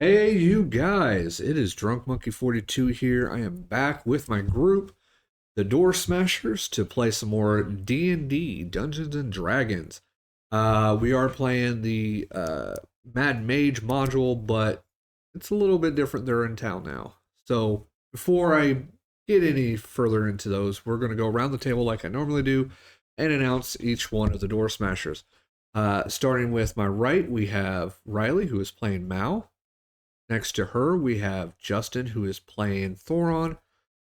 Hey, you guys, it is Drunk Monkey 42 here. I am back with my group, the DoorSmashers, to play some more D&D, Dungeons and Dragons. We are playing the Mad Mage module, but it's a little bit different. They're in town now. So before I get any further into those, we're going to go around the table like I normally do and announce each one of the DoorSmashers. Starting with my right, we have Riley, who is playing Mao. Next to her, we have Justin, who is playing Thoron.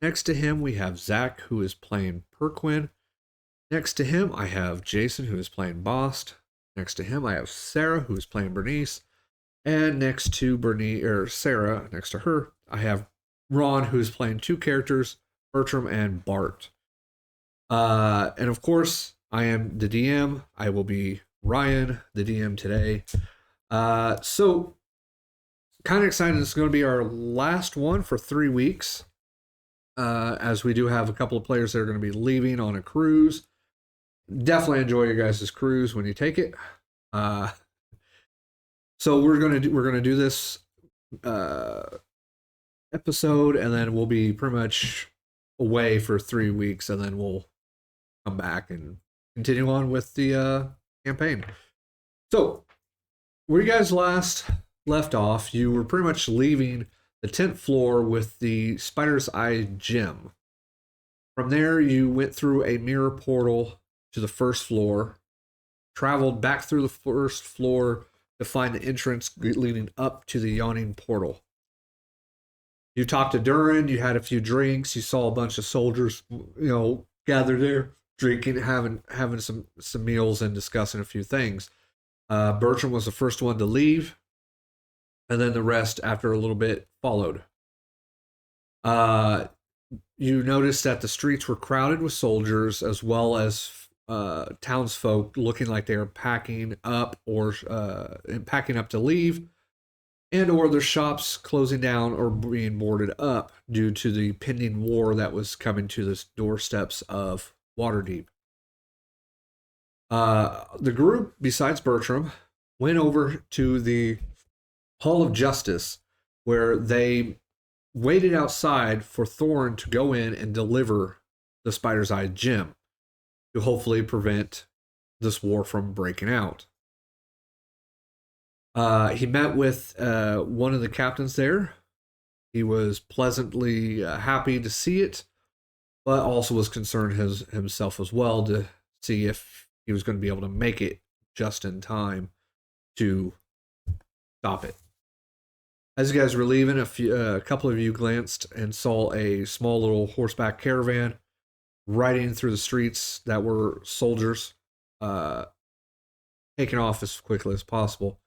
Next to him, we have Zach, who is playing Priqrin. Next to him, I have Jason, who is playing Bahst. Next to him, I have Sarah, who is playing Bernnice. And next to Sarah, next to her, I have Ron, who is playing two characters, Bertram and Bart. And of course, I am the DM. I will be Ryan, the DM today. So kind of excited. This is going to be our last one for 3 weeks, as we do have a couple of players that are going to be leaving on a cruise. Definitely enjoy your guys' cruise when you take it. So we're gonna do this episode, and then we'll be pretty much away for 3 weeks, and then we'll come back and continue on with the campaign. So where you guys left off, you were pretty much leaving the 10th floor with the Spider's Eye gem. From there, you went through a mirror portal to the first floor, traveled back through the first floor to find the entrance leading up to the yawning portal. You talked to Durin, you had a few drinks, you saw a bunch of soldiers, gathered there, drinking, having some meals and discussing a few things. Bertram was the first one to leave, and then the rest, after a little bit, followed. You noticed that the streets were crowded with soldiers, as well as townsfolk looking like they were packing up to leave, and or their shops closing down or being boarded up due to the pending war that was coming to the doorsteps of Waterdeep. The group, besides Bertram, went over to the Hall of Justice, where they waited outside for Thoron to go in and deliver the Spider's Eye gem to hopefully prevent this war from breaking out. He met with one of the captains there. He was pleasantly happy to see it, but also was concerned himself as well to see if he was going to be able to make it just in time to stop it. As you guys were leaving, a couple of you glanced and saw a small little horseback caravan riding through the streets that were soldiers, taking off as quickly as possible.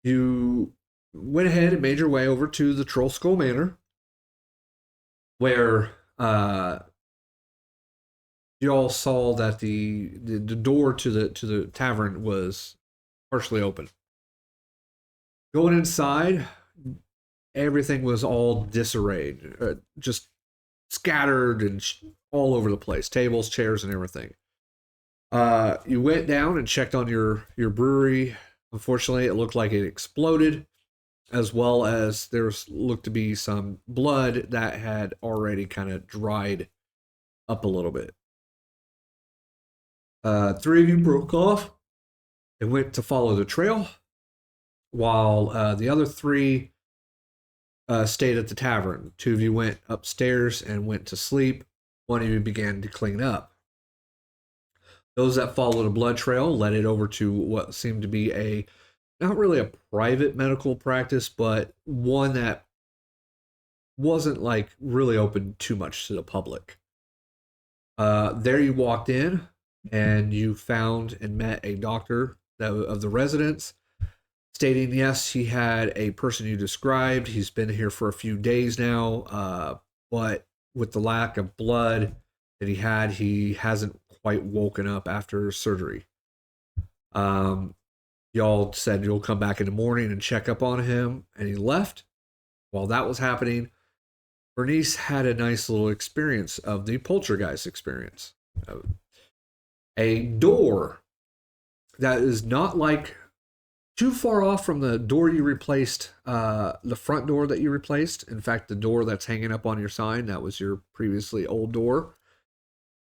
You went ahead and made your way over to the Troll Skull Manor, where you all saw that the door to the tavern was partially open. Going inside, everything was all disarrayed, just scattered and all over the place, tables, chairs, and everything. You went down and checked on your brewery. Unfortunately, it looked like it exploded, as well as there looked to be some blood that had already kind of dried up a little bit. 3 of you broke off and went to follow the trail, while the other 3 stayed at the tavern. 2 of you went upstairs and went to sleep. 1 of you began to clean up. Those that followed a blood trail led it over to what seemed to be not really a private medical practice, but one that wasn't like really open too much to the public. There you walked in, and you found and met a doctor of the residence, stating yes, he had a person you described. He's been here for a few days now, but with the lack of blood that he hasn't quite woken up after surgery. Y'all said you'll come back in the morning and check up on him, and he left. While that was happening, Bernice had a nice little experience of the poltergeist experience. A door that is not like too far off from the door you replaced, the front door that you replaced. In fact, the door that's hanging up on your sign, that was your previously old door.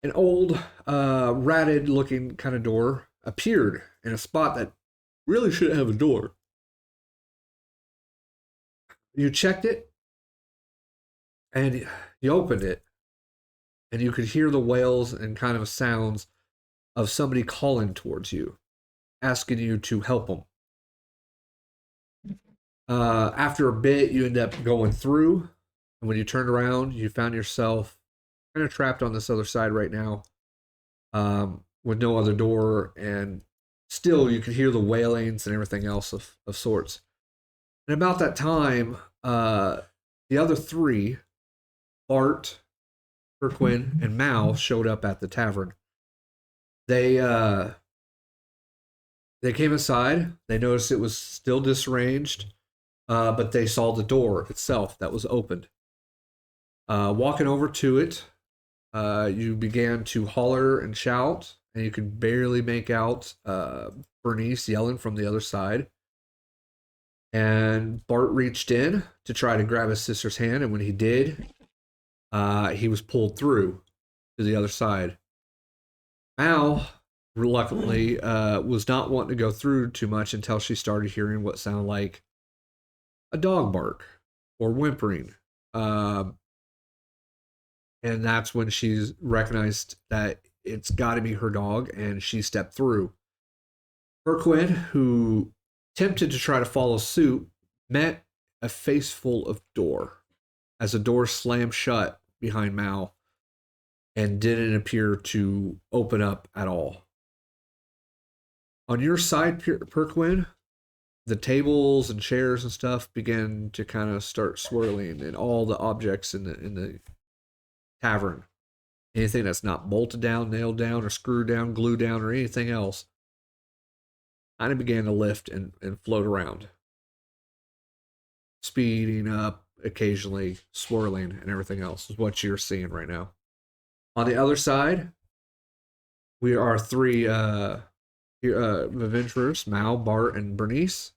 An old, ratted looking kind of door appeared in a spot that really shouldn't have a door. You checked it and you opened it, and you could hear the wails and kind of sounds of somebody calling towards you, asking you to help them. After a bit, you end up going through, and when you turned around, you found yourself kind of trapped on this other side right now, with no other door, and still you could hear the wailings and everything else of sorts. And about that time, the other three, Bart, Priqrin, and Mal, showed up at the tavern. They came inside. They noticed it was still disarranged, but they saw the door itself that was opened. Walking over to it, you began to holler and shout, and you could barely make out Bernice yelling from the other side. And Bart reached in to try to grab his sister's hand, and when he did, he was pulled through to the other side. Mal, reluctantly, was not wanting to go through too much until she started hearing what sounded like a dog bark or whimpering. And that's when she recognized that it's got to be her dog, and she stepped through. Priqrin, who attempted to try to follow suit, met a face full of door as the door slammed shut behind Mal and didn't appear to open up at all. On your side, Priqrin, the tables and chairs and stuff began to kind of start swirling, and all the objects in the tavern, anything that's not bolted down, nailed down, or screwed down, glued down, or anything else, kind of began to lift and float around, speeding up, occasionally swirling, and everything else is what you're seeing right now. On the other side, we are three adventurers, Mal, Bart, and Bernnice,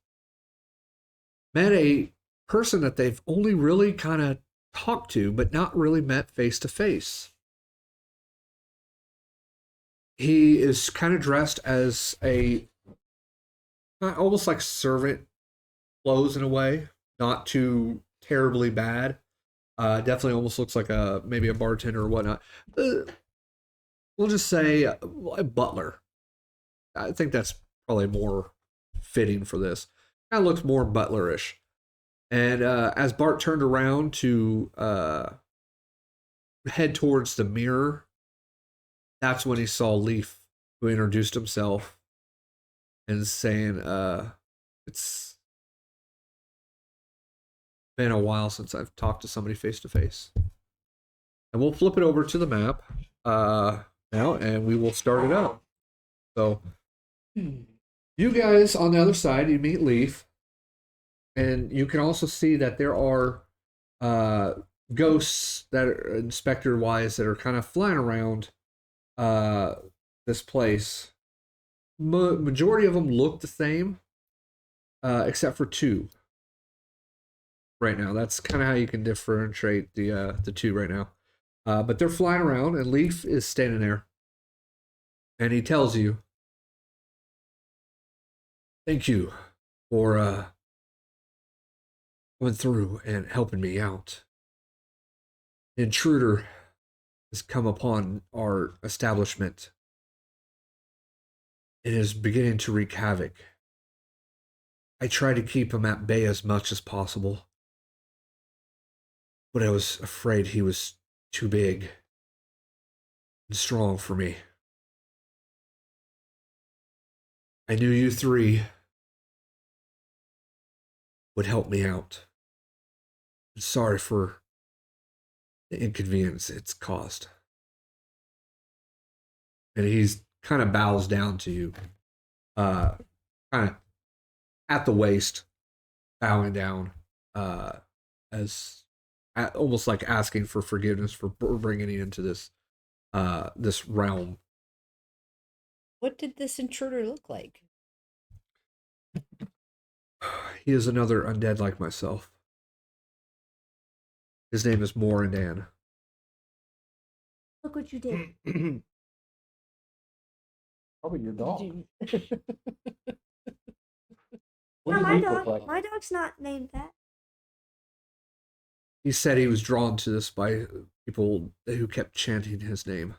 met a person that they've only really kind of talked to, but not really met face to face. He is kind of dressed as a almost like servant clothes in a way, not too terribly bad. Definitely almost looks like maybe a bartender or whatnot. We'll just say a butler. I think that's probably more fitting for this. Kind of looks more butlerish. And as Bart turned around to head towards the mirror, that's when he saw Leaf, who introduced himself and saying, it's been a while since I've talked to somebody face to face. And we'll flip it over to the map now, and we will start it up. So, you guys on the other side, you meet Leaf, and you can also see that there are ghosts that are inspector-wise that are kind of flying around this place. Majority of them look the same, except for two. Right now, that's kind of how you can differentiate the two right now. But they're flying around, and Leaf is standing there, and he tells you, "Thank you for going through and helping me out. An intruder has come upon our establishment. It is beginning to wreak havoc. I try to keep him at bay as much as possible, but I was afraid he was too big and strong for me. I knew you three would help me out. I'm sorry for the inconvenience it's caused." And he's kind of bows down to you, kind of at the waist, bowing down, as almost like asking for forgiveness for bringing you into this realm. What did this intruder look like? He is another undead like myself. His name is Morandan. Look what you did. Probably your dog. No, my dog. Like? My dog's not named that. He said he was drawn to this by people who kept chanting his name.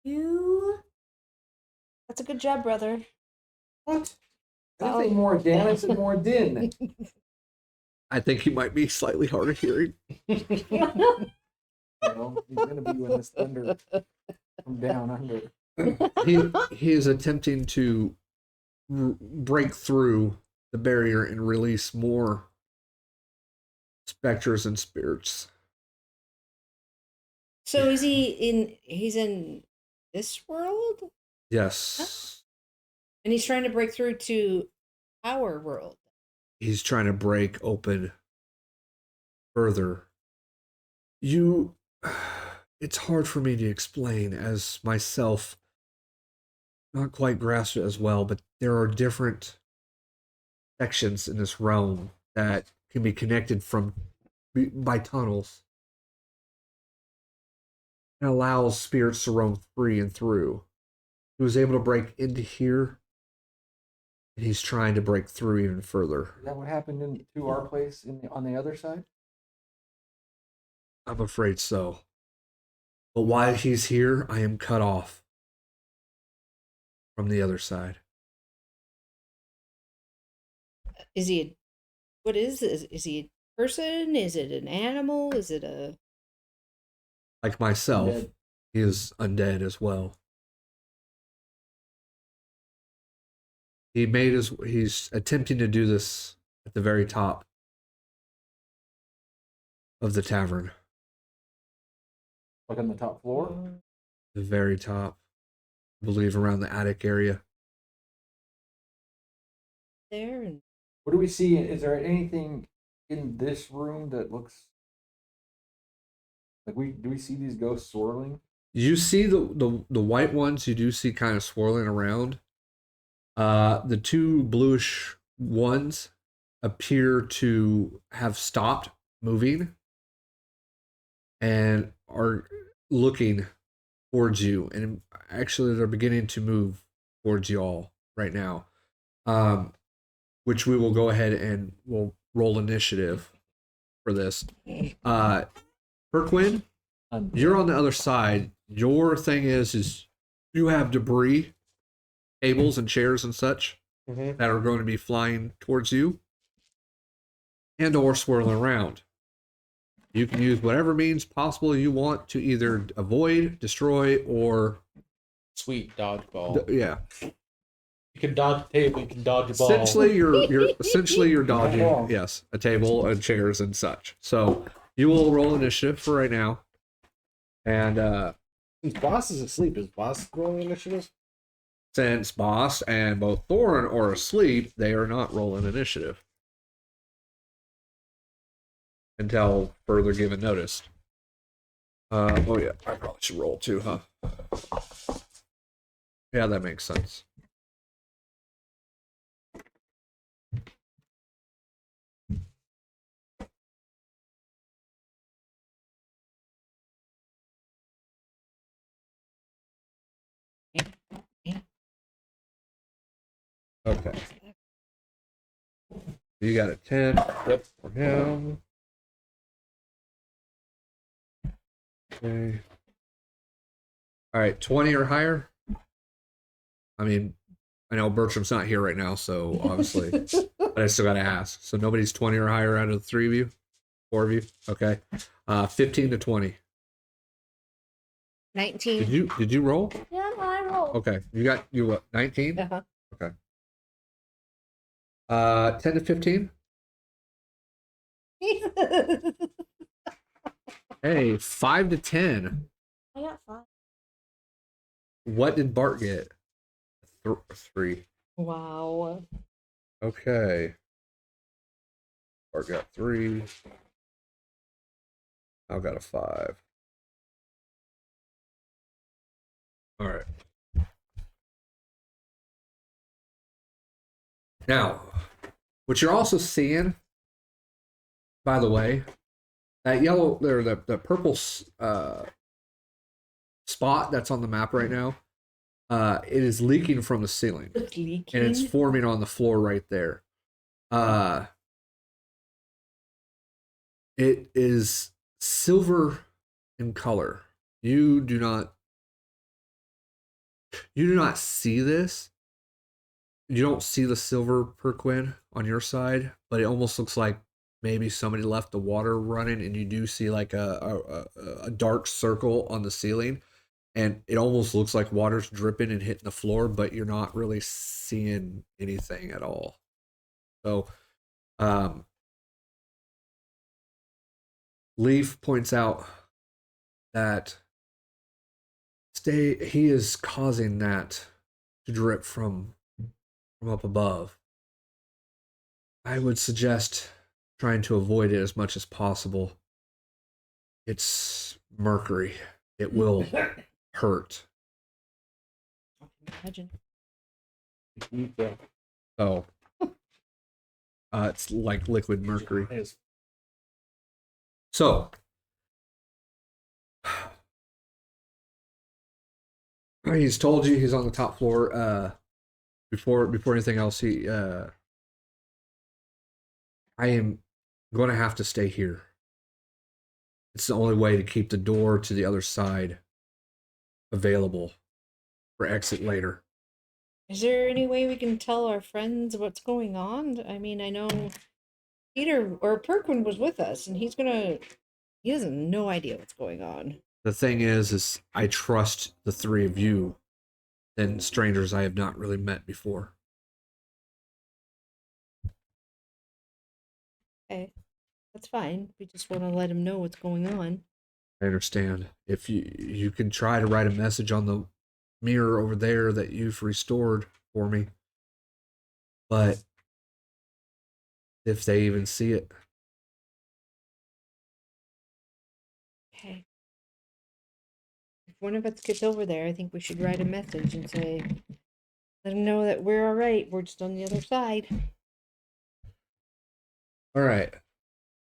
You. That's a good job, brother. What? I didn't say more Dan, I said more din. I think he might be slightly hard of hearing. Well, he's gonna be when this thunder from down under. He is attempting to break through the barrier and release more specters and spirits. So is he's in this world? Yes. And he's trying to break through to our world. He's trying to break open further. It's hard for me to explain as myself not quite grasped it as well, but there are different sections in this realm that can be connected by tunnels. It allows spirits to roam free and through. He was able to break into here, and he's trying to break through even further. Is that what happened to our place on the other side? I'm afraid so. But while he's here, I am cut off from the other side. Is he what is this? Is he a person? Is it an animal? Is it a... Like myself, Undead. he is undead as well. He's attempting to do this at the very top of the tavern. Like on the top floor? The very top. I believe around the attic area. there? And What do we see? Is there anything in this room that looks like do we see these ghosts swirling? You see the white ones you do see kind of swirling around. The two bluish ones appear to have stopped moving and are looking towards you, and actually they're beginning to move towards you all right now. Which we will go ahead and we'll roll initiative for this. Priqrin, you're on the other side. Your thing is you have debris, tables and chairs and such that are going to be flying towards you and or swirling around. You can use whatever means possible you want to either avoid, destroy, or Sweet dodgeball. yeah. You can dodge a table, you can dodge a ball. Essentially, you're dodging, yes, a table and chairs and such. So you will roll initiative for right now, and Since Bahst is asleep, is Bahst rolling initiative? since Bahst and both Thoron are asleep, they are not rolling initiative until further given notice. Oh yeah, I probably should roll too, huh? Yeah, that makes sense. Okay. You got a 10. Yep. For him. Okay. All right, 20 or higher. I mean, I know Bertram's not here right now, so obviously, but I still gotta ask. So nobody's 20 or higher out of the three of you, four of you. Okay, 15 to 20. 19. Did you roll? Yeah, I roll. Okay, you what? 19. Uh-huh. Okay. 10 to 15. Hey, 5 to 10. I got 5. What did Bart get? 3. Wow. Okay. Bart got 3. I got a 5. All right. Now, what you're also seeing, by the way, that yellow or the purple spot that's on the map right now, it is leaking from the ceiling. It's leaking. And it's forming on the floor right there. It is silver in color. You do not see this. You don't see the silver, Priqrin, on your side, but it almost looks like maybe somebody left the water running, and you do see like a dark circle on the ceiling, and it almost looks like water's dripping and hitting the floor, but you're not really seeing anything at all. So, Leaf points out that he is causing that to drip from up above. I would suggest trying to avoid it as much as possible. It's mercury. It will hurt. Imagine. So, it's like liquid mercury. So, he's told you he's on the top floor. Before anything else, I am going to have to stay here. It's the only way to keep the door to the other side available for exit later. Is there any way we can tell our friends what's going on? I mean, I know Peter or Priqrin was with us, and he has no idea what's going on. The thing is I trust the three of you than strangers I have not really met before. Okay, that's fine. We just want to let him know what's going on. I understand. If you can try to write a message on the mirror over there that you've restored for me, but if they even see it. Okay. If one of us gets over there, I think we should write a message and say, let them know that we're all right. We're just on the other side. All right.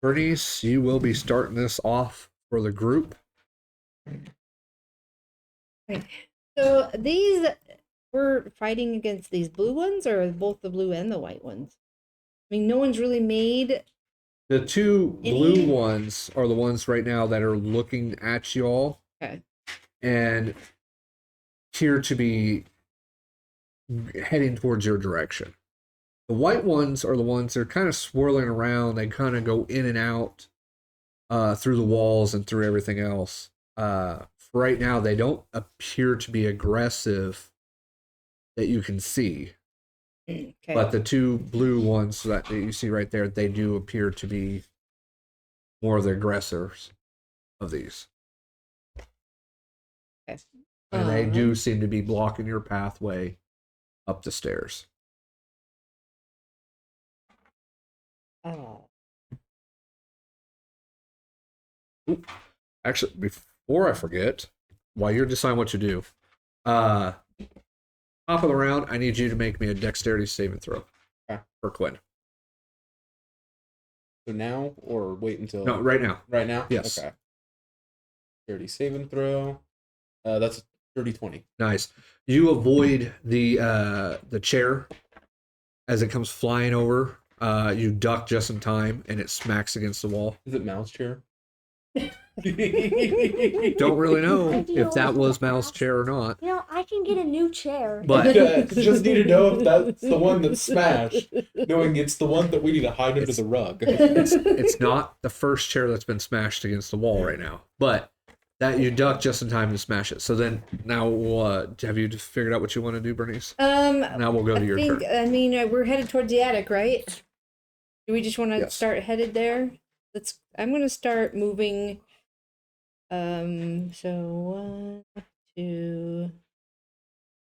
Bernnice, you will be starting this off for the group. Right. So we're fighting against these blue ones, or both the blue and the white ones? I mean, no one's really made... The two blue ones are the ones right now that are looking at you all. Okay. And appear to be heading towards your direction. The white ones are the ones that are kind of swirling around. They kind of go in and out through the walls and through everything else. For right now, they don't appear to be aggressive that you can see. Okay. But the two blue ones that you see right there, they do appear to be more of the aggressors of these. Okay. And they do seem to be blocking your pathway up the stairs. Actually, before I forget, while you're deciding what to do, top of the round, I need you to make me a dexterity saving throw. Okay. For Quinn. So now, or wait until... No, right now. Right now? Yes. Okay. 30 saving throw. That's 30-20. Nice. You avoid the chair as it comes flying over. You duck just in time, and it smacks against the wall. Is it mouse chair? Don't really know if that was mouse chair or not. You know, I can get a new chair. But Just need to know if that's the one that's smashed, knowing it's the one that we need to hide under the rug. it's not the first chair that's been smashed against the wall right now. But that you duck just in time to smash it. So then now have you figured out what you want to do, Bernnice? Now we'll go to your turn. I mean, we're headed towards the attic, right? Do we just want to Yes. start headed there? I'm going to start moving. So 1, 2,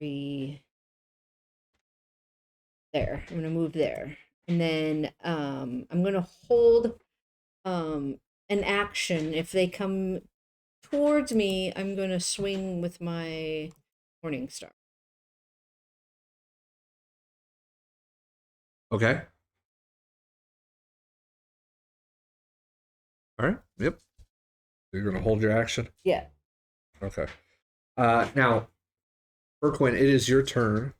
3. There. I'm going to move there. And then I'm going to hold an action. If they come towards me, I'm going to swing with my Morning Star. Okay. All right. Yep. You're gonna hold your action. Yeah. Okay. Now, Berquin, it is your turn.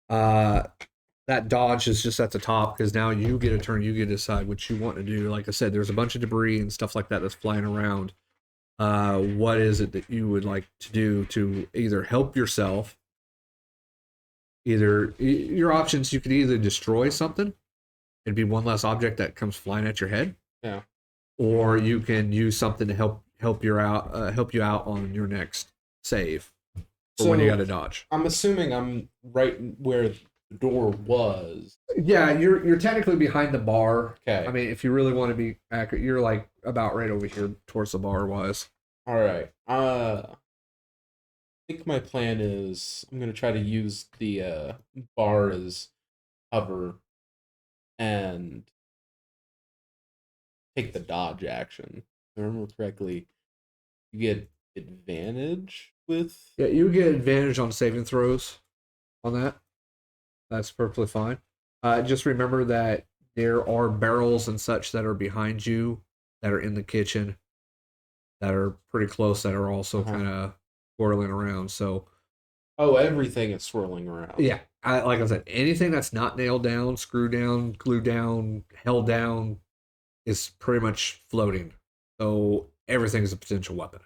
That dodge is just at the top because now you get a turn. You get to decide what you want to do. Like I said, there's a bunch of debris and stuff like that that's flying around. What is it that you would like to do to either help yourself? Either your options, you could either destroy something. It'd be one less object that comes flying at your head. Yeah. Or you can use something to help you out on your next save. For when you got to dodge. I'm assuming I'm right where the door was. Yeah, you're technically behind the bar. Okay. I mean, if you really want to be accurate, you're like about right over here towards the bar wise. All right. I think my plan is I'm gonna try to use the bar as cover and take the dodge action. If I remember correctly, you get advantage with. Yeah, you get advantage on saving throws on that. That's perfectly fine. Just remember that there are barrels and such that are behind you that are in the kitchen that are pretty close that are also kind of swirling around. So, oh, everything is swirling around. yeah, like I said, anything that's not nailed down, screwed down, glued down, held down is pretty much floating. So everything is a potential weapon.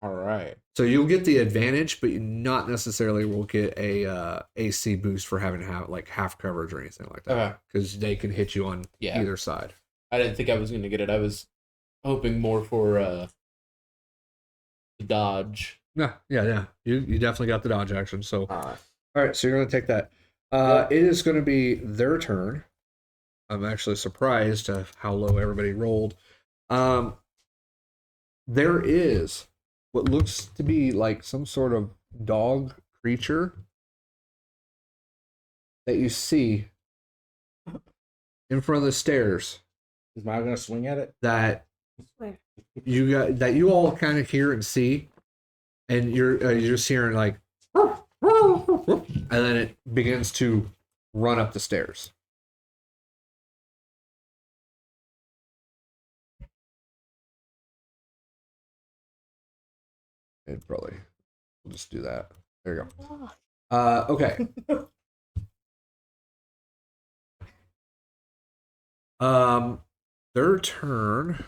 All right. So you'll get the advantage, but you not necessarily will get a AC boost for having half coverage or anything like that. Because they can hit you on either side. I didn't think I was going to get it. I was hoping more for the dodge. Yeah. You definitely got the dodge action. So All right, so you're going to take that. It is going to be their turn. I'm actually surprised at how low everybody rolled. There is what looks to be like some sort of dog creature that you see in front of the stairs. Is Maya gonna swing at it? That Where? you all kind of hear and see, and you're just hearing like, and then it begins to run up the stairs. And probably we'll just do that. There you go. Okay. Their turn.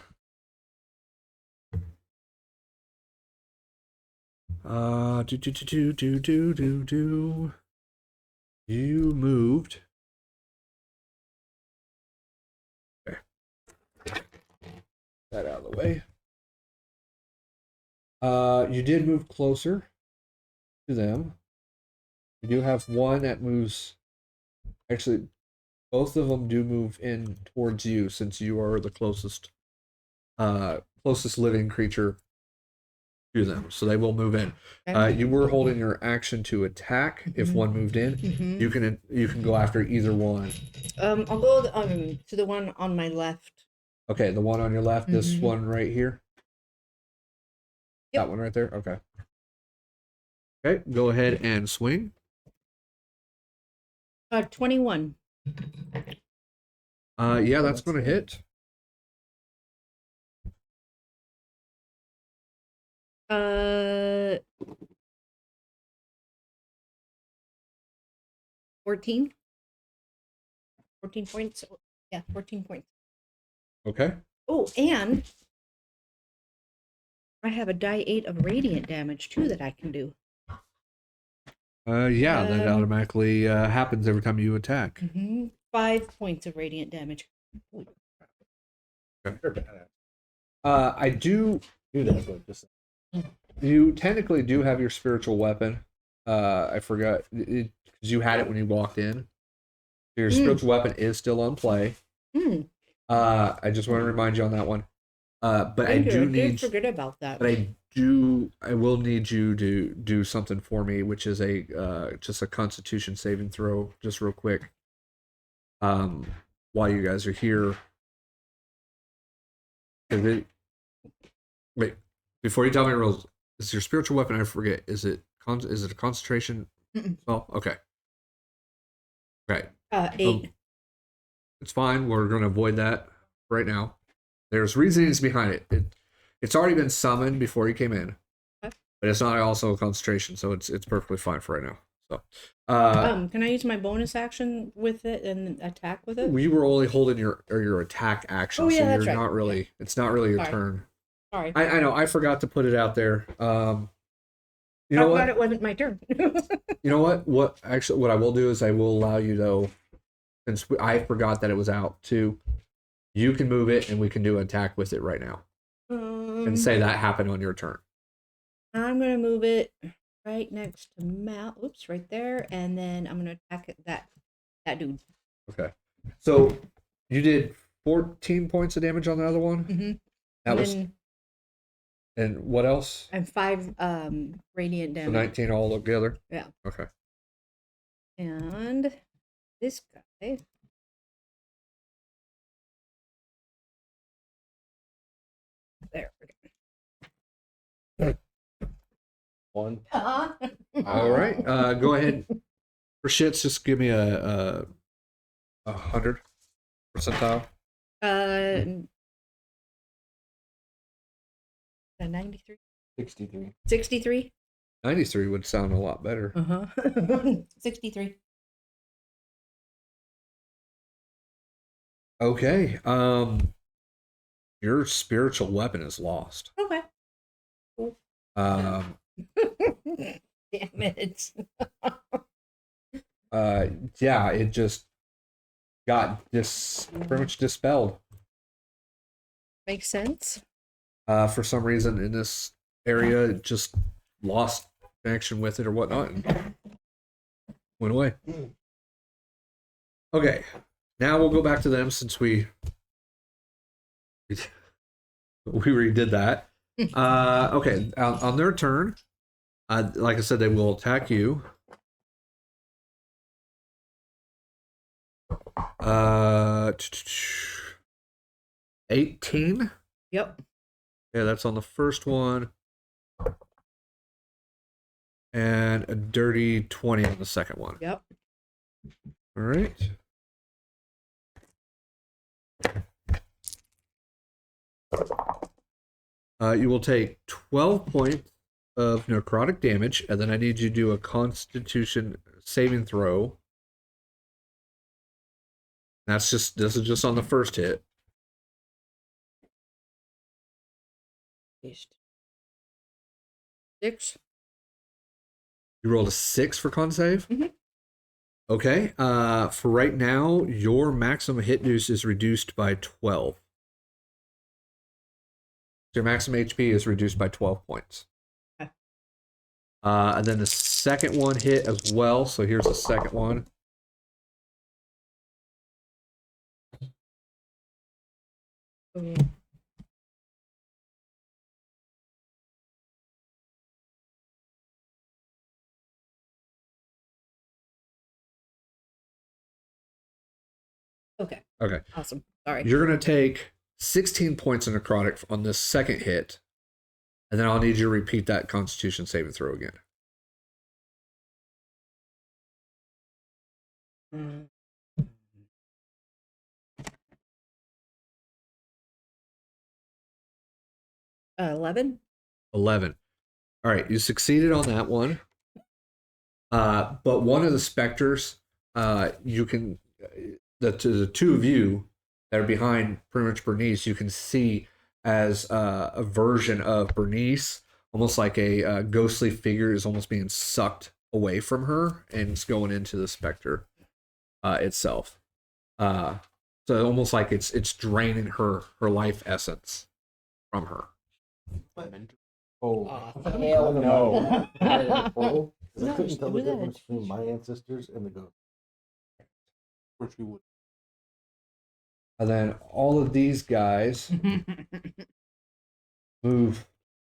You moved. Okay. That out of the way. You did move closer to them. You do have one that moves. Actually, both of them do move in towards you since you are the closest living creature to them. So they will move in. You were holding your action to attack. If one moved in, you can go after either one. I'll go to the one on my left. Okay, the one on your left. This one right here. Yep. That one right there. Okay. Okay, go ahead and swing. 21. Yeah, that's gonna hit. Uh, 14. 14 points. Yeah, 14 points. Okay. Oh, and I have a die 8 of radiant damage too that I can do. Yeah, that automatically happens every time you attack. 5 points of radiant damage. Okay. I do that, but just You technically do have your spiritual weapon. I forgot because you had it when you walked in. Your spiritual weapon is still on play. I just want to remind you on that one. But I did forget about that. But I will need you to do something for me, which is just a Constitution saving throw, just real quick. While you guys are here. Wait, before you tell me the rules, is your spiritual weapon? I forget. Is it a concentration? Oh, okay. Right. 8. It's fine. We're going to avoid that right now. There's reasonings behind it. It's already been summoned before he came in, Okay. but it's not also a concentration, so it's perfectly fine for right now. So, can I use my bonus action with it and attack with it? you were only holding your attack action, Oh, yeah, so that's you're right. not really. It's not really your Sorry. turn. Sorry. I know. I forgot to put it out there. You I'm know glad what? it wasn't my turn. You know what? What I will do is I will allow you though, since I forgot that it was out too. You can move it, and we can do an attack with it right now, and say that happened on your turn. I'm gonna move it right next to Mal. Oops, right there, and then I'm gonna attack it, that dude. Okay. So you did 14 points of damage on the other one. Mm-hmm. That was. And what else? And 5 radiant So damage. 19 all together. Yeah. Okay. And this guy. There we go. 1. All right. Go ahead. For shits, just give me a 100 percentile. A 93. 63. 63. 93 would sound a lot better. 63. Okay. Your spiritual weapon is lost. Okay. Um. Damn it. Yeah, it just got pretty much dispelled. Makes sense. For some reason in this area, it just lost connection with it or whatnot and went away. Okay, now we'll go back to them since we redid that. Okay, on their turn, like I said, they will attack you. 18. Yep. Yeah, that's on the first one. And a dirty 20 on the second one. Yep. All right. You will take 12 points of necrotic damage, and then I need you to do a Constitution saving throw. This is just on the first hit. Based. 6. You rolled a 6 for con save? Mhm. Okay. For right now, your maximum hit deuce is reduced by 12. Your maximum HP is reduced by 12 points. Okay. And then the second one hit as well. So here's the second one. Mm. Okay. Okay. Awesome. Sorry. You're going to take 16 points of necrotic on this second hit. And then I'll need you to repeat that Constitution saving throw again. Mm. 11. 11. All right, you succeeded on that one. But one of the specters, you can, the two of you that are behind pretty much Bernice, you can see as a version of Bernice, almost like a ghostly figure is almost being sucked away from her and it's going into the specter itself. So almost like it's draining her life essence from her. Oh, Hell no. Because I No, couldn't tell the do that. difference between my ancestors and the ghost. Which we would. And then all of these guys move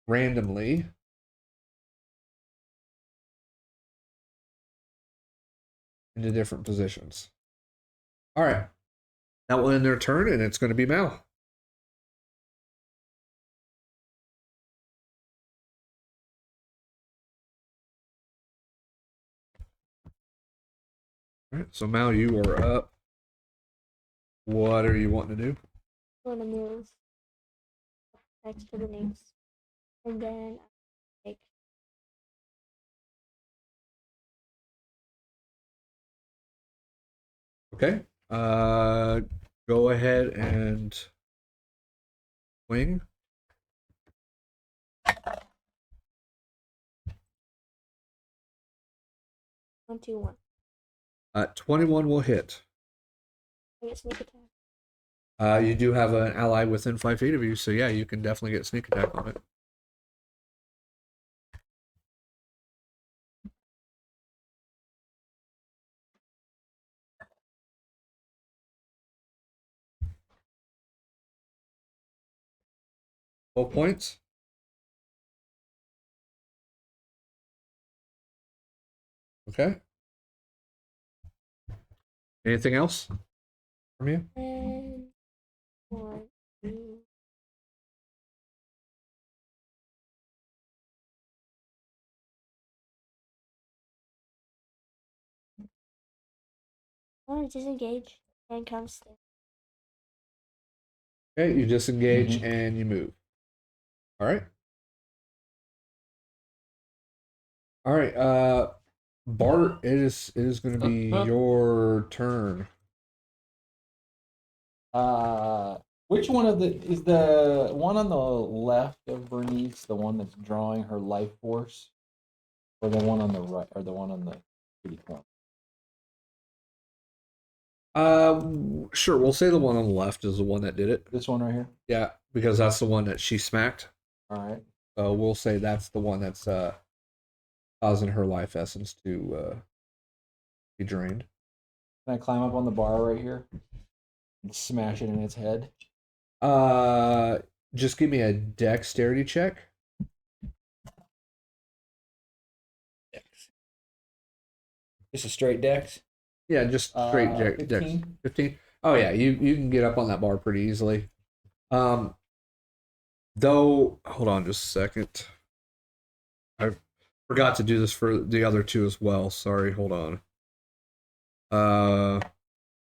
randomly. Into different positions. All right. That will end their turn, and it's going to be Mal. All right, so Mal, you are up. What are you wanting to do? I want to move next to the names. And then like Okay. Go ahead and swing. 21. 21 will hit. I get sneak attack. You do have an ally within 5 feet of you, so yeah, you can definitely get sneak attack on it. Full points. Okay. Anything else from you? And 1, 2. I want to disengage and come stay. Okay, you disengage and you move. All right. All right. Bart, it is going to be your turn. Which one of is the one on the left of Bernice the one that's drawing her life force, or the one on the right, or the one on the kitty corner? Sure. We'll say the one on the left is the one that did it. This one right here. Yeah, because that's the one that she smacked. All right. So we'll say that's the one that's causing her life essence to be drained. Can I climb up on the bar right here and smash it in its head? Just give me a dexterity check. Dex. Just a straight dex. Yeah, just straight dex. 15. 15. Oh yeah, you can get up on that bar pretty easily. Though, hold on just a second. I forgot to do this for the other two as well. Sorry, hold on.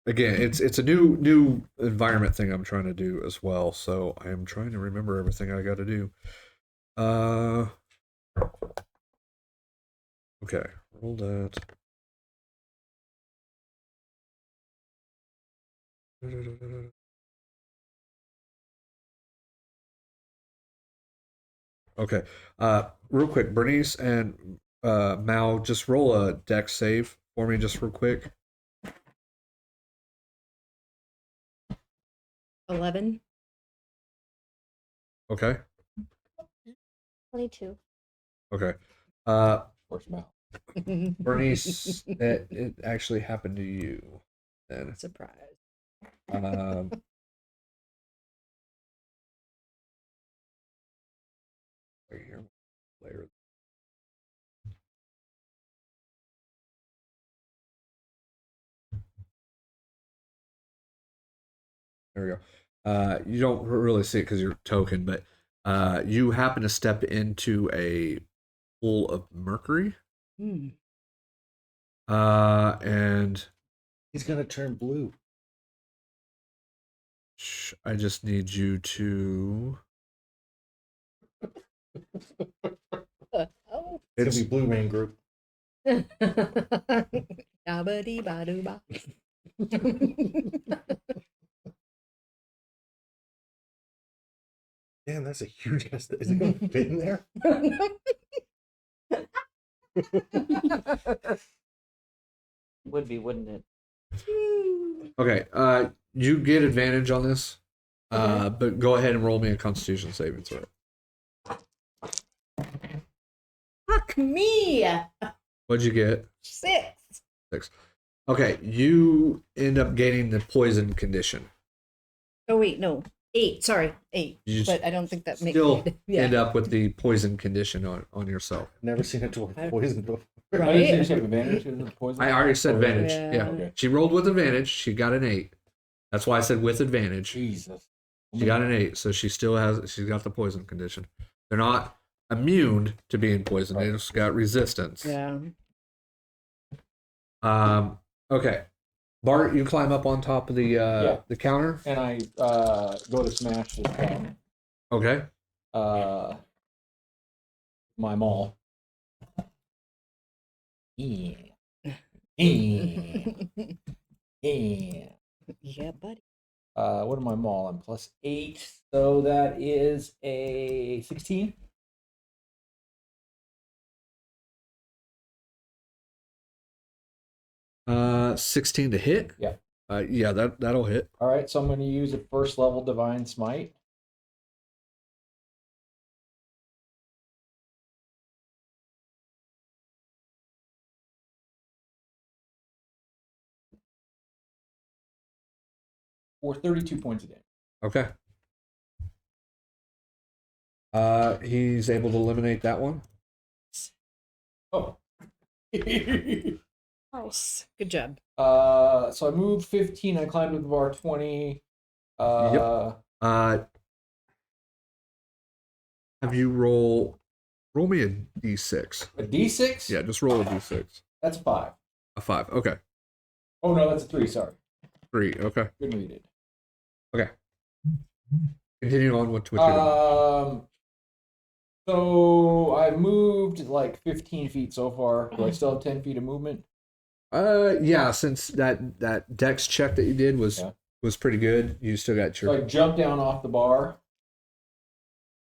Again, it's a new environment thing I'm trying to do as well, so I am trying to remember everything I got to do. Okay, roll that. Okay. Real quick, Bernice and Mal, just roll a dex save for me, just real quick. 11. Okay. 22. Okay. Of course, Mal. Bernice, it actually happened to you. Then. Surprise. Right here. Layer. There we go. You don't really see it because you're token, but you happen to step into a pool of mercury. And He's gonna turn blue. I just need you to. Oh. It's gonna be Blue Man Group. Dabba-dee-ba-doo-ba. Damn, that's a huge. Is it gonna fit in there? Would be, wouldn't it? Okay. You get advantage on this. But go ahead and roll me a Constitution saving throw. Fuck me! What'd you get? 6. 6. Okay, you end up gaining the poison condition. Oh wait, no. 8. Sorry, 8. You But I don't think that makes still it. end up with the poison condition on yourself. Never seen a dwarf poisoned before. I didn't say have advantage in the poison. I already said Or- advantage. Yeah. Yeah. Okay. She rolled with advantage. She got an 8. That's why I said with advantage. Jesus. She got an 8, so she's got the poison condition. They're not immune to being poisoned. They just got resistance. Yeah. Okay. Bart, you climb up on top of the counter. And I go to smash this guy. Okay. My maul. Yeah. Yeah. Yeah. Yeah, buddy. What am I maul? I'm +8, so that is a 16. Uh, 16 to hit. Yeah. Yeah, that'll hit. All right, so I'm going to use a first level divine smite. For 32 points of damage. Okay. He's able to eliminate that one. Oh. Nice. Good job. So I moved 15. I climbed to the bar 20. Yep. Have you roll me a d6? A d6? Yeah, just roll a d6. That's 5. A 5. Okay. Oh no, that's a 3. Sorry. 3. Okay. Couldn't read it. Okay. Continue on with what you're doing. So I moved like 15 feet so far. Do I still have 10 feet of movement? Yeah, since that dex check that you did was pretty good, you still got your. So I jump down off the bar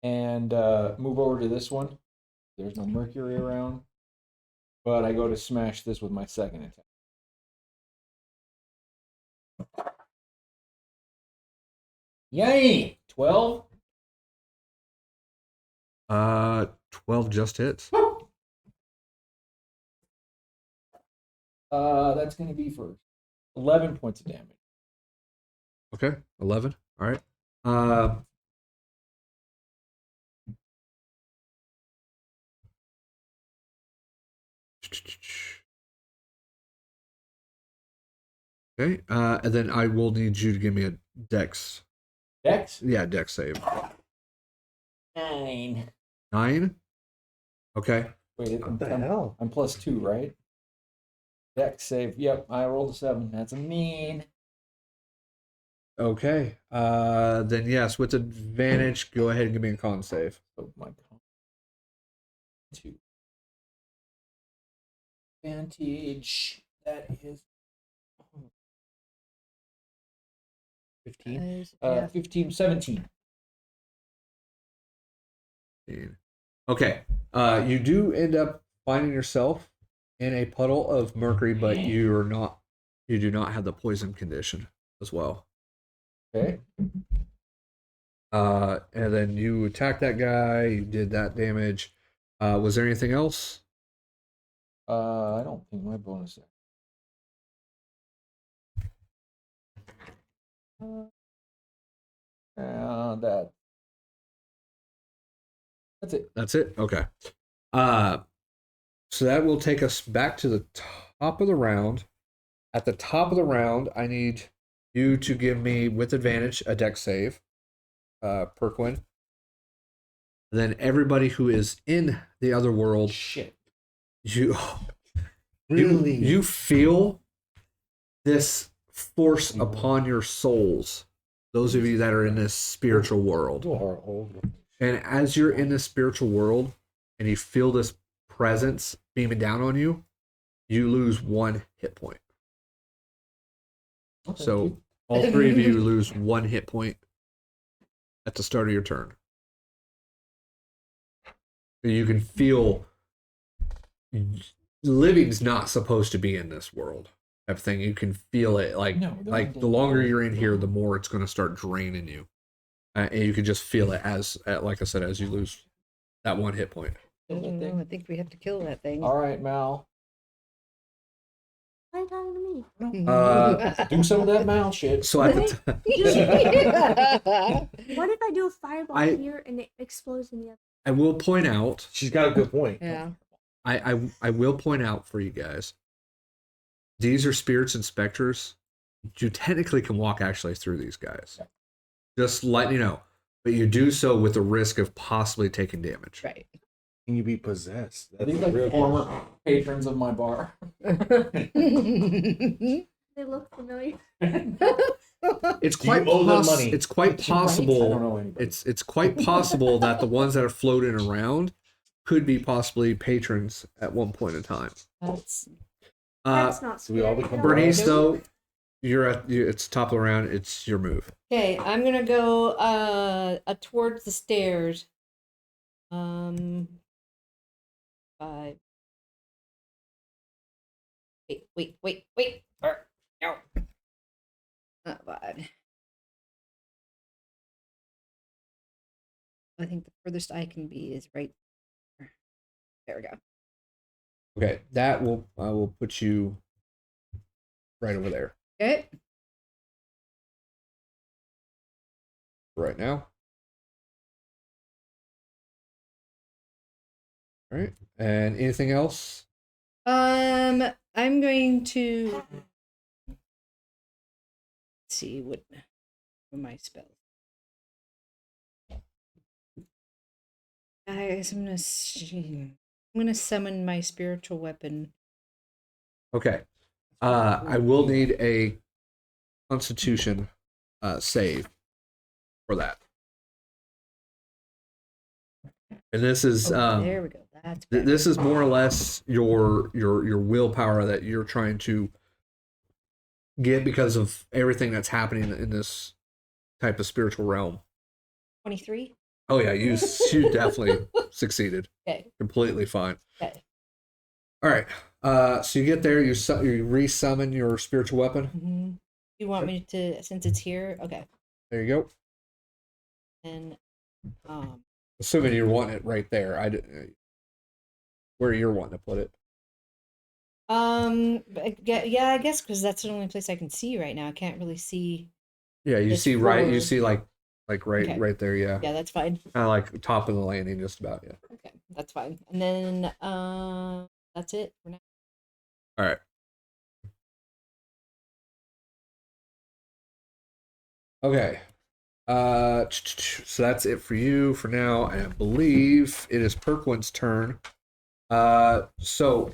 and move over to this one. There's no mercury around, but I go to smash this with my second attack. Yay! 12. 12 just hits. That's going to be for 11 points of damage. Okay, 11. All right. Okay, and then I will need you to give me a dex. Dex? Yeah, dex save. 9. 9? Okay. Wait, What the hell? I'm +2, right? Dex save. Yep, I rolled a 7. That's a mean. Okay. Then yes, with advantage, go ahead and give me a con save. Oh my god. 2. Advantage. That is 15. Yeah. 15, 17. Okay. You do end up finding yourself in a puddle of mercury, but you do not have the poison condition as well. Okay. And then you attacked that guy, you did that damage. Was there anything else? I don't think my bonus there. That's it. That's it? Okay. So that will take us back to the top of the round. At the top of the round, I need you to give me, with advantage, a dex save. Priqrin. Then everybody who is in the other world, Shit. you Really? you feel this force upon your souls. Those of you that are in this spiritual world. You are old. And as you're in this spiritual world and you feel this presence beaming down on you, you lose 1 hit point. Okay. So all 3 of you lose 1 hit point at the start of your turn. You can feel living's not supposed to be in this world. Type of thing. You can feel it like the longer you're in here, the more it's going to start draining you. And you can just feel it as, like I said, as you lose that 1 hit point. I don't know. I think we have to kill that thing. All right, Mal. Why are you talking to me? Do some of that Mal shit. So at the What if I do a fireball here and it explodes in the other? I will point out. She's got a good point. Yeah. I will point out for you guys. These are spirits and specters. You technically can walk actually through these guys. Yeah. Just letting you know. But you do so with the risk of possibly taking damage. Right. Can you be possessed? Are That's these the real like former patrons of my bar? They look familiar. It's Do you quite owe them money? It's quite I don't possible. know anybody. It's quite possible that the ones that are floating around could be possibly patrons at one point in time. That's That's not do we all scary. become Bernice, Nope. though, it's top of the round. It's your move. okay. I'm gonna go towards the stairs. 5. Wait. No. Not 5. I think the furthest I can be is right there. There we go. Okay, I will put you right over there Okay. right now. All right, and anything else? I'm going to see what my spells. I guess I'm gonna summon my spiritual weapon. Okay, I will need a Constitution save for that. And this is There we go. That's better. this is more or less your willpower that you're trying to get because of everything that's happening in this type of spiritual realm. 23. Oh yeah, you definitely succeeded. Okay. Completely fine. Okay. All right. So you get there, you resummon your spiritual weapon. Mm-hmm. You want me to, since it's here? Okay. There you go. And Assuming you're wanting it right there. Where you're wanting to put it. yeah, I guess because that's the only place I can see right now. I can't really see. Yeah, you This see right. You floor. see like right Okay. right there. Yeah. Yeah, that's fine. Kind of like top of the landing, just about. Yeah. Okay, that's fine. And then that's it for now. All right. Okay. So that's it for you for now. And I believe it is Perquin's turn. So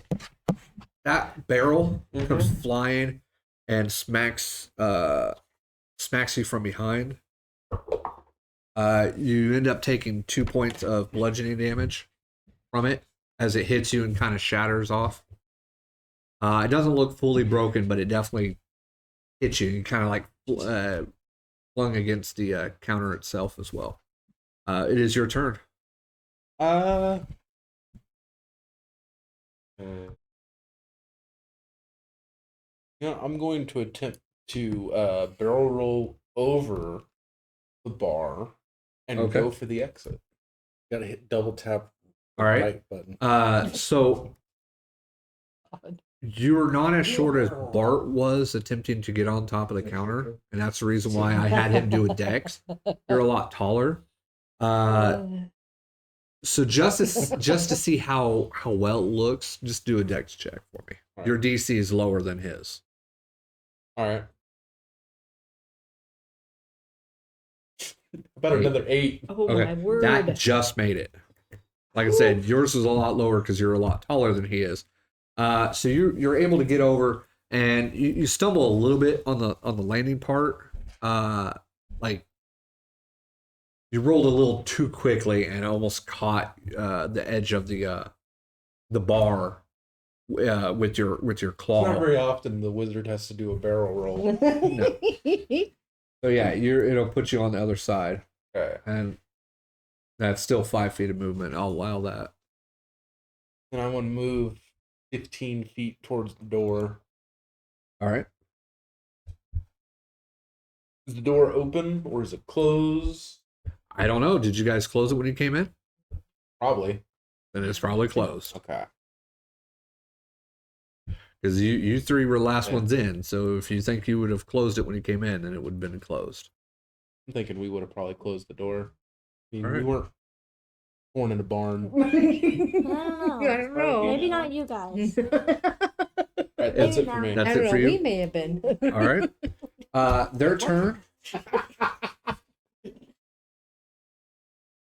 that barrel comes flying and smacks you from behind. You end up taking 2 points of bludgeoning damage from it as it hits you and kind of shatters off. It doesn't look fully broken, but it definitely hits you. You kind of like flung against the counter itself as well. It is your turn. I'm going to attempt to barrel roll over the bar and Okay. go for the exit. Gotta hit double tap the All right. button. So you're not as short as Bart was attempting to get on top of the counter, and that's the reason why I had him do a dex. You're a lot taller. So just to see how well it looks, just do a dex check for me. All right. Your DC is lower than his. All right. About 8. another 8. Oh Okay, my word! that just made it. Like I said, yours is a lot lower because you're a lot taller than he is. So you're able to get over, and you stumble a little bit on the landing part. Like you rolled a little too quickly and almost caught the edge of the bar with your claw. It's not very often the wizard has to do a barrel roll. So yeah, it'll put you on the other side, Okay. and that's still 5 feet of movement. I'll allow that. And I want to move 15 feet towards the door. All right. Is the door open or is it closed? I don't know. Did you guys close it when you came in? Probably. Then it's probably closed. Okay. Because you three were the last Yeah. ones in, so if you think you would have closed it when you came in, then it would have been closed. I'm thinking we would have probably closed the door. I mean, All right. we weren't born in a barn. I don't know. I don't know. Maybe not you guys. All right, that's it for me. That's I don't it know. for you? We may have been. All right. Their turn. I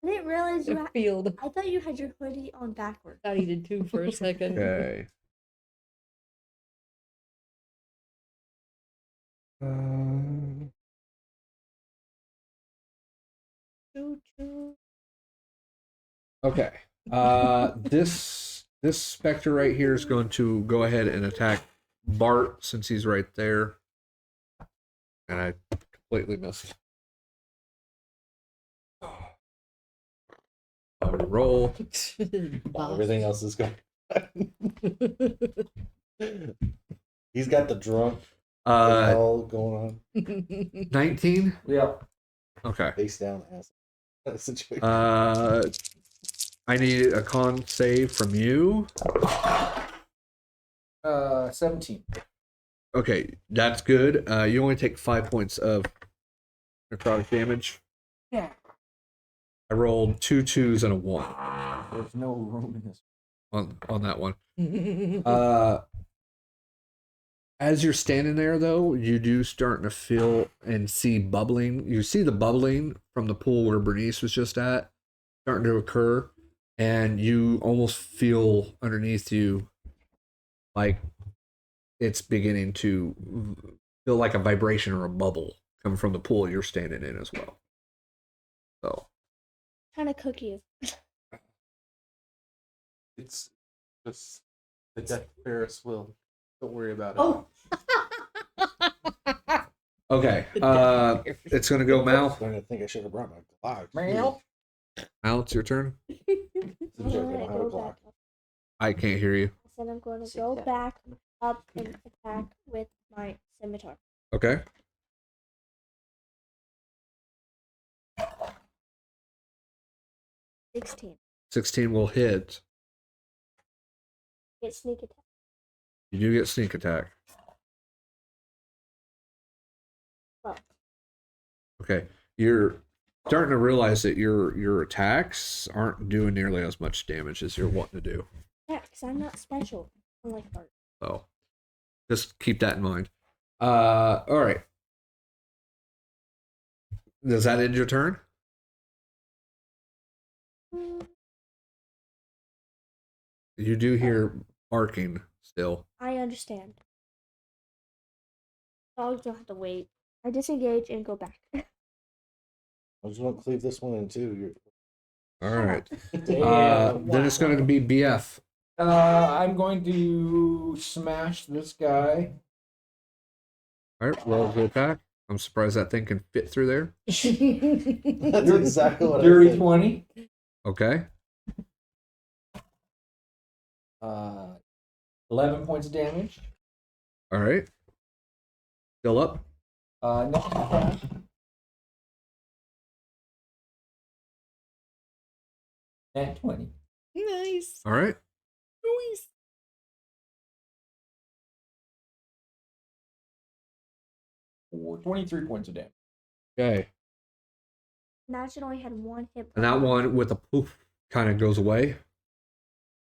didn't realize you The had. field. I thought you had your hoodie on backwards. Thought he did too for a second. Okay. Choo choo. Okay. This specter right here is going to go ahead and attack Bart since he's right there. And I completely missed. I would roll. While everything else is going. He's got the drunk all going on. 19? Yep. Okay. Face down ass. Situation. I need a con save from you. 17. Okay, that's good. You only take 5 points of necrotic damage. Yeah. I rolled 2 2s and a 1 There's no room in this. on that one. As you're standing there, though, you do starting to feel and see bubbling. You see the bubbling from the pool where Bernice was just at starting to occur, and you almost feel underneath you like it's beginning to feel like a vibration or a bubble coming from the pool you're standing in as well. So, What kind of cookie is It's just the death Ferris wheel. Don't worry about it. Oh. okay, it's gonna go Mal. I think I should have brought my clock. Meow. Mal, it's your turn. It's a joke, I don't have a Go clock. back. I can't hear you. I said I'm going to go back up and attack with my scimitar. Okay. $16. 16 will hit. Get sneak attack. You do get sneak attack. Well, Okay. You're starting to realize that your attacks aren't doing nearly as much damage as you're wanting to do. yeah, because I'm not special. Unlike Bart. So just keep that in mind. All right. Does that end your turn? You do hear barking still. I understand. Dogs don't have to wait. I disengage and go back. I just want to cleave this one in two. All right. Damn. Then it's going to be BF. I'm going to smash this guy. All right. Roll the attack. I'm surprised that thing can fit through there. That's exactly what I Dirty said. 20. Okay. 11 points of damage. All right. Still up. Next attack. At 20. Nice. All right. Nice. For 23 points of damage. Okay. Imagine only had one hit And that one with a poof kind of goes away.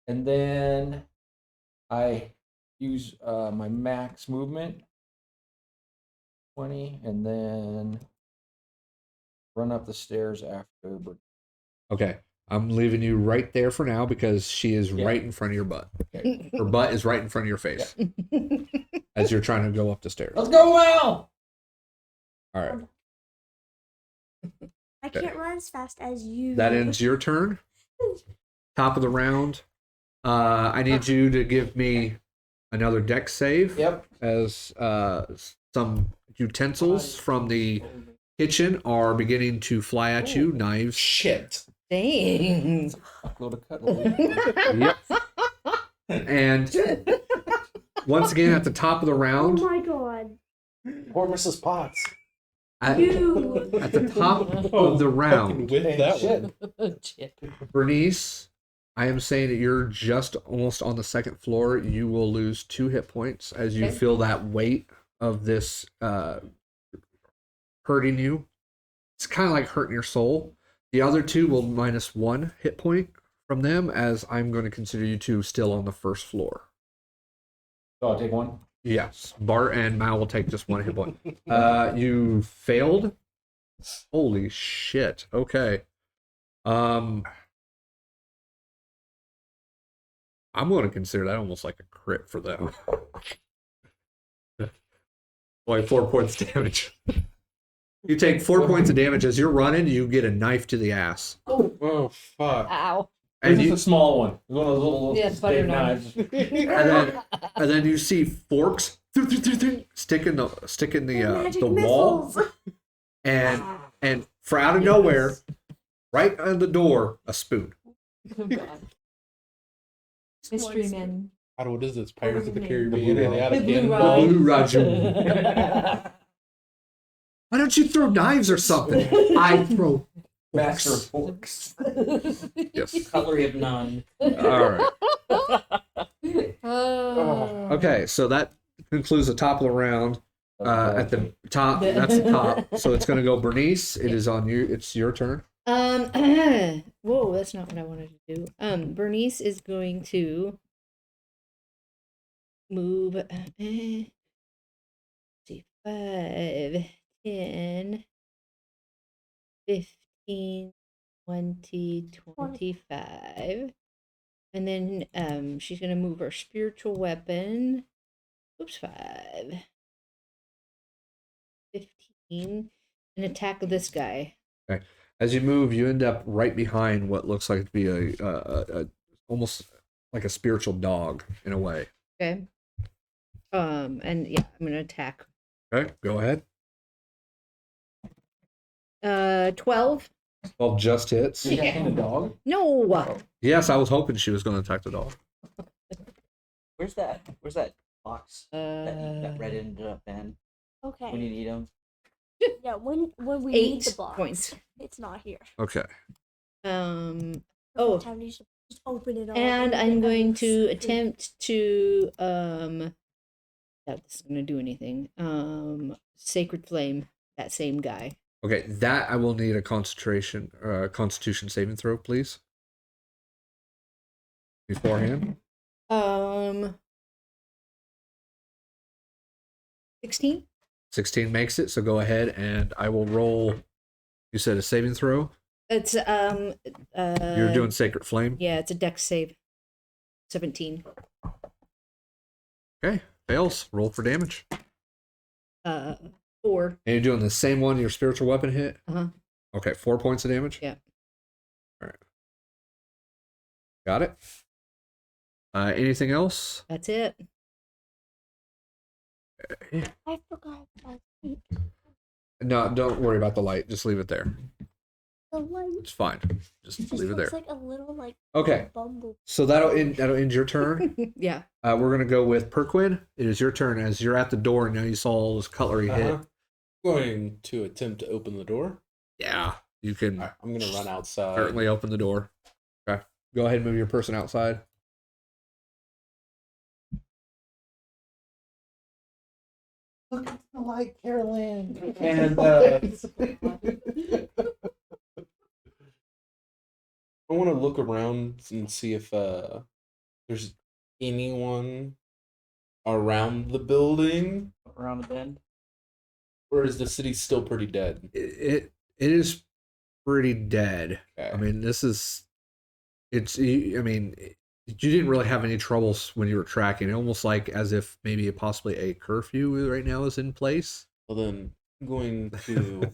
And then I use my max movement. 20. And then run up the stairs after. Okay. I'm leaving you right there for now because she is Yeah. right in front of your butt. Okay. Her butt is right in front of your face as you're trying to go up the stairs. Let's go, Well! All right. I can't run as fast as you. That ends your turn. Top of the round. I need you to give me another dex save. Yep. As some utensils from the kitchen are beginning to fly at you. Knives. Shit. Dang. Load of cutlery. Yep. And once again, at the top of the Oh round, my god. Poor Mrs. Potts. at You. the top of the round, With Hey, that shit. one. Shit. Bernice, I am saying that you're just almost on the second floor. You will lose 2 hit points as you Okay. feel that weight of this hurting you. It's kind of like hurting your soul. The other 2 will minus 1 hit point from them, as I'm going to consider you 2 still on the first floor. So I'll take one. Yes, Bart and Mal will take just 1 hit point. You failed. Holy shit. Okay. I'm going to consider that almost like a crit for them. Only 4 points of damage. You take 4 points of damage as you're running. You get a knife to the ass, Oh fuck! Ow. and This is you a small one. One of those little Yeah, butter steak knife. knives. and then you see forks stick in the wall, and for out of nowhere, right on the door, a spoon. Oh, God. Mystery men. God, what is this? Pirates of the The Caribbean? Blue Are they out of The Blue cannon? Rod. Blue Raju. Why don't you throw knives or something? I throw Master of forks. forks. Yes. Cutlery of none. All right. Oh. Okay, so that concludes the top of the round. At the top, that's the top. So it's going to go Bernice. It is on you. It's your turn. Whoa, that's not what I wanted to do. Bernice is going to move. See, 5, 10, 15, 20, 25. And then she's gonna move her spiritual weapon. Oops, 5. 15. And attack this guy. As you move, you end up right behind what looks like to be a almost like a spiritual dog in a way. Okay. And yeah, I'm gonna attack. Okay, go ahead. 12. Well, just hits. Did you attacking a dog? No. Yes, I was hoping she was going to attack the dog. Where's that box that Red Uh, ended up in Okay. when you need them? Yeah, when we need the 8 box, points. it's not here. Okay. So Oh, time to just open it all. and get I'm going to everything. attempt to doubt this is gonna do anything. Sacred Flame, that same guy. Okay, that I will need a Constitution saving throw, please. Beforehand. 16. 16 makes it, so go ahead and I will roll. You said a saving throw? It's You're doing Sacred Flame? yeah, it's a dex save. 17. Okay, fails. Roll for damage. 4. And you're doing the same one your spiritual weapon hit? Uh-huh. Okay, 4 points of damage? Yeah. All right. Got it. Anything else? That's it. I forgot about the No, don't worry about the light. Just leave it there. light. It's fine. Just It just leave it looks there. like a little like Okay, bumble. so that'll end your turn. Yeah. We're gonna go with Priqrin. It is your turn as you're at the door and now you saw all this cutlery hit. Going to attempt to open the door. Yeah, you can Alright, I'm gonna run outside. certainly open the door. Okay, go ahead and move your person outside. Look at the light, Carolyn. And I want to look around and see if there's anyone around the building, Around the bend. or is the city still pretty dead? It is pretty dead. Okay. I mean, I mean, you didn't really have any troubles when you were tracking. Almost like as if maybe possibly a curfew right now is in place. Well, then I'm going to.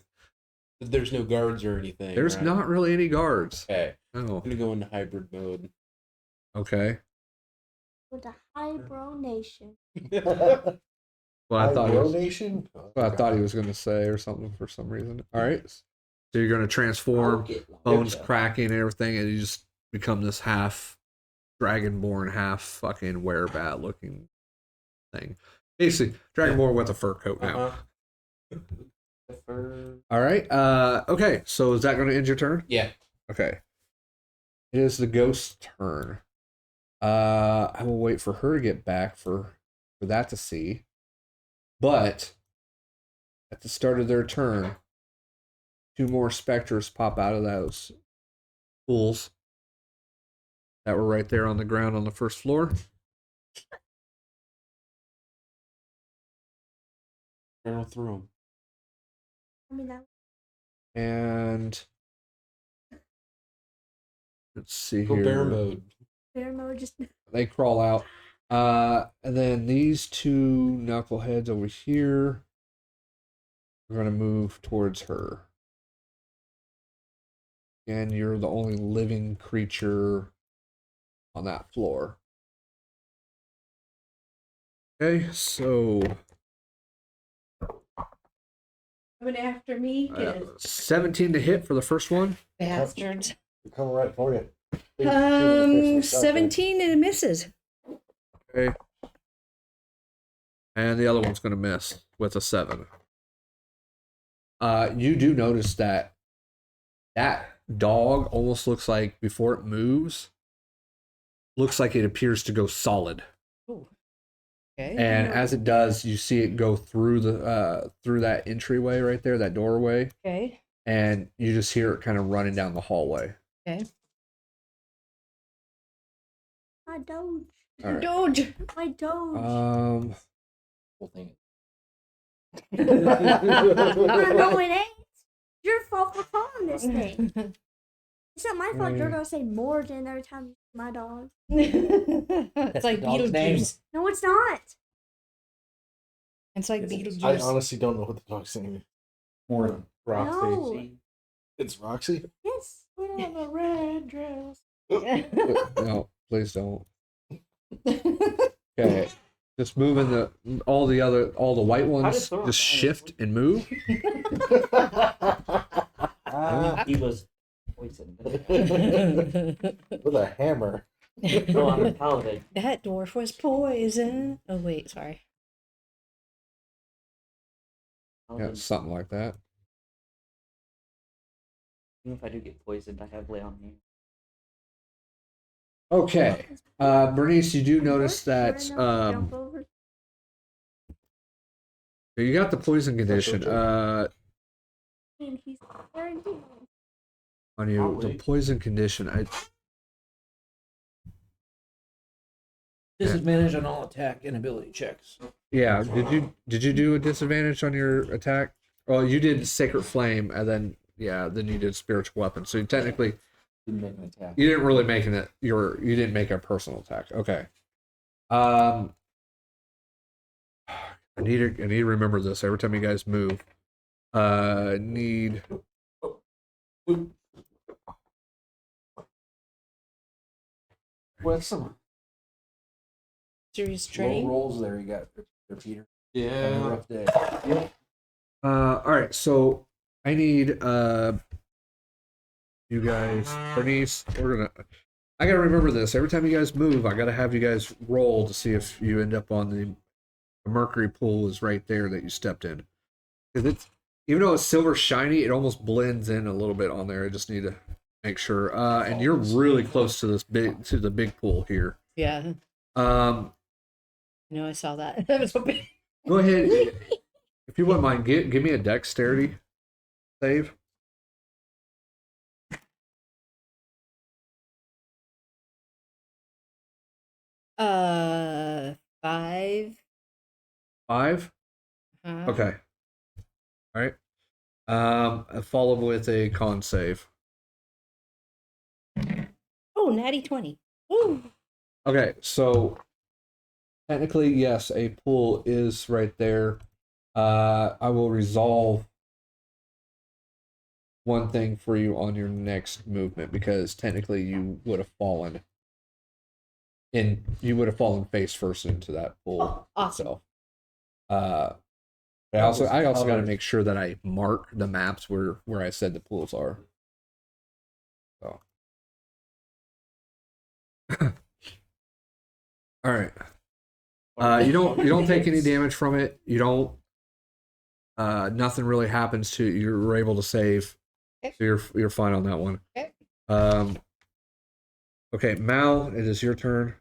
There's no guards or anything. There's right? not really any guards. Okay. No. I'm gonna go into hybrid mode. Okay. With a hibernation. Well, I thought he was, Nation? well, I thought he was going to say or something for some reason. All right. So you're going to transform, bones cracking and everything, and you just become this half Dragonborn, half fucking werebat looking thing. Basically, Dragonborn with a fur coat now. All right. Okay. So is that going to end your turn? Yeah. Okay. It is the ghost's turn. I will wait for her to get back for that to see. But at the start of their turn, 2 more specters pop out of those pools that were right there on the ground on the first floor. Barrel through them. I mean that. And let's see Go here. bear mode. Bear mode just. They crawl out. And then these 2 knuckleheads over here We're gonna move towards her. And you're the only living creature on that floor. Okay, so Coming after me, 17 to hit for the first one. bastards. We're coming right for you. Shoot with the pistol, stop 17 and it misses. Okay. And the other one's gonna miss with a 7. You do notice that dog almost looks like before it moves, looks like it appears to go solid. Ooh. Okay. And as it does, you see it go through that entryway right there, that doorway, Okay. and you just hear it kind of running down the hallway. Okay. I doge. All right. Doge. I doge. Whole thing. No, it ain't. Your fault for calling this thing. It's not my fault. You're gonna say more than every time you say my dog. It's like the dog's name. Beetlejuice. No, it's not. It's like I Beetlejuice. honestly don't know what the dog's name is. More Roxy. No. It's Roxy? Yes. in a red dress. No, please don't. Okay. Just moving all the white ones Thoron just die? shift and move. He was poisoned. With a hammer. No, I'm a paladin. That dwarf was poison. Oh wait, sorry. Yeah, Paladin. something like that. Even if I do get poisoned, I have lay on me. Okay. Bernice, you do notice We're that enough to jump over. you got the poison condition And he's very deep. on you. The Probably. poison condition. Disadvantage on all attack and ability checks. Yeah. Did you do a disadvantage on your attack? Well, you did Sacred Flame, and then you did Spiritual Weapon. So you technically Didn't make an attack. you didn't really make you didn't make a personal attack. Okay. I need to remember this every time you guys move. Need What's some Serious low training. rolls there you got there, Peter? Having a Yeah. rough day. all right, so I need you guys, Bernice, I gotta remember this. Every time you guys move, I gotta have you guys roll to see if you end up on the mercury pool is right there that you stepped in. Because it's, even though it's silver shiny, it almost blends in a little bit on there. I just need to make sure. And you're really close to the big pool here. Yeah. Um, No, I saw that. That was so big. go ahead, if you wouldn't mind, give me a dexterity save. Uh, 5. 5. Okay. All right. Followed with a con save. Oh, natty 20. Ooh. Okay, so technically, yes, a pool is right there. I will resolve one thing for you on your next movement because technically you would have fallen face first into that pool Oh, awesome. itself. But I also got to covered. make sure that I mark the maps where I said the pools are. So. All right. You don't take any damage from it. You don't. Nothing really happens to you. You're able to save, Okay. so you're fine on that one. Okay. Okay, Mal, it is your turn.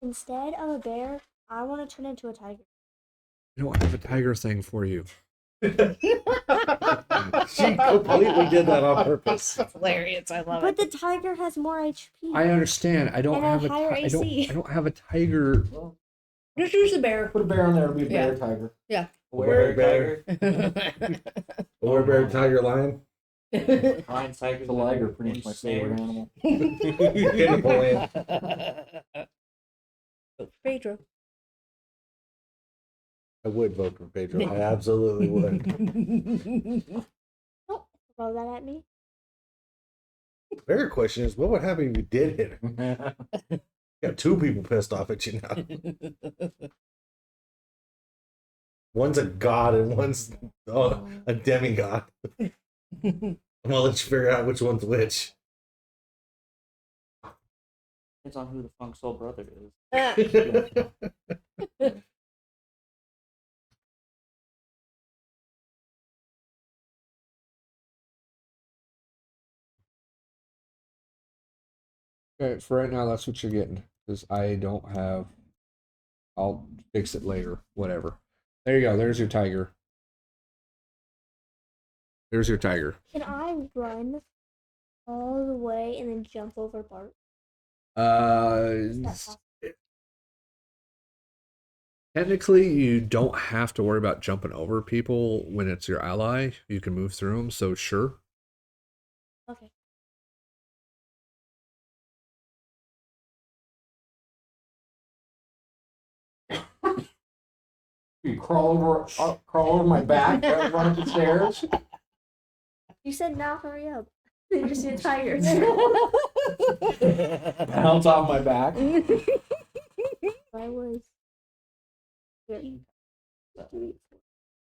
Instead of a bear, I want to turn into a tiger. You know, I have a tiger thing for you. She completely did that on purpose. That's hilarious. I love But it. the tiger has more HP. I understand. I don't And a have higher I don't. AC. I don't have a tiger. Just use the bear. Put a bear on there, it'll be a bear Yeah. tiger. Where Bear. tiger? Or bear, tiger, lion. Lion, tiger, The liger, pretty much my favorite animal. Napoleon. Pedro. I would vote for Pedro. I absolutely would. Don't throw that at me. The bigger question is, what would happen if you did hit her? You got two people pissed off at you now. One's a god and one's a demigod. I'm gonna let you figure out which one's which. Depends on who the Funk Soul brother is. Okay, for right now, that's what you're getting. Because I don't have. I'll fix it later. Whatever. There you go. There's your tiger. There's your tiger. Can I run all the way and then jump over Bart? Is that possible? Technically, you don't have to worry about jumping over people when it's your ally. You can move through them, so sure. Okay. You crawl over my back, run up the stairs. You said now hurry up. You're just a tiger. Bounce off my back. I was.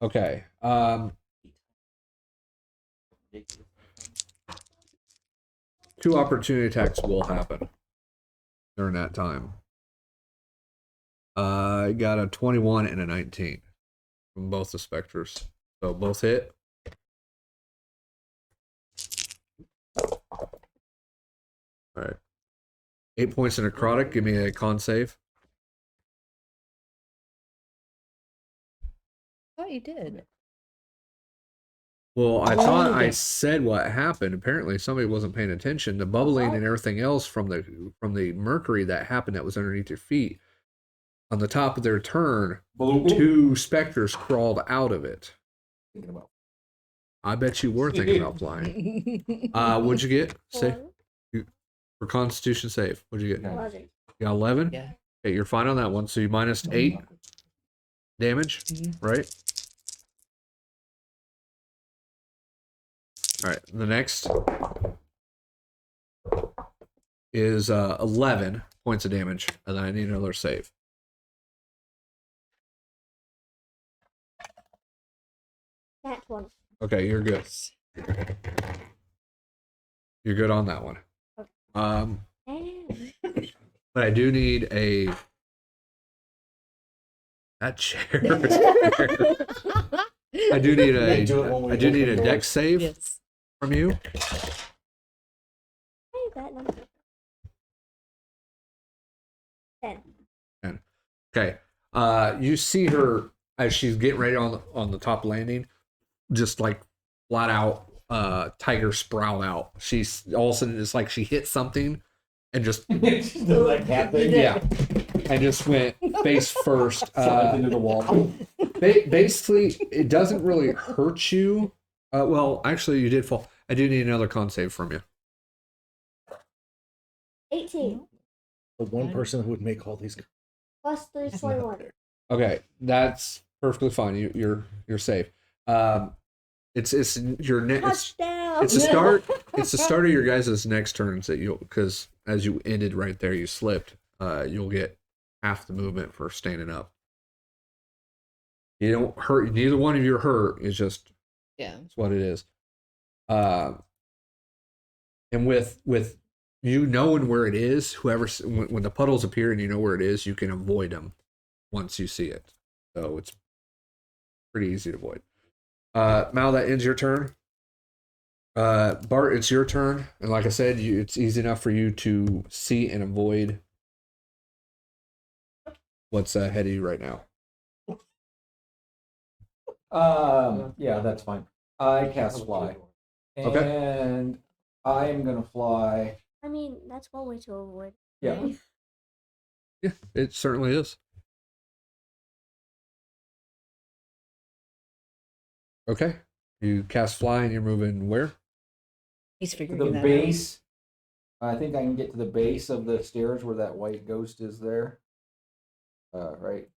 Okay. Two opportunity attacks will happen during that time. I got a 21 and a 19 from both the specters. So both hit. Alright. 8 points of necrotic. Give me a con save. I thought you did. Well, I thought I said what happened. Apparently, somebody wasn't paying attention. The bubbling and everything else from the mercury that happened that was underneath your feet. On the top of their turn, two specters crawled out of it. I bet you were thinking about flying. What'd you get? Say for Constitution save. What'd you get? 11. You got 11? Yeah. Okay, you're fine on that one. So you minus 8 damage, right? All right. The next is 11 points of damage, and then I need another save. That one. Okay, you're good. You're good on that one. Damn. But I do need that chair. I do need a dex save Yes. from you. Hey, that number. 10. Okay. You see her as she's getting ready on the top landing, just like flat out tiger sprout out. She's all of a sudden it's like she hit something and just Like cat thing. yeah, and just went face first. Slides into the wall. Basically, it doesn't really hurt you. Well, actually, you did fall. I do need another con save from you. 18. The one person who would make all these. Plus 3 is 21. Okay, that's perfectly fine. You're safe. It's your next. Touchdown! It's the start. It's the start of your guys' next turns that you because as you ended right there, you slipped. You'll get half the movement for standing up. You don't hurt. Neither one of you are hurt. It's just Yeah. it's what it is. And with you knowing where it is, when the puddles appear and you know where it is, you can avoid them once you see it. So it's pretty easy to avoid. Mal, that ends your turn. Bart, it's your turn, and like I said, it's easy enough for you to see and avoid what's ahead of you right now. Yeah, that's fine. I cast fly. Okay. And I am gonna fly. I mean, that's one way to avoid. Yeah. Yeah, it certainly is. Okay, you cast fly and you're moving where? He's figuring The that base. I think I can get to the base of the stairs where that white ghost is there. Right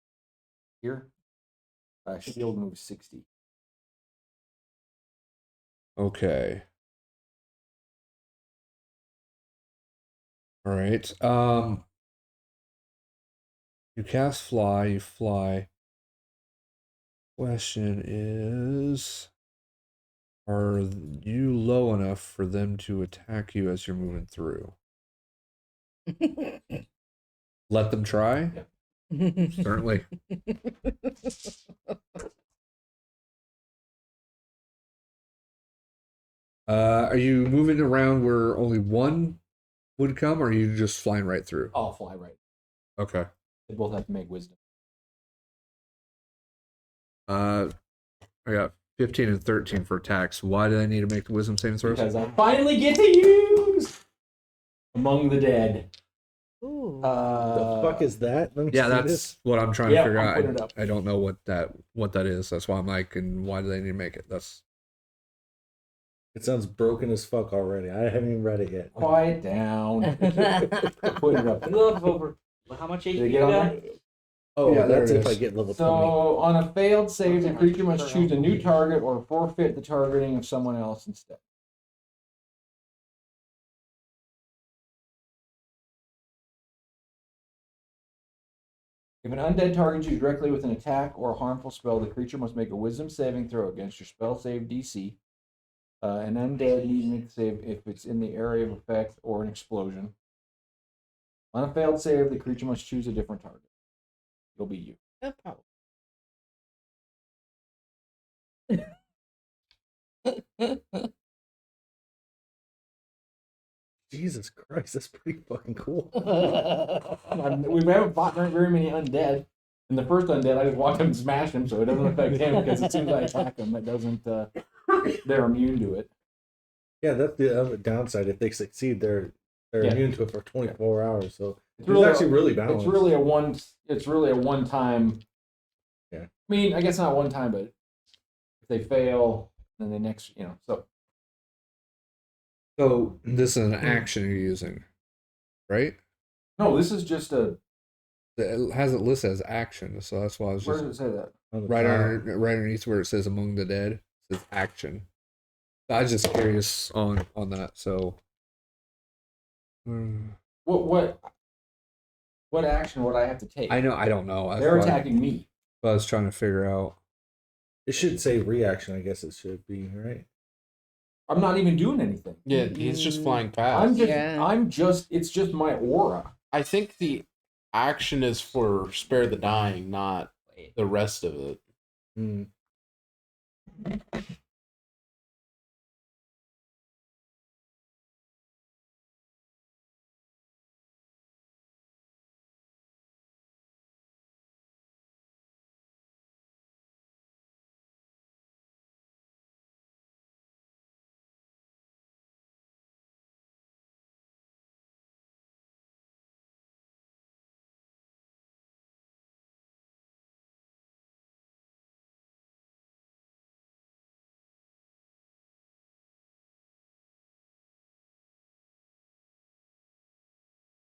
here. I should be able to move 60. Okay. All right. You cast fly, you fly. Question is, are you low enough for them to attack you as you're moving through? Let them try? Certainly. Are you moving around where only one would come, or are you just flying right through? I'll fly right. Okay. They both have to make wisdom. I got 15 and 13 for attacks. Why do I need to make the wisdom saving throws? Because I finally get to use Among the Dead. Ooh. The fuck is that? Let me Yeah, see that's this. what I'm trying to Yeah, figure I'm out. putting it up. I don't know what that is. That's why I'm like, and why do they need to make it? That's It sounds broken as fuck already. I haven't even read it yet. Quiet down. Put it up. Love over. How much HP Did I you get on got? there? Oh, Yeah, there that's it if I is. get level 20. So, on a failed save, the creature must choose a new target or forfeit the targeting of someone else instead. If an undead targets you directly with an attack or a harmful spell, the creature must make a wisdom saving throw against your spell save DC. An undead needs to make the save if it's in the area of effect or an explosion. On a failed save, the creature must choose a different target. It'll be you. No problem. Jesus Christ, that's pretty fucking cool. We haven't fought very many undead. And the first undead, I just walk him and smash him, so it doesn't affect him, because as soon as I attack them, it doesn't, they're immune to it. Yeah, that's the other downside. If they succeed, they're Yeah. immune to it for 24 hours. So It's it's actually really balanced. It's really a one time. Yeah. I mean, I guess not one time, but if they fail, then the next, so. so. This is an action you're using, right? No, this is just a. It has it listed as action, so that's why I was Where just does it say that? On the right top. right underneath where it says among the dead. It says action. I was just curious on that. So, What action would I have to take? I don't know. That's They're why- attacking me. I was trying to figure out. It should say reaction, I guess it should be, right? I'm not even doing anything. Yeah, he's just flying past. I'm just. It's just my aura. I think the action is for spare the dying, not the rest of it. Hmm.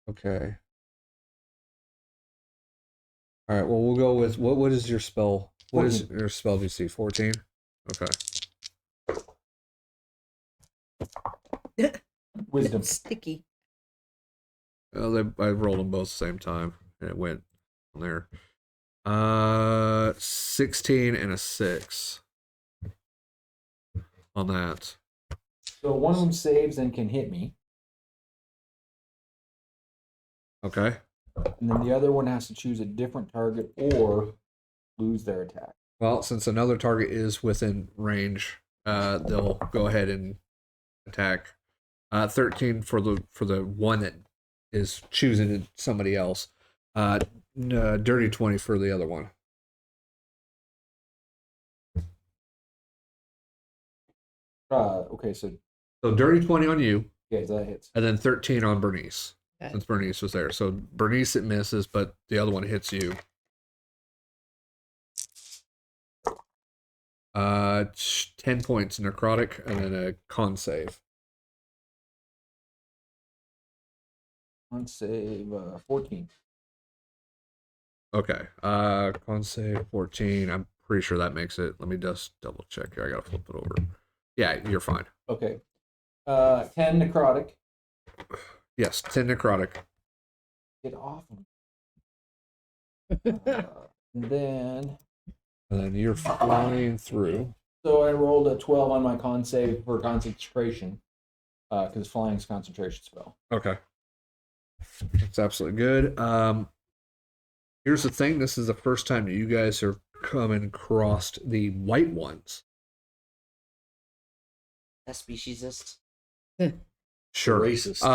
Okay. All right. Well, we'll go with what is your spell? What is 14. your spell DC? 14. Okay. Wisdom. Sticky. Well, I rolled them both at the same time, and it went on there. 16 and a 6 on that. So one of them saves and can hit me, Okay. and then the other one has to choose a different target or lose their attack. Well, since another target is within range, they'll go ahead and attack. 13 for the one that is choosing somebody else. Dirty 20 for the other one. Okay, so Dirty 20 on you, so that hits. and then 13 on Bernice. Okay. Since Bernice was there. So Bernice it misses, but the other one hits you. 10 points necrotic, and then a con save. On save 14. Okay. Con save 14. I'm pretty sure that makes it. Let me just double check here. I gotta flip it over. Yeah, you're fine. Okay. 10 necrotic. Yes, 10 necrotic. Get off him. And then you're flying through. so I rolled a 12 on my con save for concentration. Because flying's concentration spell. Okay. That's absolutely good. Here's the thing. This is the first time that you guys are coming across the white ones. That speciesist. Sure. Racist. So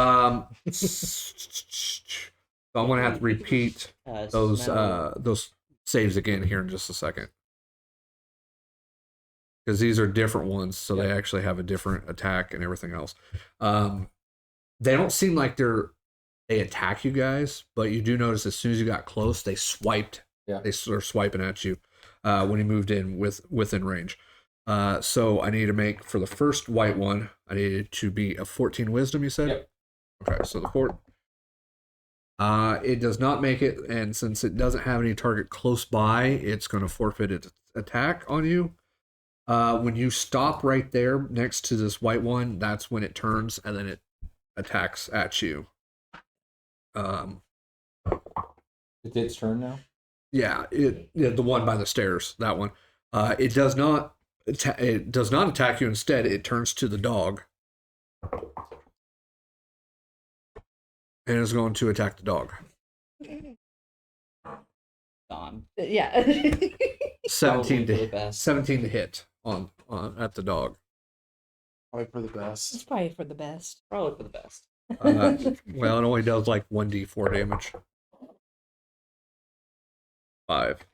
I'm gonna have to repeat those saves again here in just a second, because these are different ones, so they actually have a different attack and everything else. They don't seem like they attack you guys, but you do notice as soon as you got close, they swiped. Yeah. They were swiping at you when you moved in within range. So I need to make, for the first white one, I needed to be a 14 wisdom, you said? Yep. Okay, so the fort. It does not make it, and since it doesn't have any target close by, it's going to forfeit its attack on you. When you stop right there next to this white one, that's when it turns, and then it attacks at you. It's its turn now? Yeah, the one by the stairs, that one. It does not attack you. Instead, it turns to the dog and is going to attack the dog. Gone. Yeah. 17 Probably for the to best. 17 to hit on at the dog. Probably for the best. It's probably for the best. Probably for the best. Well, it only does like 1d4 damage. 5.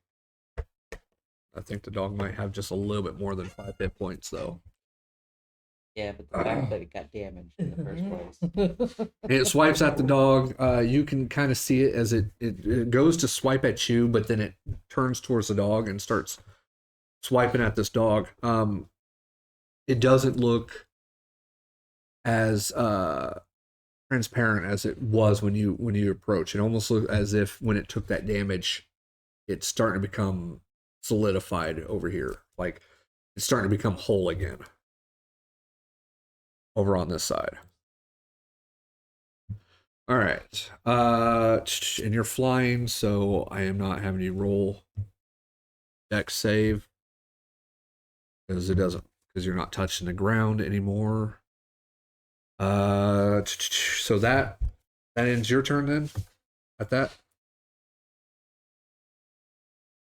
I think the dog might have just a little bit more than 5 hit points, though. Yeah, but the fact that it got damaged in the first place. It swipes at the dog. You can kind of see it as it goes to swipe at you, but then it turns towards the dog and starts swiping at this dog. It doesn't look as transparent as it was when you approach. It almost looks as if when it took that damage, it's starting to become solidified over here. Like it's starting to become whole again. Over on this side. All right. And you're flying, so I am not having you roll dex save because you're not touching the ground anymore. So that ends your turn then. At that.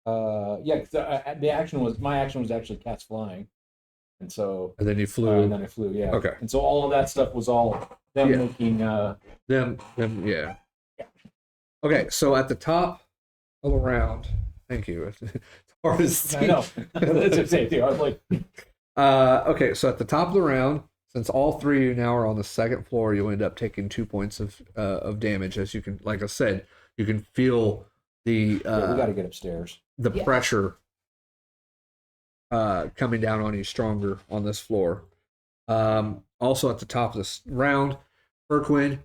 Yeah, because my action was actually cast flying, and so And then you flew. and then I flew. Yeah. Okay. And so all of that stuff was all them Yeah. making. Them, yeah. Okay, so at the top of the round, thank you. It's hard to see. I know. That's the same thing. I was like, Okay, so at the top of the round, since all three of you now are on the second floor, you'll end up taking 2 points of damage. As you can, like I said, you can feel the we got to get upstairs. the pressure coming down on you stronger on this floor. Also at the top of this round, Priqrin,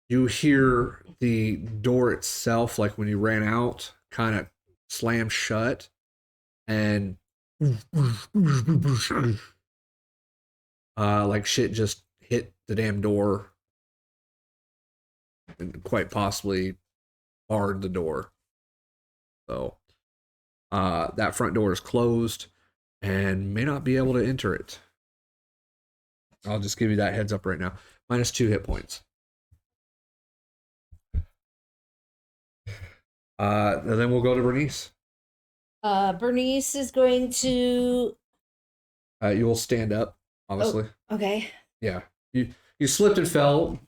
you hear the door itself, like when you ran out, kind of slam shut, and like shit just hit the damn door and quite possibly barred the door. So that front door is closed and may not be able to enter it. I'll just give you that heads up right now. -2 hit points. And then we'll go to Bernice. Bernice is going to. You will stand up, obviously. Okay. Yeah. You slipped and fell,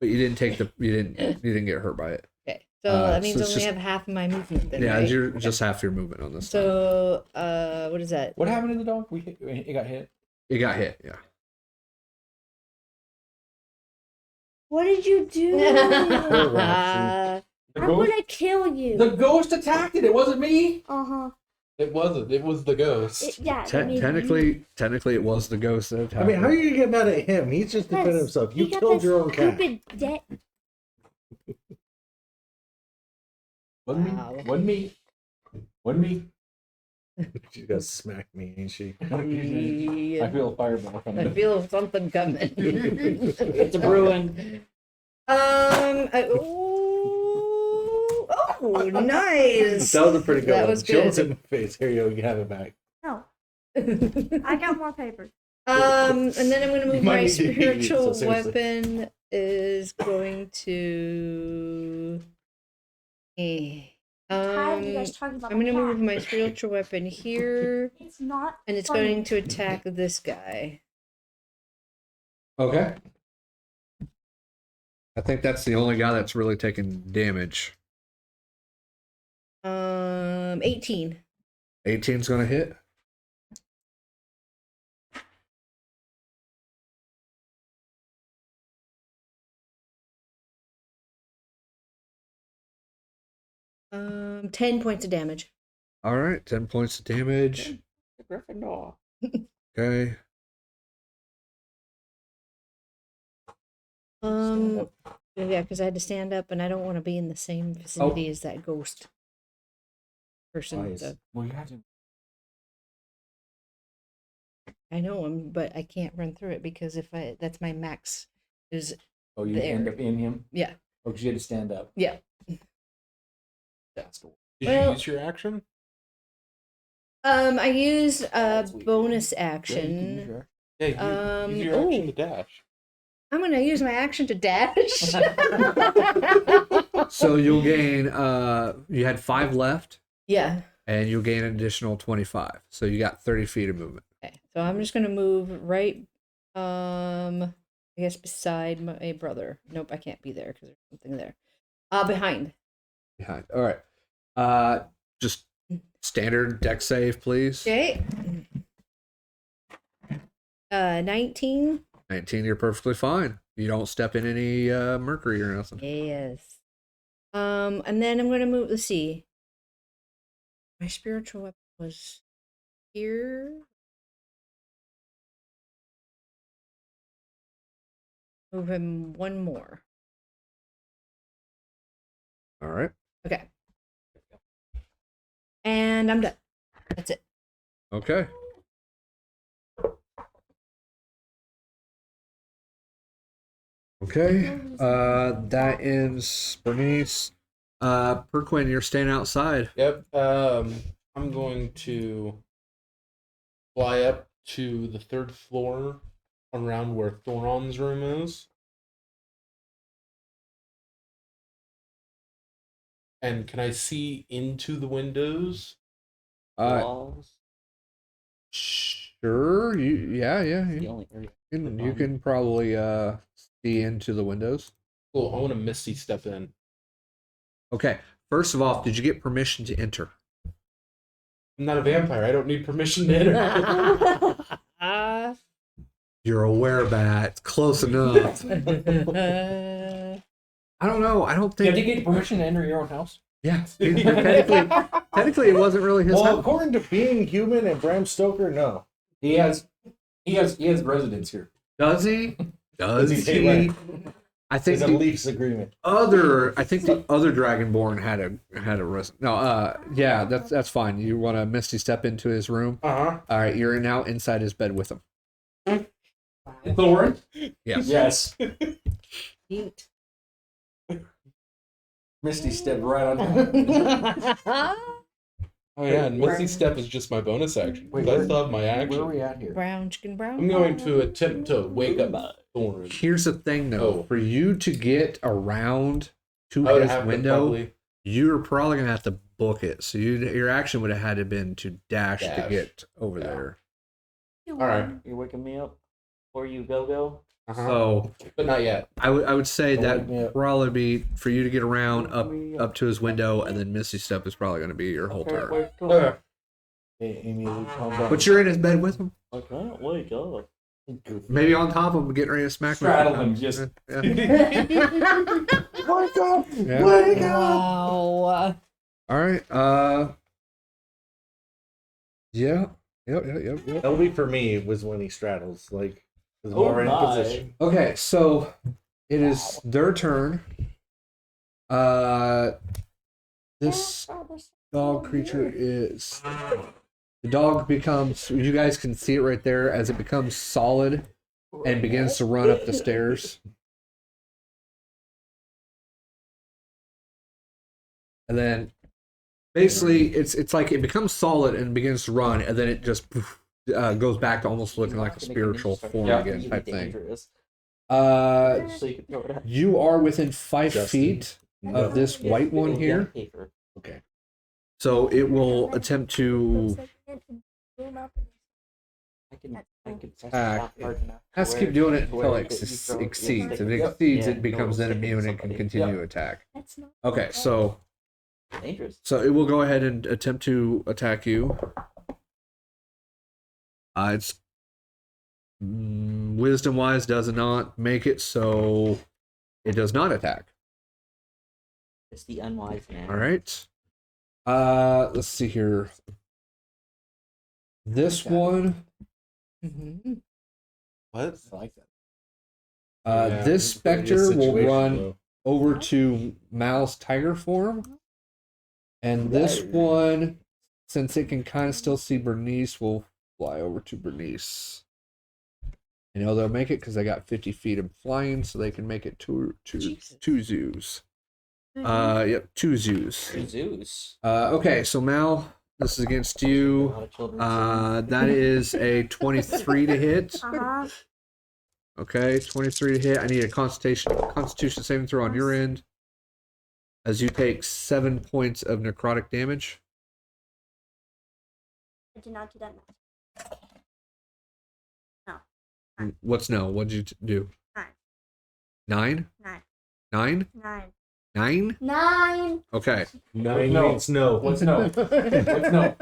but you didn't get hurt by it. Okay. So that means so I it's only just- have half of my movement then. Yeah, right? you're just half your movement on this side. So what is that? What happened to the dog? It got hit. You got hit, yeah. What did you do? Uh, The I'm ghost, gonna kill you. the ghost attacked it. It wasn't me. Uh-huh. It wasn't. It was the ghost. Yeah. I mean, Technically, it was the ghost that attacked. I mean, how are him. you gonna get mad at him? He's just defending Yes, himself. he You got killed that your own cat. stupid debt. Wasn't Wow. me. Wasn't me. Wasn't me. She's gonna smack me, ain't she? I feel a fireball I coming. feel something coming. It's a brewing. Oh, nice. That was a pretty good That one. was She almost good. hit my face. Here you go. You have it back. No, I got more papers. And then I'm gonna move might my need to eat it, spiritual so seriously. weapon is going to. Tired of you guys talking about I'm gonna the move cat. my spiritual weapon here, It's not. and it's funny. going to attack this guy. Okay. I think that's the only guy that's really taken damage. 18. 18's gonna hit. Um, 10 points of damage. All right, 10 points of damage. Gryffindor. Okay. Yeah, because I had to stand up, and I don't want to be in the same vicinity as that ghost person. Why is- so- Well, you have to. I know him, but I can't run through it because that's my max. Is Oh, you There. end up in him. yeah, Oh, because you had to stand up. yeah. That's cool. Did Well- you use your action? I used a That's weird. bonus Yeah, you can action. use your- Yeah, use your action to dash. I'm gonna use my action to dash. So you'll gain you had 5 left, Yeah. and you'll gain an additional 25. So you got 30 feet of movement. Okay. So I'm just gonna move right I guess beside my brother. Nope, I can't be there because there's something there. Behind. Behind. All right. Just standard deck save, please. Okay. 19. 19, you're perfectly fine. You don't step in any mercury or nothing. Yes. And then I'm gonna move. Let's see. My spiritual weapon was here. Move him one more. All right. Okay. And I'm done. That's it. Okay. Okay. That ends Bernice. Priqrin, you're staying outside. Yep. I'm going to fly up to the 3rd floor around where Thoron's room is. And can I see into the windows? Walls. Sure. Yeah. The only area. You can probably see into the windows. Cool. I want to Misty step in. Okay. First of all, did you get permission to enter? I'm not a vampire. I don't need permission to enter. You're aware of that. Close enough. I don't know. I don't You have to think. get permission to enter your own house. Yeah. Technically, it wasn't really his Well, house. according to Being Human and Bram Stoker, no. He has residence here. Does he? Does Does he he? say what? I think There's a the lease agreement. other Dragonborn had a risk. No, yeah, that's fine. You want to Misty step into his room? Uh-huh. All right, you're now inside his bed with him. Thoron? Yes. Yes. Cute. Misty stepped right on top. Oh yeah, and Misty Step is just my bonus action. Wait, I where- still have my Where are action. we at here? Brown chicken brown. I'm going to attempt to wake up Thoron. Here's the thing, though. Oh. For you to get around to I would his have to window, probably- you're probably gonna have to book it. So your action would have had to been to dash to Dash. get over Yeah. there. All right. You're waking me up before you go. Uh-huh. So But not yet. I would say Don't that wake me up. probably be for you to get around up to his window, and then Misty Step is probably going to be your whole turn. Hey, Amy, calm down. But you're in his bed with him, I can't wake up. maybe on top of him, getting ready to smack Straddle him, just- Yeah. Wake up! Yeah. Wake up! Wow. All right. Yeah. Yep. That'll be for me, was when he straddles. Like, is Oh already in my. position. Okay, so it is their turn. This dog creature is The dog becomes, you guys can see it right there as it becomes solid and begins to run up the stairs. And then basically it's like it becomes solid and begins to run, and then it just goes back to almost looking like a spiritual form again type thing. So you can throw it out. You are within 5 Justin. feet of this white one here. Paper. Okay. So it will attempt to I can press attack. stop hard enough Has to where- keep doing it where until it you throw- exceeds. If it yeah, exceeds, yeah, it becomes go then stick it to immune and can somebody. continue to attack. That's not Okay, so Dangerous. it will go ahead and attempt to attack you. It's wisdom wise does not make it, so it does not attack. It's the unwise man. All right. Let's see here. This one, Mhm. What? I like that. this Yeah, pretty specter will situation, run though. over to Mal's tiger form. And this one, since it can kind of still see Bernice, will fly over to Bernice. You know they'll make it because they got 50 feet of flying, so they can make it two zoos. Yep, 2 zoos. Zeus. Okay, so Mal, this is against A you. lot of children That is a 23 to hit. Uh-huh. Okay, 23 to hit. I need a constitution saving throw on your end. As you take 7 points of necrotic damage. I did not do that. What's no? What'd you do? 9. 9? 9. 9? 9. 9? 9. Okay. 9 No. means no. What's no? What's no?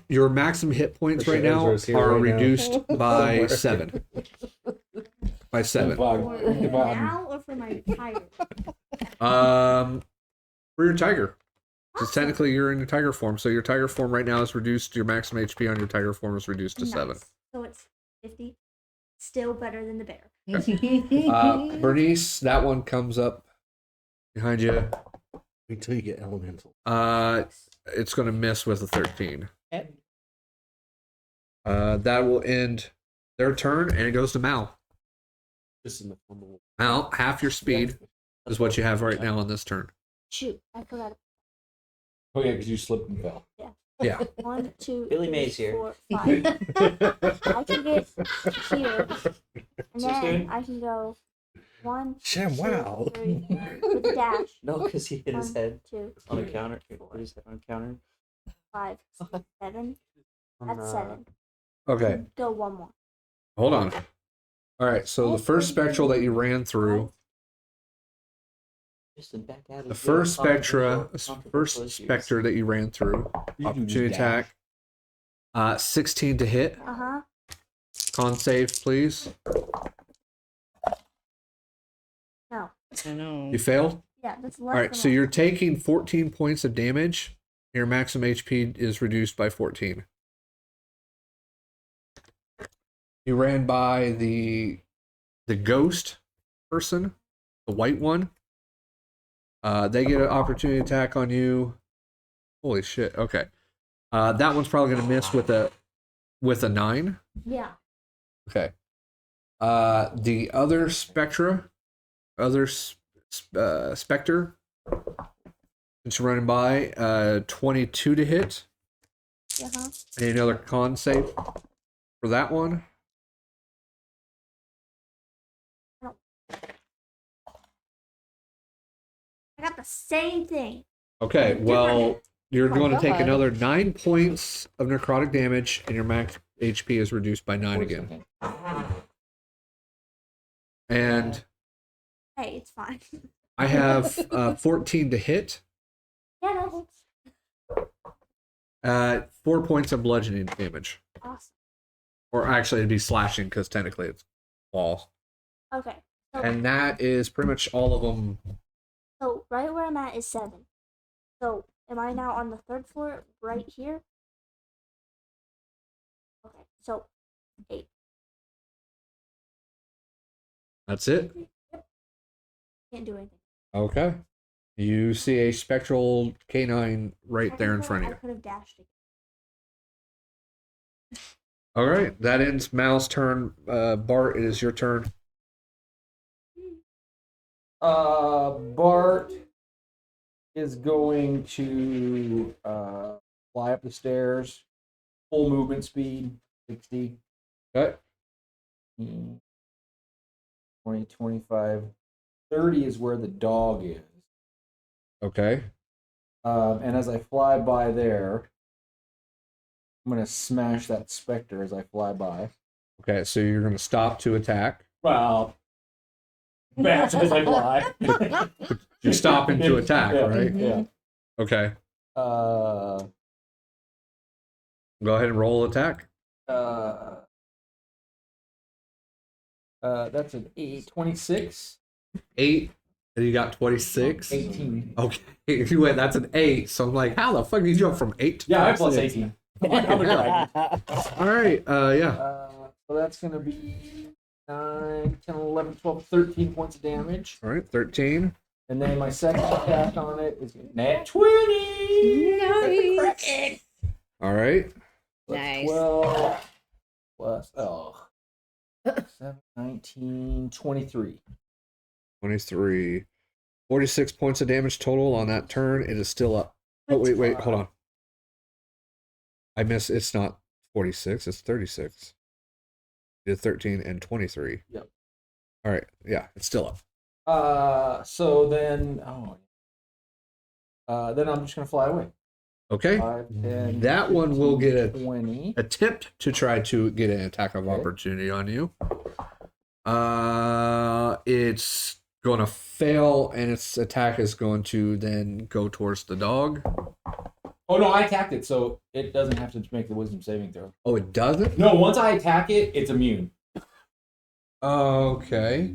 Your maximum hit points right now Ezra's here are right now. reduced by 7. By 7. For now or for my tiger? For your tiger. Because technically you're in your tiger form, so your tiger form right now is reduced. Your maximum HP on your tiger form is reduced to 7. Nice. So it's 50. Still better than the bear. Bernice, that one comes up behind you. Wait till you get elemental. It's going to miss with a 13. Okay. That will end their turn, and it goes to Mal. This is the formal. Mal, half your speed is what you have right now on this turn. Shoot, I forgot. Oh yeah, because you slipped and fell. Yeah. 1, 2, Billy 3, Mays here. 4, 5. I can get here, and then I can go 1, Shem, 2, wow. 3, with a dash. No, because he hit his 1, head 2, on a 3, counter. 4, What is that on a counter? 5, 6, 7. That's 7. Okay. Go 1 more. Hold on. All right. So the first spectral that you ran through, Just back out of the first specter that you ran through, You can opportunity just dash. attack, 16 to hit. Uh-huh. Con save, please. No. I know. You failed. Yeah, that's less All right. than So one. you're taking 14 points of damage. Your maximum HP is reduced by 14. You ran by the ghost person, the white one. They get an opportunity attack on you. Holy shit. Okay. That one's probably going to miss with a 9. Yeah. Okay. The other specter, it's running by 22 to hit. Uh-huh. And another con save for that one. I got the same thing. Okay, well, you're Oh my going to take God. another 9 points of necrotic damage, and your max HP is reduced by 9 again. And Hey, it's fine. I have 14 to hit, Yeah, that hits. 4 points of bludgeoning damage. Awesome. Or actually, it'd be slashing, because technically it's claw. Okay. So, And that is pretty much all of them. so right where I'm at is 7. So am I now on the 3rd floor right here? Okay, so 8. That's it? Can't do anything. Okay. You see a spectral canine right there in front of I you. could have dashed it. All right, that ends Mal's turn. Bart, it is your turn. Bart is going to fly up the stairs, full movement speed, 60. Okay. 20, 25, 30 is where the dog is. Okay. And as I fly by there, I'm going to smash that specter as I fly by. Okay, so you're going to stop to attack. Well, bash as I fly. You're stopping to attack, Yeah, right? Yeah. Okay. Uh, Go ahead and roll attack. That's an 26. 8. And you got 26. 18. Okay. If you went, that's an 8. So I'm like, how the fuck did you jump from 8 to Yeah, I 26? plus 18. I'm a dragon. All right. Yeah. So that's going to be 9, 10, 11, 12, 13 points of damage. All right. 13. And then my second attack on it is nat 20. Nice. All right. That's Nice. 12 plus 7, 19, 23. 23. 46 points of damage total on that turn. It is still up. Oh, wait. Hold on. I missed. It's not 46. It's 36. You did 13 and 23. Yep. All right. Yeah, it's still up. So then, then I'm just gonna fly away. Okay. 5, 10, That one will get a 20. attempt to try to get an attack of opportunity on you. It's going to fail, and its attack is going to then go towards the dog. Oh no, I attacked it, so it doesn't have to make the wisdom saving throw. Oh, it doesn't? No, once I attack it, it's immune. Okay.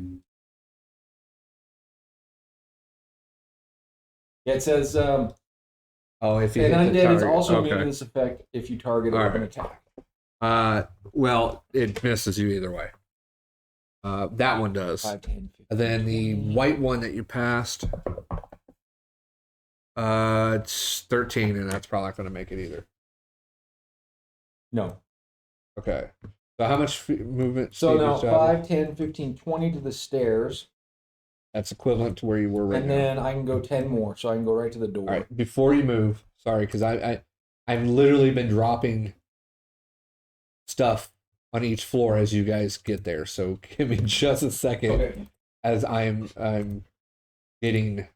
Yeah, it says Oh, if you an hit the undead is target. also immune to Okay. this effect if you target it with an attack. Well, it misses you either way. That one does. 5, 10, 15. And then the white one that you passed, it's 13, and that's probably not going to make it either. No. Okay. So how much movement? So speed now does you have? 5, 10, 15, 20 to the stairs, That's equivalent to where you were right and now. then I can go 10 more, so I can go right to the door. All right. Before you move, sorry, because I've literally been dropping stuff on each floor as you guys get there. So give me just a second Okay. as I'm getting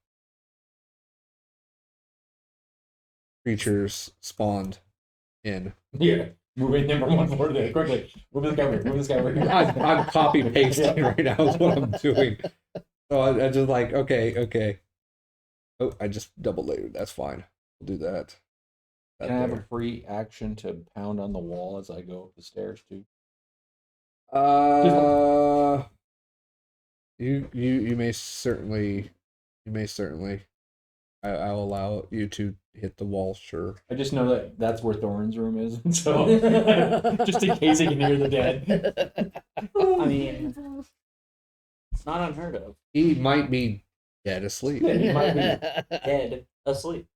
creatures spawned in. Yeah. Moving them from one floor to the other. Quickly. Move this guy over here. Move this guy over here. I'm copy pasting right now is what I'm doing. So I just like, okay. Oh, I just double layered. That's fine. We'll do that. That Can I have a there. free action to pound on the wall as I go up the stairs too? You may certainly I'll allow you to hit the wall, sure. I just know that that's where Thoron's room is, and so just in case he can hear the dead. I mean, it's not unheard of. He might be dead asleep. Yeah, he might be. Dead, asleep.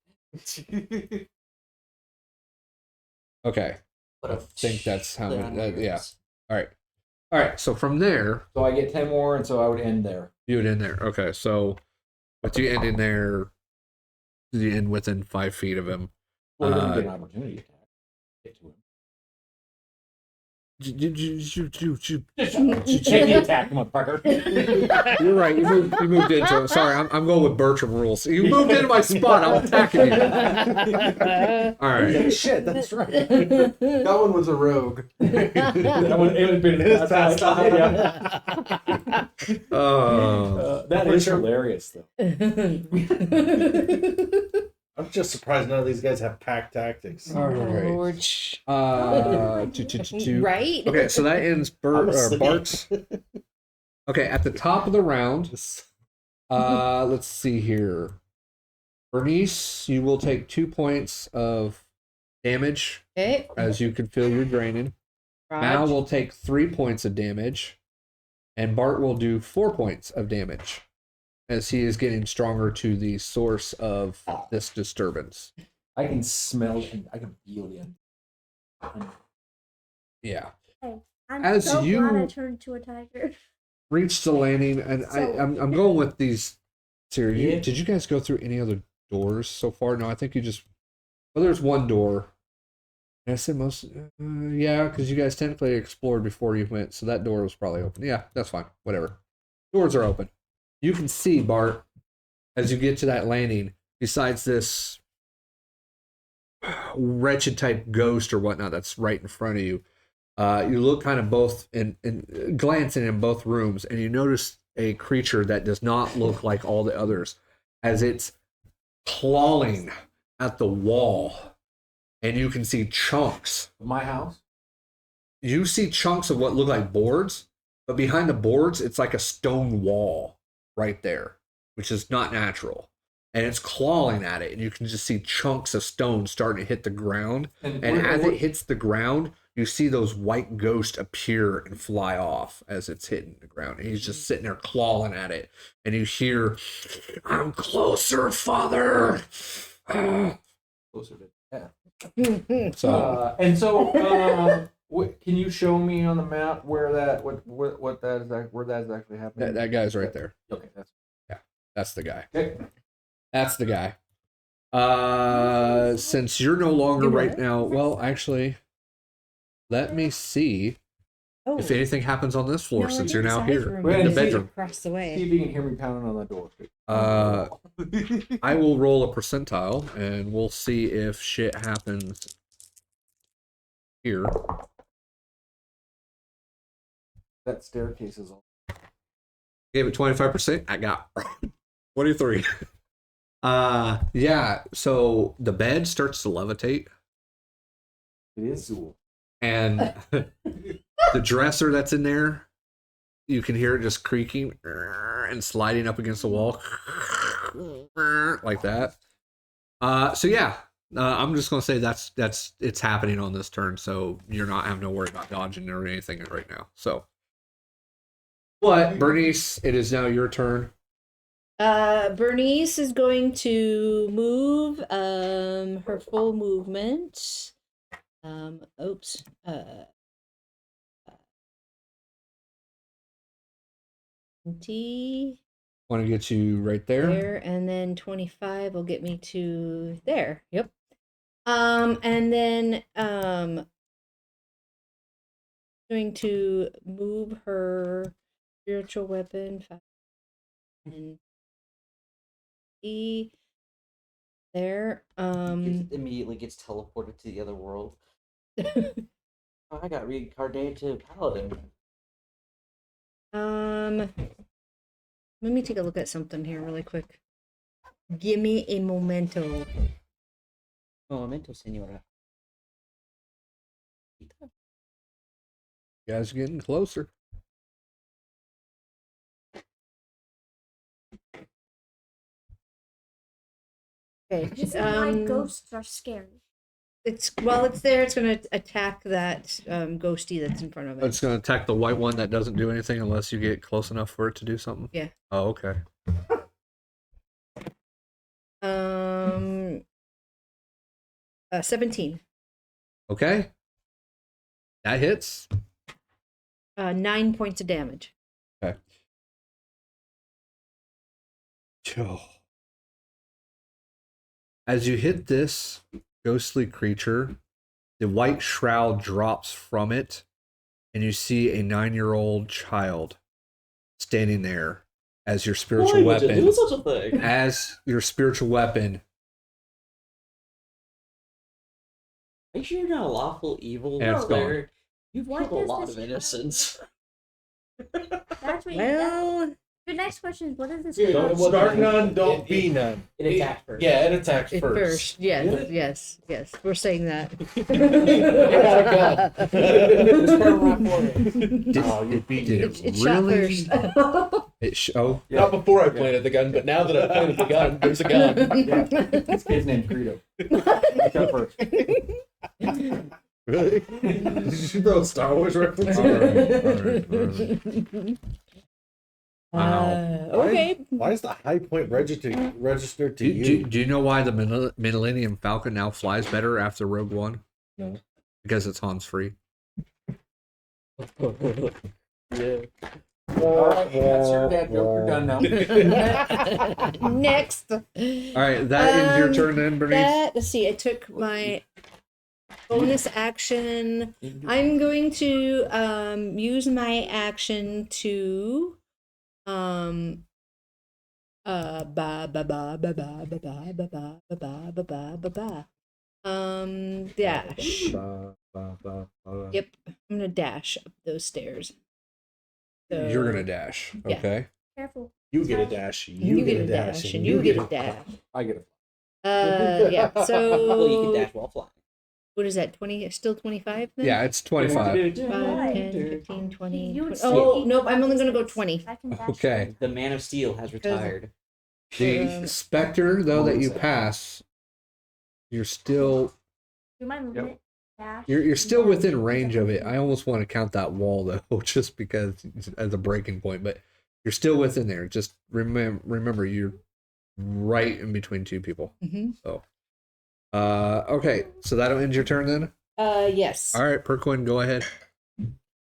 Okay. What I a think that's how the many yeah. unheareds. All right, so from there, So I get 10 more, and so I would end there. you would end there. Okay, so with you ending there, you end within 5 feet of him. Well, he doesn't get an opportunity attack. Get to him. Take the attack, motherfucker. You're right. You moved into him. Sorry, I'm going with Bertram rules. You moved into my spot. I'm attacking you. All right. Shit, that's right. That one was a rogue. That would have been It is past time. Yeah. That is hilarious, though. I'm just surprised none of these guys have pack tactics. All right. Lord. Right? Okay, so that ends I'm asleep. Bart's. Okay, at the top of the round, let's see here. Bernnice, you will take 2 points of damage Okay. as you can feel you're draining. Mal Raj. will take 3 points of damage, and Bart will do 4 points of damage as he is getting stronger to the source of this disturbance. I can smell it. I can feel it. Yeah. Hey, I'm As so you- glad I turned into a tiger. Reach the landing, and I'm going with these. Siri, Yeah. did you guys go through any other doors so far? No, I think you just. Well, there's one door. And I said most. Yeah, because you guys technically explored before you went, so that door was probably open. Yeah, that's fine. Whatever. Doors are open. You can see, Bart, as you get to that landing, besides this wretched type ghost or whatnot that's right in front of you, you look kind of both in glancing in both rooms, and you notice a creature that does not look like all the others, as it's clawing at the wall, and you can see chunks. My house? You see chunks of what look like boards, but behind the boards, it's like a stone wall right there, which is not natural. And it's clawing at it, and you can just see chunks of stone starting to hit the ground. And as it hits the ground, you see those white ghosts appear and fly off as it's hitting the ground. And he's just sitting there clawing at it. And you hear, "I'm closer, Father." Closer to death. So Can you show me on the map where that what that is where that is actually happening? that guy's right there. Okay, That's the guy. okay. That's the guy. Since you're no longer You right what? now, well, actually, let me see Oh, if anything happens on this floor no, since in you're the now side here room. Well, in the you see- bedroom. across the See way. if you can hear me pounding on the door. I will roll a percentile and we'll see if shit happens here. That staircase is all. Gave it 25%. I got 23. Yeah. So the bed starts to levitate, It is cool. and the dresser that's in there, you can hear it just creaking and sliding up against the wall like that. So yeah, I'm just gonna say that's it's happening on this turn, so you're not having to worry about dodging or anything right now. So, but Bernice, it is now your turn. Bernice is going to move her full movement. Oops. $20 Want to get you right there. there, and then 25 will get me to there. Yep. And then going to move her spiritual weapon and E there. It immediately gets teleported to the other world. Oh, I got reincarnated to Paladin. Let me take a look at something here really quick. Give me a momento. Momento, señora. You guys are getting closer. Okay. This is why ghosts are scary. It's there. It's gonna attack that ghosty that's in front of it. It's going to attack the white one that doesn't do anything unless you get close enough for it to do something. Yeah. Oh, okay. 17. Okay. That hits. 9 points of damage. Okay. Oh. As you hit this ghostly creature, the white shroud drops from it, and you see a 9-year-old child standing there as your spiritual Why would you weapon. do such a thing? As your spiritual weapon. Are you sure you're not a lawful evil Yeah, it's player? You've What killed a does lot this of innocents. That's what Well, your next question is, what is this? Don't called? start none, don't be none. It attacked first. Yeah, it attacks at first. first, yes. We're saying that. I got a gun. Just turn around for me. Oh, you beat Did it. it It shot really? first. Oh, Not before I planted the gun, but now that I planted the gun, there's a gun. This kid's name's Greedo. He shot first. Really? Did you throw a Star Wars reference? all right. Wow. Okay. Why is the high point registered to you? Do you know why the Millennium Falcon now flies better after Rogue One? No. Because it's Hans free. Yeah. That's your dad joke. We're done now. Next. All right, that ends your turn then, Bernice. Let's see. I took my bonus action. I'm going to use my action to dash. Yep, I'm gonna dash up those stairs. So, You're gonna dash. Yeah. Okay. Careful. You get a dash. you get a dash, and you get a dash. I get it. Yeah. Well, you can So dash while flying. what is that? 20? Still 25? Then? Yeah, it's 25. 5, 10, 15, 20. You would 20. Oh see- nope! I'm only gonna go 20. I can dash. Okay. The Man of Steel has retired. The specter, though, that you pass, you're still Do my movement. Dash. you're still dash, within range of it. dash. I almost want to count that wall though, just because as a breaking point, but you're still within there. Just remember you're right in between two people. Mm-hmm. So okay, so that'll end your turn then. Yes. All right, Priqrin, go ahead.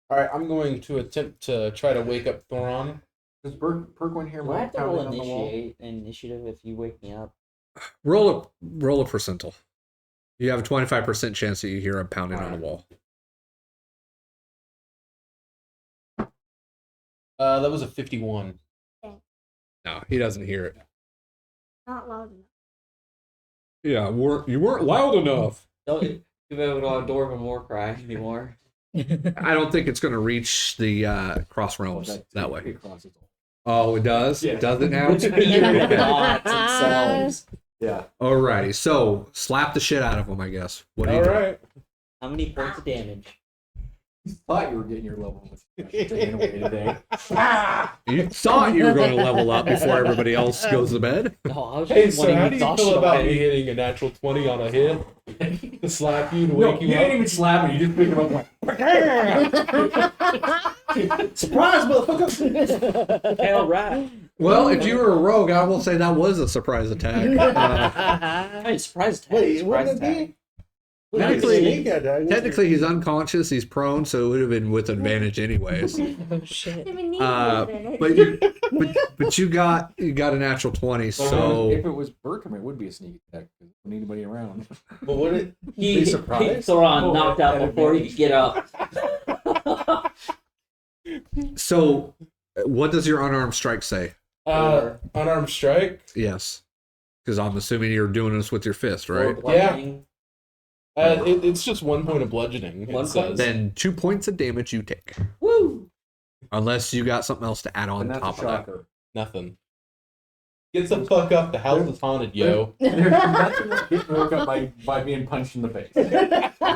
All right, I'm going to attempt to try to wake up Thoron. Does Perquin here Do I have might to count roll in on the wall? initiative if you wake me up? Roll a percentile. You have a 25% chance that you hear a pounding on the wall. That was a 51. No, he doesn't hear it. Not loud enough. Yeah, you weren't loud enough. Don't you have a Dwarf and War Cry anymore? I don't think it's going to reach the cross realms that way. It crosses. Oh, it does? Yeah. Does it now? Gods themselves. Yeah. Alrighty, so slap the shit out of him, I guess. What do you All do? right. How many points of damage? Thought you were getting your level with staying away today. You thought you were going to level up before everybody else goes to bed? No, I was Hey, just so wanting how do you exhaustion feel about me already. hitting a natural 20 on a hit to slap you to No, wake you you didn't up? even slap me. You just pick him up and went, Surprise, motherfucker! Hell right. Well, if you were a rogue, I will say that was a surprise attack. I mean, surprise attack. Wait, surprise wouldn't it attack. be? Technically- Technically, Technically, he's unconscious, he's prone, so it would have been with advantage anyways. Oh shit. Didn't even need Uh, movement. But you got a natural 20, if so it was Bertram, it would be a sneak attack. Because there wasn't anybody around. But would it He be surprised? Thoron knocked out At before he could get up. so what does your unarmed strike say? Unarmed strike? Yes. Because I'm assuming you're doing this with your fist, right? Bludgeoning. It's just 1 point of bludgeoning. One It says. Then 2 points of damage you take. Woo! Unless you got something else to add on And that's top a of that. shocker. Nothing. Get the fuck up. The house is haunted, yo. There's nothing that gets woke up by being punched in the face.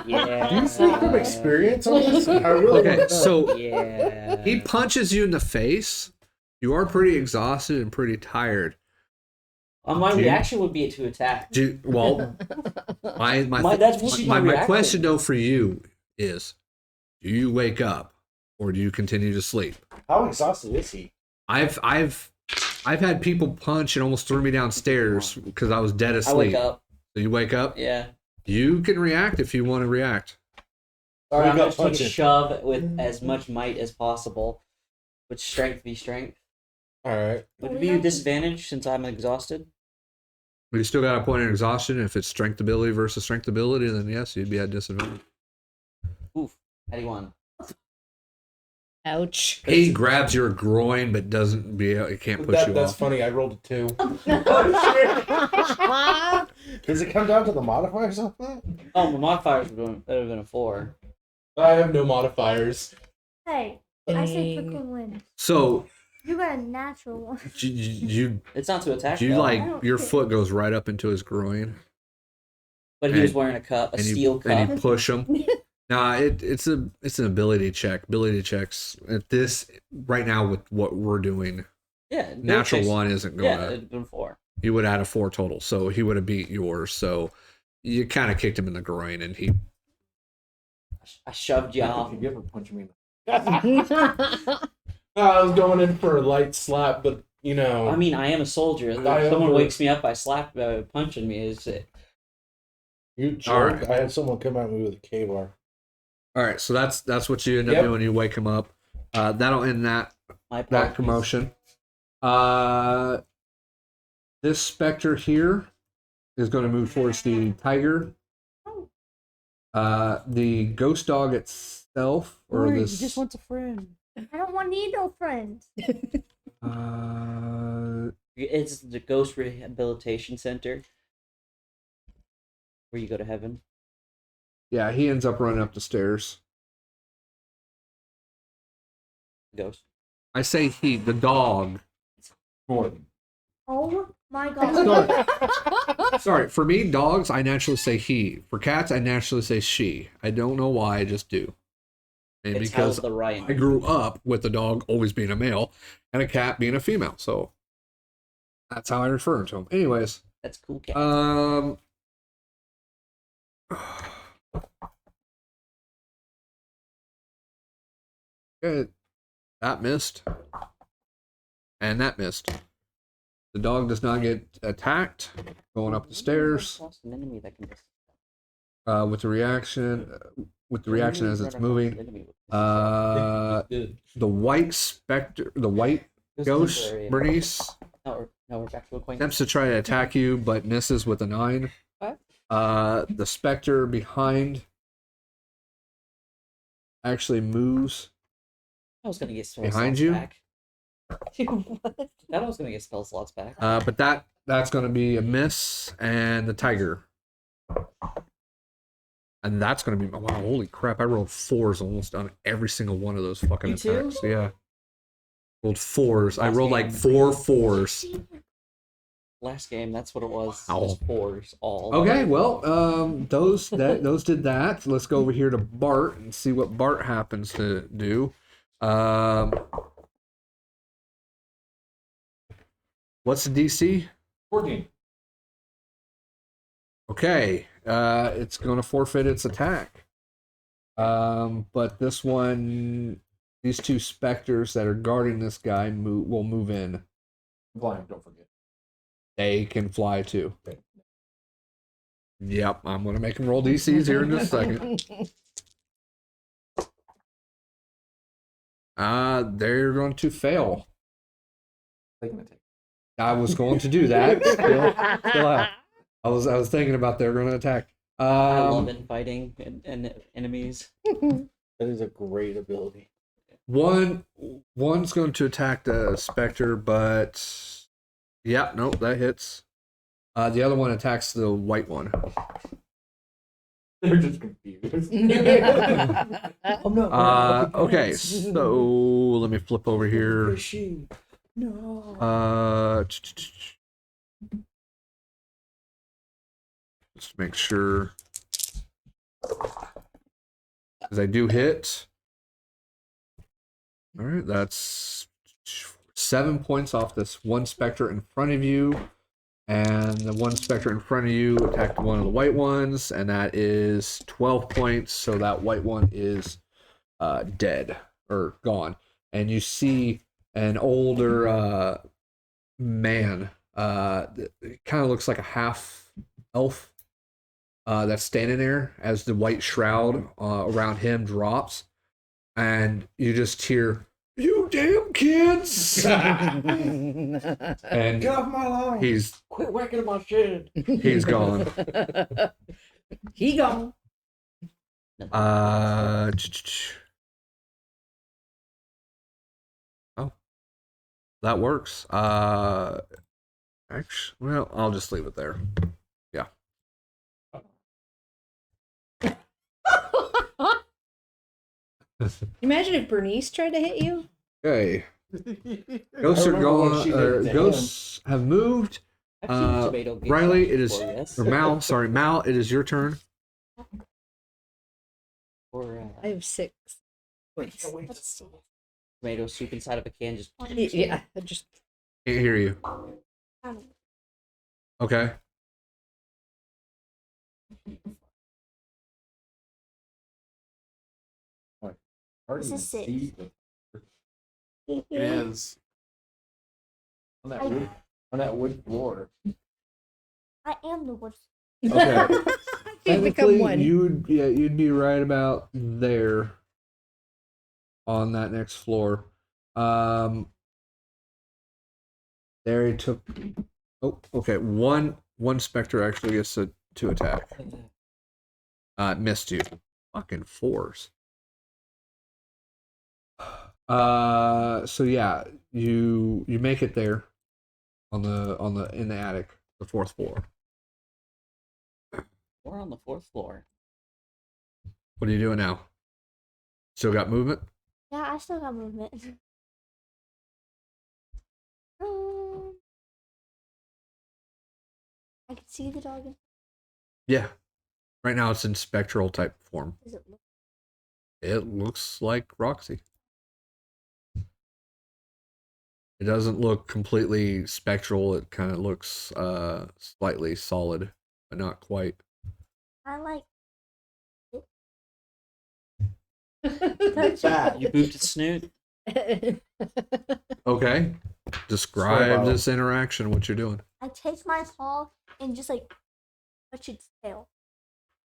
Yeah. Do you speak from experience on this? I really Okay, don't know. so Yeah. he punches you in the face. You are pretty exhausted and pretty tired. My Dude. reaction would be to attack. Well, That's my reaction. question though for you is, do you wake up or do you continue to sleep? How exhausted is he? I've had people punch and almost threw me downstairs because I was dead I asleep. wake up. So you wake up. Yeah. You can react if you want to react. All right, I'm Wake up, going to punch take a it. shove with as much might as possible. Would strength be strength? All right. Would it be a disadvantage since I'm exhausted? But you still got a point in exhaustion. If it's strength ability versus strength ability, then yes, you'd be at disadvantage. Oof. 81. Ouch. He grabs your groin, but doesn't be. It can't push you That's off. funny. I rolled a 2. Does it come down to the modifiers on that? Oh, my modifiers would have been a 4. I have no modifiers. Hey, I say Dang. Brooklyn wins. So You got a natural one. you It's not to attack. you though. like your foot goes right up into his groin, But he was and- wearing a cup, a and steel and cup. you push him. Nah, it's an ability check. Ability checks at this right now with what we're doing. Yeah. Natural checks- one isn't going Yeah, to. it'd been 4. You would add a 4 total, so he would have beat yours. So you kind of kicked him in the groin, and he. I shoved you off. If you ever punch me in I was going in for a light slap, but you know. I mean, I am a soldier. If I someone over- wakes me up by punching me, is it? You All joke. right. I had someone come at me with a K-bar. All right, so that's what you end up Yep. doing. You wake him up. That'll end that My apologies. commotion. This specter here is going to move towards the tiger. The ghost dog itself, or He this. just wants a friend. I don't need no friends. It's the Ghost Rehabilitation Center where you go to heaven. Yeah, he ends up running up the stairs. Ghost. I say he, the dog. Gordon. Oh my god. Sorry, for me, dogs, I naturally say he. For cats, I naturally say she. I don't know why, I just do. And It's because held the right. I grew up with the dog always being a male and a cat being a female, so that's how I refer to them. Anyways, That's cool, cat. Okay, that missed, and that missed. The dog does not get attacked going up the stairs Lost an enemy that can with the reaction. With the reaction as it's moving, Did. the white specter, the white ghost, Bernice, No, we're back to acquaintance. attempts to try to attack you, but misses with a 9. What? The specter behind actually moves. I was gonna get spell Behind slots you? back. What? I was gonna get spell slots back. But that's going to be a miss, and the tiger. And that's going to be, wow, holy crap, I rolled 4s almost on every single one of those fucking You too? attacks. Yeah. Rolled 4s. I Last rolled game. like 4 4s. Last game, that's what it was. Ow. Just 4s all. Okay, well, those did that. Let's go over here to Bart and see what Bart happens to do. What's the DC? 14. Okay, it's going to forfeit its attack. But this one, these 2 specters that are guarding this guy will move in. Blind, don't forget. They can fly too. Yep, I'm going to make him roll DCs here in just a second. They're going to fail. Taking a take. I was going to do that. Still have. I was thinking about they're going to attack. I love infighting and enemies. That is a great ability. One's going to attack the specter, but yeah, nope, that hits. The other one attacks the white one. They're just confused. Oh no. Okay, so let me flip over here. No. Just make sure, because I do hit. All right, that's 7 points off this one specter in front of you, and the one specter in front of you attacked one of the white ones, and that is 12 points. So that white one is dead or gone, and you see an older man. It kind of looks like a half elf. That's standing there as the white shroud around him drops, and you just hear, "You damn kids!" and Get off my lawn. he's Quit whacking my shit. gone. He gone. Oh, that works. Actually, well, I'll just leave it there. Yeah. Imagine if Bernice tried to hit you. Okay. Ghosts are remember when gone. she did it to Ghosts have moved. I've seen tomato get Riley, shot it is before, yes. or Mal. Sorry, Mal. It is your turn. Or I have 6. tomato soup inside of a can. Just Yeah, I just Can't hear you. Okay. Hard This to is see, six. It is. On that wood floor. I am the wood. Okay. Can't become Technically, one. you'd be right about there on that next floor. There he took. Oh, okay. One specter actually gets to attack. Missed you. Fucking fours. So yeah, you make it there on the in the attic, the fourth floor. We're on the 4th floor. What are you doing now? Still got movement? Yeah, I still got movement. I can see the dog. Yeah. Right now it's in spectral type form. Does it look? It looks like Roxy. It doesn't look completely spectral. It kind of looks slightly solid, but not quite. I like You booped its snoot. Okay. Describe this interaction, what you're doing. I take my paw and just like touch its tail.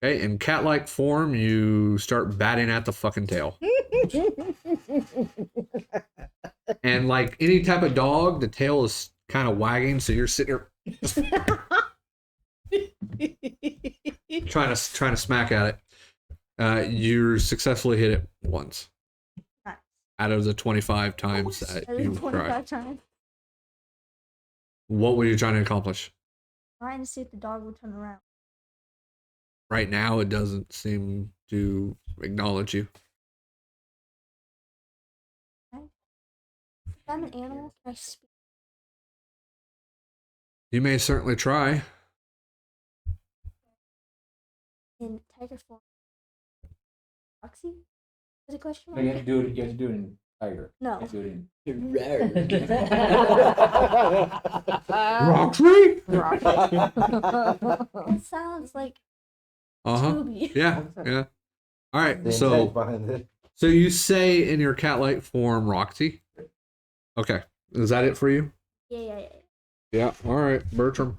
Okay, in cat-like form, you start batting at the fucking tail. And like any type of dog, the tail is kind of wagging, so you're sitting here trying to smack at it. You successfully hit it once Nice. out of the 25 times that At least you 25 tried. times. What were you trying to accomplish? Trying to see if the dog would turn around. Right now, it doesn't seem to acknowledge you. If I'm an animal, can I speak? You may certainly try. In tiger form. Roxy? Is it a question No, you have mark? to do it. You have to do it in tiger. You No. have to do it in. Roxy? It sounds like Uh-huh. Scooby. Yeah, yeah. All right, The so intent behind it. so you say in your cat-like form, Roxy. Okay, is that it for you? Yeah. Yeah. All right, Bertram.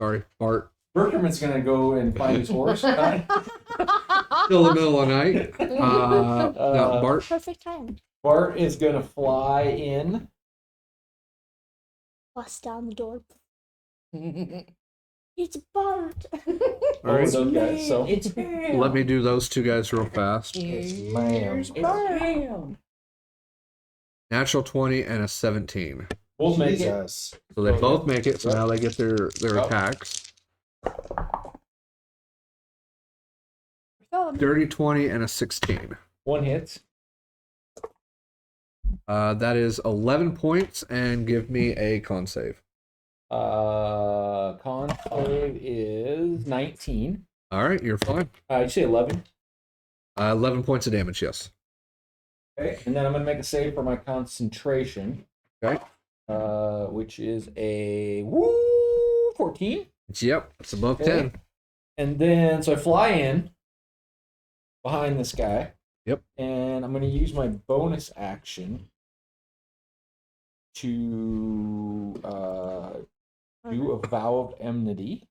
Sorry, Bart. Bertram is gonna go and find his horse. Still the middle of the night. No, Bart. Perfect time. Bart is gonna fly in. Bust down the door. It's Bart. All right. Those guys. So It's him. Let me do those two guys real fast. ma'am. It's him. Natural 20 and a 17. We'll make it. Jesus. So they Oh, both yeah. make it. So now they get their Oh. attacks. Oh, Dirty 20 and a 16. One hits. That is 11 points, and give me a con save. Con save is 19. All right, you're fine. You say 11. 11 points of damage, yes. Okay. And then I'm gonna make a save for my concentration. Okay. Which is a 14. Yep, it's above Okay. 10. And then so I fly in behind this guy. Yep. And I'm gonna use my bonus action to do a vow of enmity.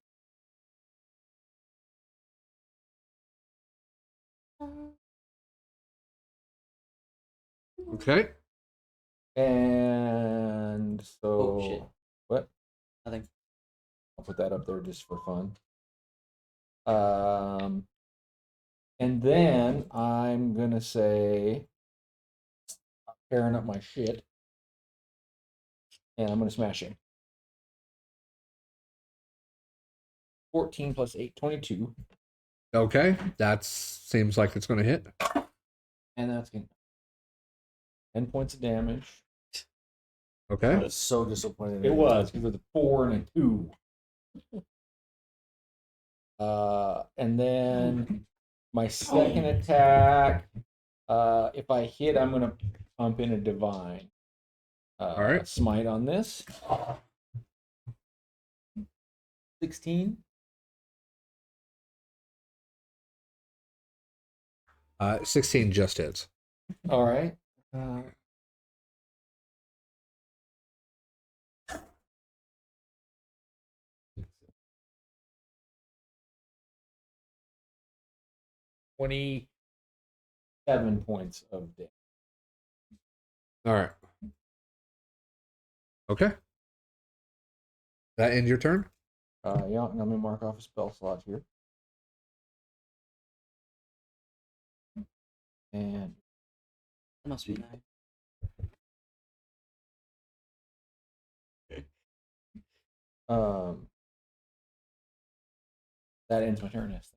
Okay. And so Oh, shit. what? Nothing. I'll put that up there just for fun. And then I'm gonna say, I'm tearing up my shit, and I'm gonna smash him. 14 plus 8, 22, Okay, that seems like it's going to hit. and that's gonna 10 points of damage. Okay. I was so disappointed. It was because of the 4 and a 2. And then my second attack, if I hit, I'm gonna pump in a divine. All right. Smite on this. 16. 16 just hits. All right. 27 points of damage. All right. Okay. That end your turn? Yeah, let me mark off a spell slot here. And That must be nice. that ends my turn. Yes.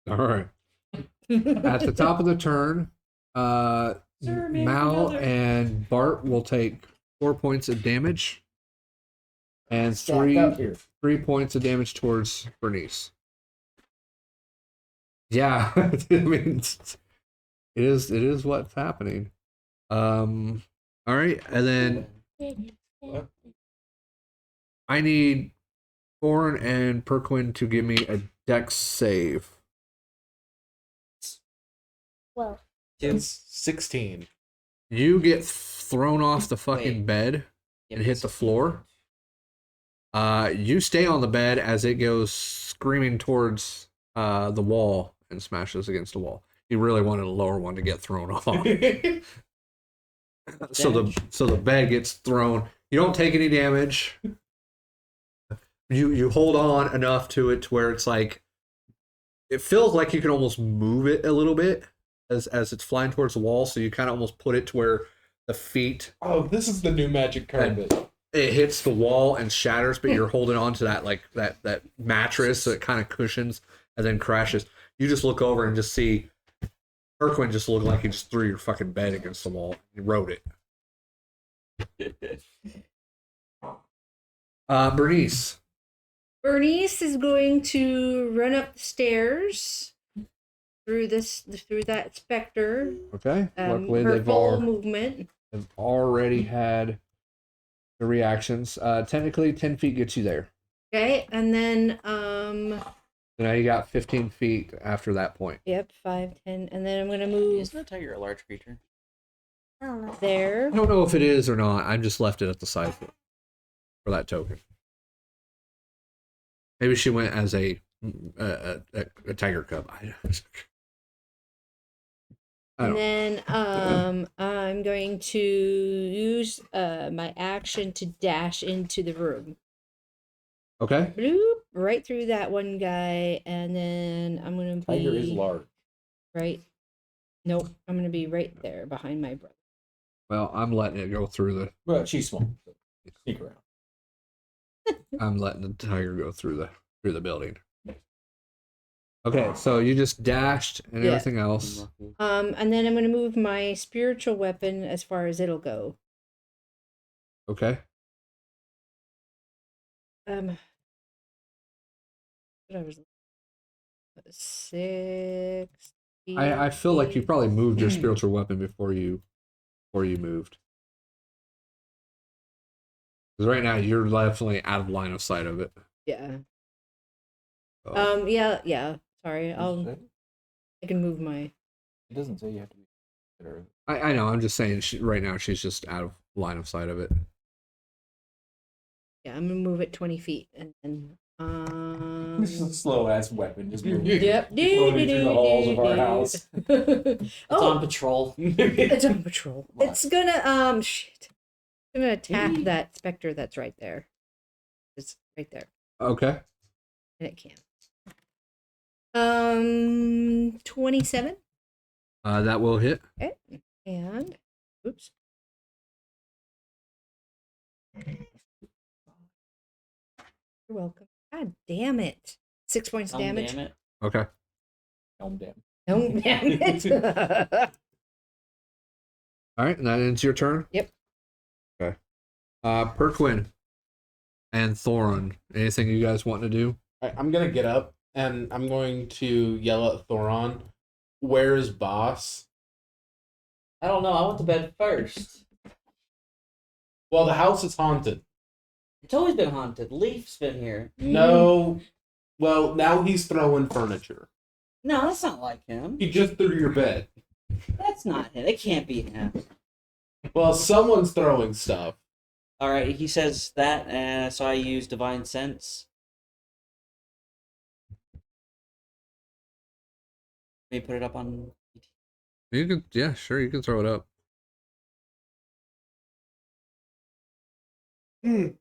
All right. At the top of the turn, Sir, make Mal another. and Bart will take 4 points of damage, and Stack up here. 3 points of damage towards Bernice. Yeah, I mean, it is what's happening. All right, and then I need Thoron and Priqrin to give me a dex save. Well, It's 16. You get thrown off the fucking Wait. bed and hit the floor. You stay on the bed as it goes screaming towards the wall and smashes against the wall. You really wanted a lower one to get thrown off. So the bed gets thrown. You don't take any damage. You hold on enough to it to where it's like it feels like you can almost move it a little bit as it's flying towards the wall. So you kind of almost put it to where the feet Oh, this is the new magic carpet. it hits the wall and shatters, but you're holding on to that like that mattress so it kind of cushions and then crashes. You just look over and just see Priqrin just looked like he just threw your fucking bed against the wall. You wrote it. Bernice. Bernice is going to run up the stairs through that specter. Okay. Luckily Her they've full movement. already had the reactions. Technically 10 feet gets you there. Okay, and then So now you got 15 feet after that point. yep, 5, 10, and then I'm gonna move Isn't a tiger a large creature? I don't know. there. I don't know if it is or not. I just left it at the side for that token. Maybe she went as a tiger cub. I And don't. then I'm going to use my action to dash into the room. Okay. Bloop, right through that one guy, and then I'm gonna be Tiger is large. right. Nope, I'm gonna be right there behind my brother. Well, I'm letting it go through the. But she's small. So sneak around. I'm letting the tiger go through the building. Okay, so you just dashed and Yeah. everything else. And then I'm gonna move my spiritual weapon as far as it'll go. Okay. What I was 6. I feel like you probably moved your spiritual weapon before you moved. Because right now you're definitely out of line of sight of it. Yeah. So, Yeah. Sorry, Does it say? I can move my. It doesn't say you have to be. Or- I know. I'm just saying. Right now she's just out of line of sight of it. Yeah, I'm gonna move it 20 feet, and then This is a slow ass weapon. Just moving. Yep. Floating through the halls of our house. It's on Oh, patrol. it's on patrol. What? It's gonna shit. It's gonna attack that specter that's right there. It's right there, Okay. and it can't. 27. That will hit. Okay, and oops. You're welcome. God damn it! 6 points damage. Damn it. Okay. Elm damn. Oh, damn it! All right, and that ends your turn. Yep. Okay. Priqrin and Thoron. Anything you guys want to do? I'm gonna get up and I'm going to yell at Thoron, "Where is Bahst?" I don't know. I went to bed first. Well, the house is haunted. It's always been haunted. Leaf's been here. No. Well, now he's throwing furniture. No, that's not like him. He just threw your bed. That's not him. It can't be him. Well, someone's throwing stuff. All right, he says that, so I use divine sense. May put it up on. You can, yeah, sure, you can throw it up. Looking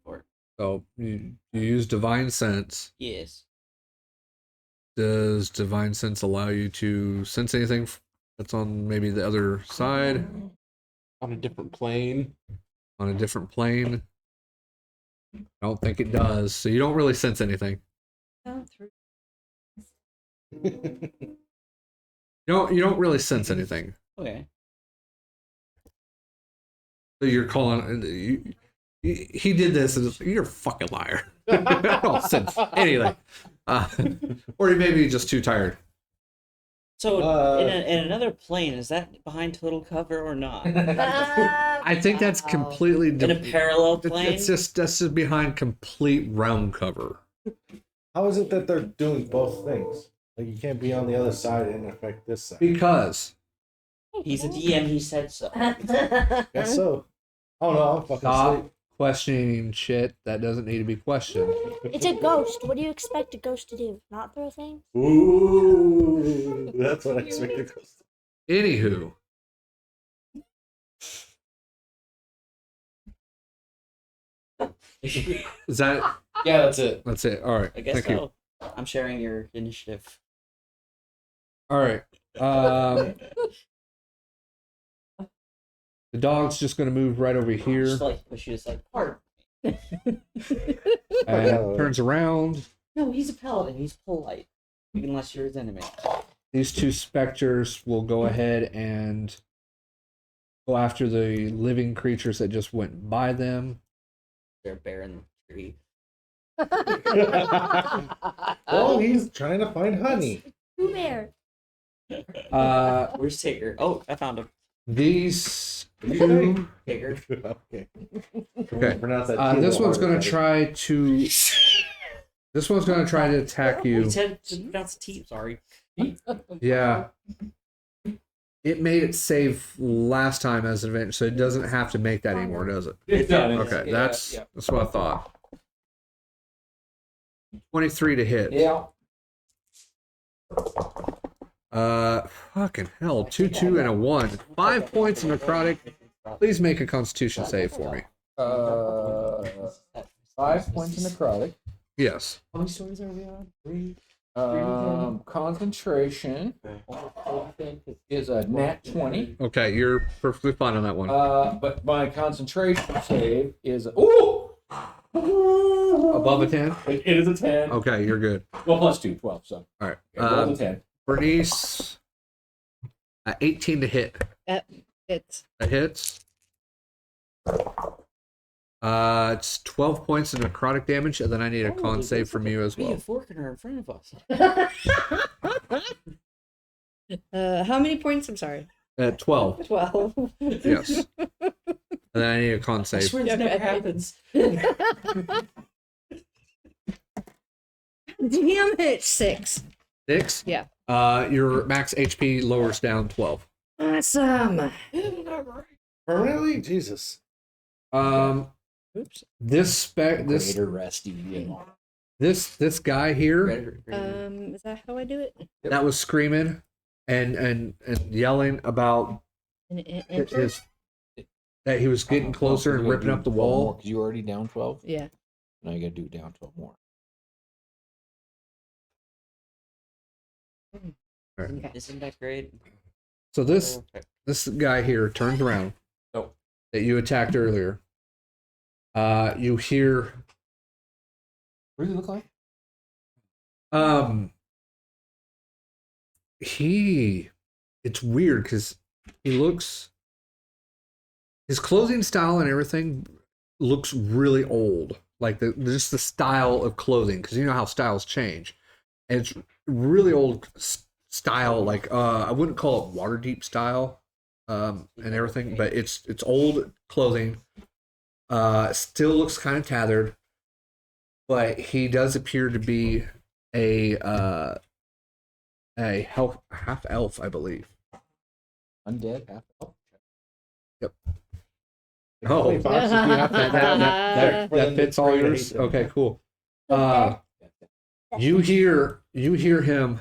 for it. So you use Divine Sense. Yes. Does Divine Sense allow you to sense anything that's on maybe the other side, On a different plane. on a different plane? I don't think it does. So you don't really sense anything. You don't really sense anything. Okay. So you're calling. He did this. And you're a fucking liar. I don't sense anything. Or he may be just too tired. So in another plane, is that behind total cover or not? I think that's completely In a parallel plane. That's just behind complete realm cover. How is it that they're doing both things? Like you can't be on the other side and affect this side. Because He's a DM. He said so. Guess so. Oh no, I'm fucking stop asleep. questioning shit that doesn't need to be questioned. It's a ghost. What do you expect a ghost to do? Not throw things? Ooh, that's what I expected. Anywho, is that Yeah, that's it. that's it? All right. I guess Thank so. you. I'm sharing your initiative. All right. The dog's just going to move right over here Just like push you aside. Pardon. and turns around. No, he's a paladin. He's polite, even unless you're his enemy. These two specters will go ahead and go after the living creatures that just went by them. They're bearing the tree. Well, he's trying to find honey. Who there? Where's Tigger? Oh, I found him. These two. Tigger. Okay. Okay. Pronounce that T a This little one's going harder, to try to. This one's going to try to attack He you. said to pronounce T. Sorry. Yeah. It made it save last time as an event, so it doesn't have to make that anymore, does it? It's done. Okay, that's what I thought. 23 to hit. Yeah. Fucking hell, 2-2 and a 1. 5 points of necrotic. Please make a Constitution save for me. 5 points of necrotic. Yes. How many stories are we on? 3. Concentration is a nat 20. Okay, you're perfectly fine on that one. But my concentration save is ooh! Above a 10? It is a 10. Okay, you're good. Well, plus 2, 12. So All right. roll a 10. Bernice, 18 to hit. It's That hits. It's 12 points of necrotic damage, and then I need a con save from you as We well. have Forkner in front of us. how many points? I'm sorry. 12, 12. yes. And then I need a con I save. swear this never happens. Damn it. 6. 6? Yeah. Your max HP lowers down 12. Awesome. Permanently? Jesus. Oops. This Greater rest this guy here Is that how I do it? that was screaming and yelling about Enter? that he was getting closer and ripping up the wall. Because you were already down 12. Yeah. Now you got to do down 12 more. Okay. Isn't that great? So this guy here turns around. Oh. That you attacked earlier. You hear What does he look like? it's weird because his clothing style and everything looks really old. Like just the style of clothing, because you know how styles change. And it's really old style, like I wouldn't call it Waterdeep style, and everything, but it's old clothing. Still looks kind of tattered, but he does appear to be a half elf, I believe. Undead? Half elf? Yep. Oh, that fits all yours. Okay, cool. You hear him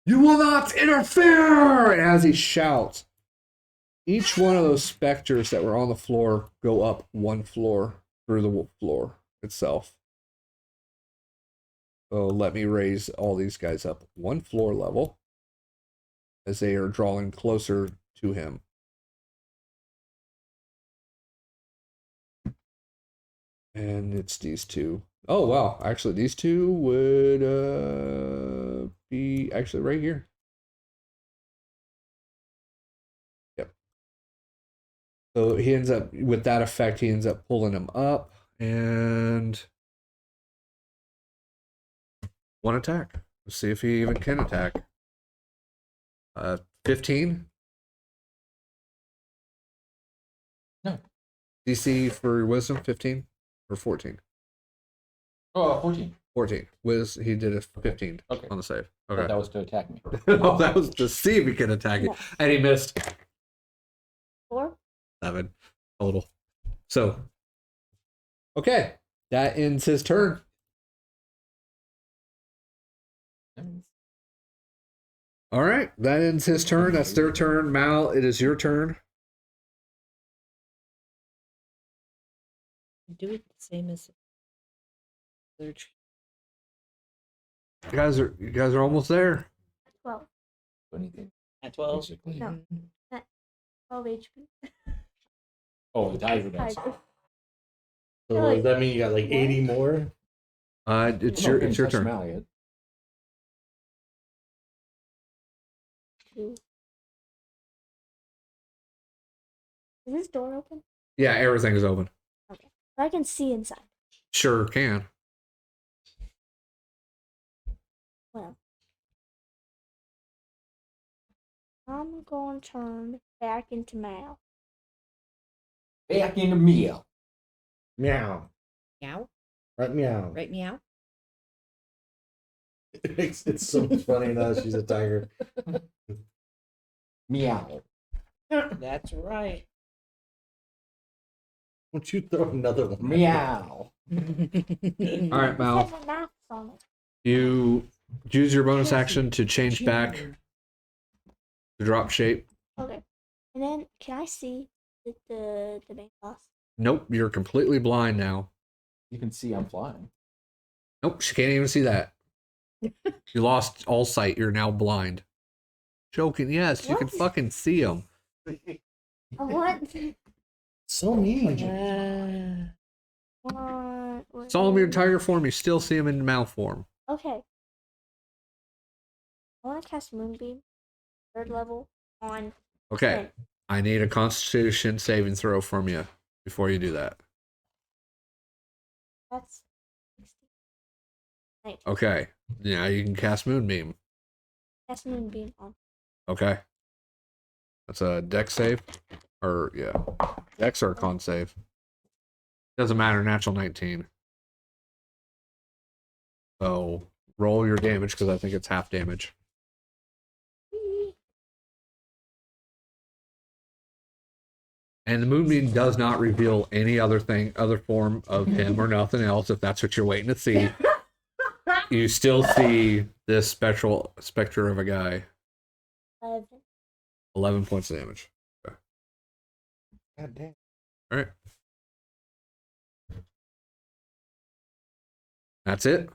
You will not interfere! And as he shouts, each one of those specters that were on the floor go up one floor through the floor itself. So let me raise all these guys up one floor level as they are drawing closer to him. And it's these two. Oh, wow. Actually, these two would be actually right here. Yep. So he ends up, with that effect, he ends up pulling him up and one attack. Let's see if he even can attack. 15? No. DC for wisdom, 15 or 14? Oh, 14. 14. He did a 15 Okay. on the save. But Okay. that was to attack me. No, that was to see if he can attack it. No. And he missed. 4. 7 total. So, okay. That ends his turn. All right. That ends his turn. That's their turn. Mal, it is your turn. Do it the same as search. You guys are almost there. 12. Anything, At 12. basically. No. 12 HP. Oh, the diver does. Tiger. So does that mean you got like 80 more? It's your turn. Yet. 2. Is this door open? Yeah, everything is open. I can see inside. Sure can. Well, I'm going to turn back into Mal. Back into meal. Meow. Meow. Right, meow. Right, meow. It's so funny now she's a tiger. Meow. That's right. Won't you throw another one? Meow. All right, It Mal. has a math on it. You use your bonus action to change back to drop shape. Okay. And then, can I see the main boss? Nope, you're completely blind now. You can see I'm flying. Nope, she can't even see that. You lost all sight. You're now blind. Joking, yes, you can What? fucking see him. I want. So mean. Saw him in tiger form, you still see him in Mal form. Okay. I want to cast Moonbeam, 3rd level, on. Okay, Right. I need a Constitution saving throw from you before you do that. That's 16. 19. Okay, now you can cast Moonbeam. Cast Moonbeam on. Okay. That's a dex save. Or, yeah. Dex or a con save. Doesn't matter, natural 19. So, roll your damage, because I think it's half damage. And the Moonbeam does not reveal any other form of him or nothing else, if that's what you're waiting to see. You still see this specter of a guy. 11. 11 points of damage. God damn. All right. That's it?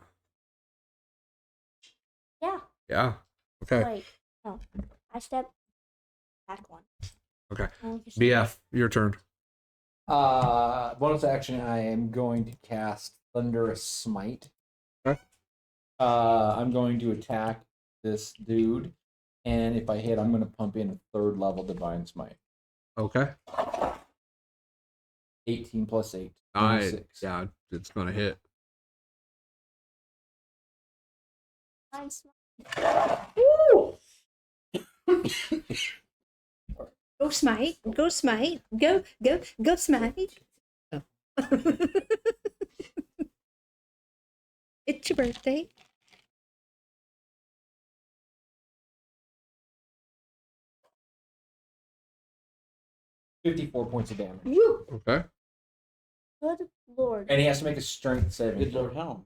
Yeah. Yeah. Okay. Wait. No. I step back one. Okay. I just- BF, your turn. Bonus action, I am going to cast Thunderous Smite. Okay. I'm going to attack this dude, and if I hit, I'm going to pump in a 3rd level Divine Smite. Okay. 18 plus 8. Nice. 26. Yeah, it's going to hit. Nice. Go smite. Go smite. Go smite. Oh. It's your birthday. $54 points of damage. Woo. Okay. Good lord. And he has to make a strength saving. Good throw. Lord Helm.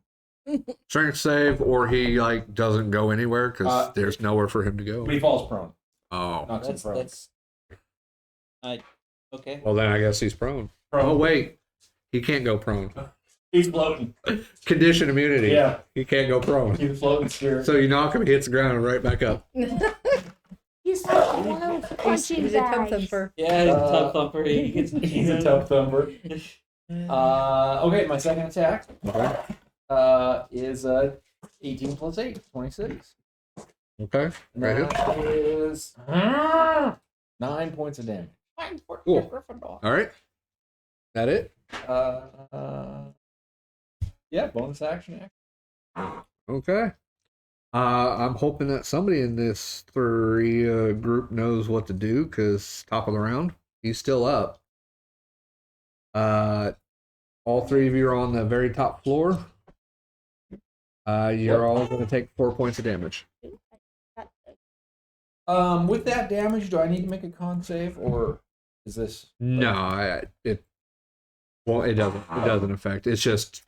Strength save, or he like doesn't go anywhere because there's nowhere for him to go. But he falls prone. Oh, Knocks him That's prone. okay. well then I guess he's prone. Prone. Oh wait, he can't go prone. He's floating. Condition immunity. Yeah. He can't go prone. He's a floating spirit. So you knock him, he hits the ground, and right back up. He's like one of those punching He's a tub bags. thumper. Yeah, he's a tub thumper. He gets He's a tub thumper. Okay, my second attack is 18 plus 8, 26. Okay. Right here. That is 9 points of damage. Cool. All right. That it? Yeah, bonus action. Okay. I'm hoping that somebody in this three group knows what to do because top of the round, he's still up. All three of you are on the very top floor. You're all going to take 4 points of damage. With that damage, do I need to make a con save, or is this? No, it doesn't. It doesn't affect. It's just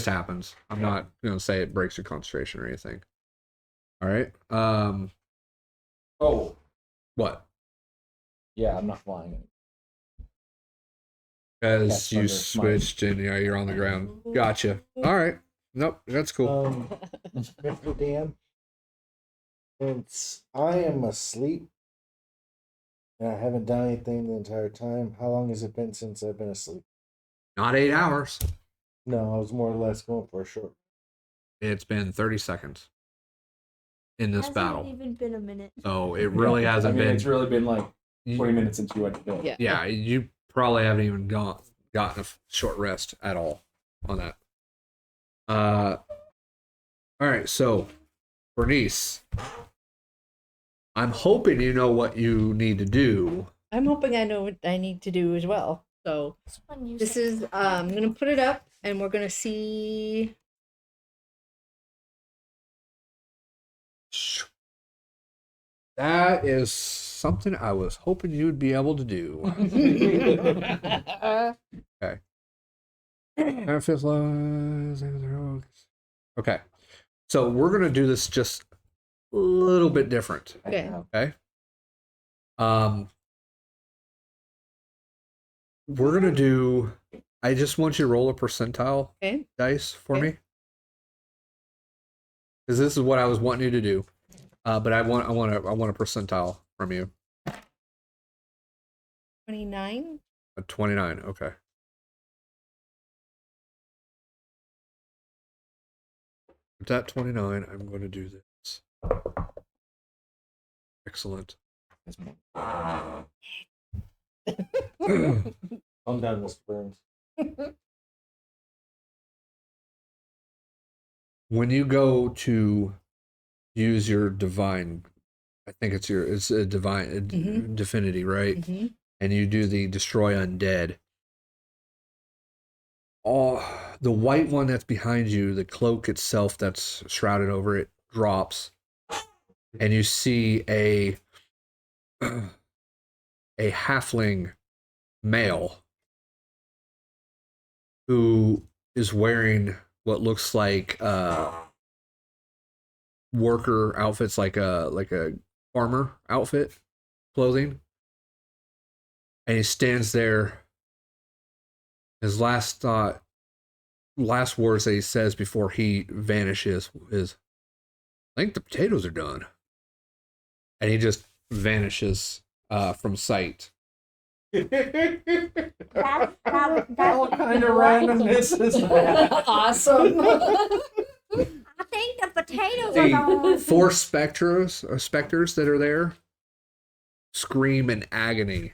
happens. I'm not going to say it breaks your concentration or anything. All right. Oh, What? yeah, I'm not flying it. Because That's you under smite. switched and you're on the ground. Gotcha. All right. Nope, that's cool. Mr. Dan, since I am asleep and I haven't done anything the entire time, how long has it been since I've been asleep? Not 8 hours. No, I was more or less going for a short. It's been 30 seconds in this Hasn't battle. even been a minute. So it really I hasn't mean, been. it's really been like 20 minutes since you went to bed. Yeah. Yeah, you probably haven't even gotten a short rest at all on that. All right, so Bernice, I'm hoping you know what you need to do. I'm hoping I know what I need to do as well. So this is I'm gonna put it up and we're gonna see. That is something I was hoping you would be able to do. Okay. Okay. So we're going to do this just a little bit different. Okay. Okay. We're going to do, I just want you to roll a percentile Okay. dice for Okay. me. Because this is what I was wanting you to do. But I want a percentile from you. 29. A 29. Okay. With that 29, I'm going to do this. Excellent. I'm done, Mr. Burns. When you go to use your divine, I think it's a divine Mhm. divinity, right? Mm-hmm. And you do the destroy undead. All the white one that's behind you, the cloak itself that's shrouded over it, drops, and you see a halfling male who is wearing what looks like worker outfits, like a farmer outfit clothing, and he stands there. His last words that he says before he vanishes is, "I think the potatoes are done," and he just vanishes from sight. What kind of randomness is that? Awesome. I think the potatoes are The gone. 4 specters that are there scream in agony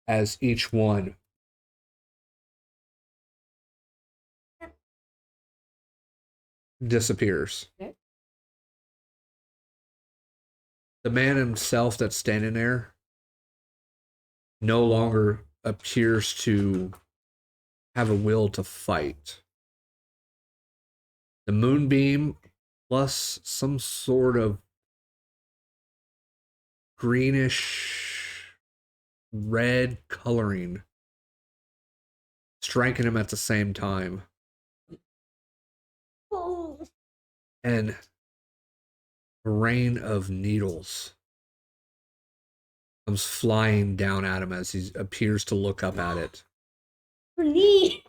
as each one disappears. Okay. The man himself that's standing there no longer appears to have a will to fight. The moonbeam plus some sort of greenish red coloring striking him at the same time. and a rain of needles comes flying down at him as he appears to look up at it Please.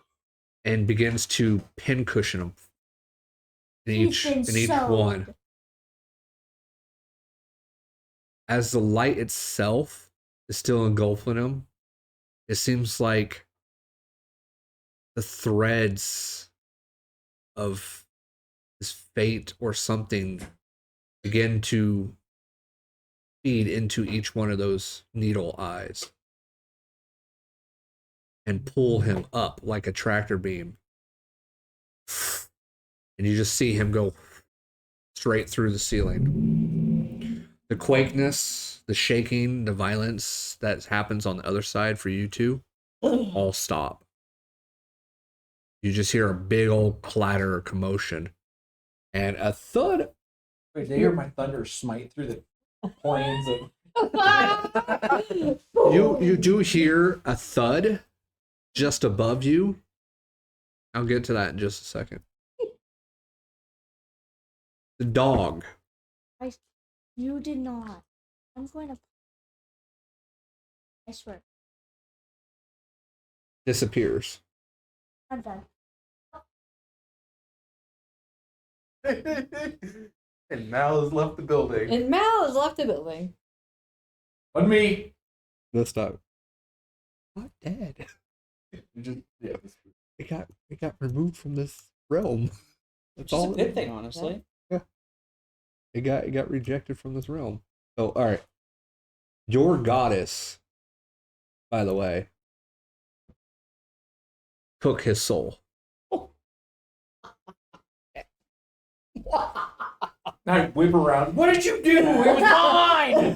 and begins to pincushion him in He's been each sewed. one. As the light itself is still engulfing him, it seems like the threads of his fate or something begin to feed into each one of those needle eyes and pull him up like a tractor beam. And you just see him go straight through the ceiling. The quakeness, the shaking, the violence that happens on the other side for you two all stop. You just hear a big old clatter or commotion and a thud. Wait, they hear my thunder smite through the plains of. You do hear a thud just above you. I'll get to that in just a second. The dog You did not. I'm going to. I swear. disappears. I'm done. And Mal has left the building. And Mal has left the building. On me. This dog. Not dead. Just, yeah, It got removed from this realm. That's Which is all. a good thing, honestly. It got rejected from this realm. So, all right. Your goddess, by the way, took his soul. I whip around. What did you do? It was mine.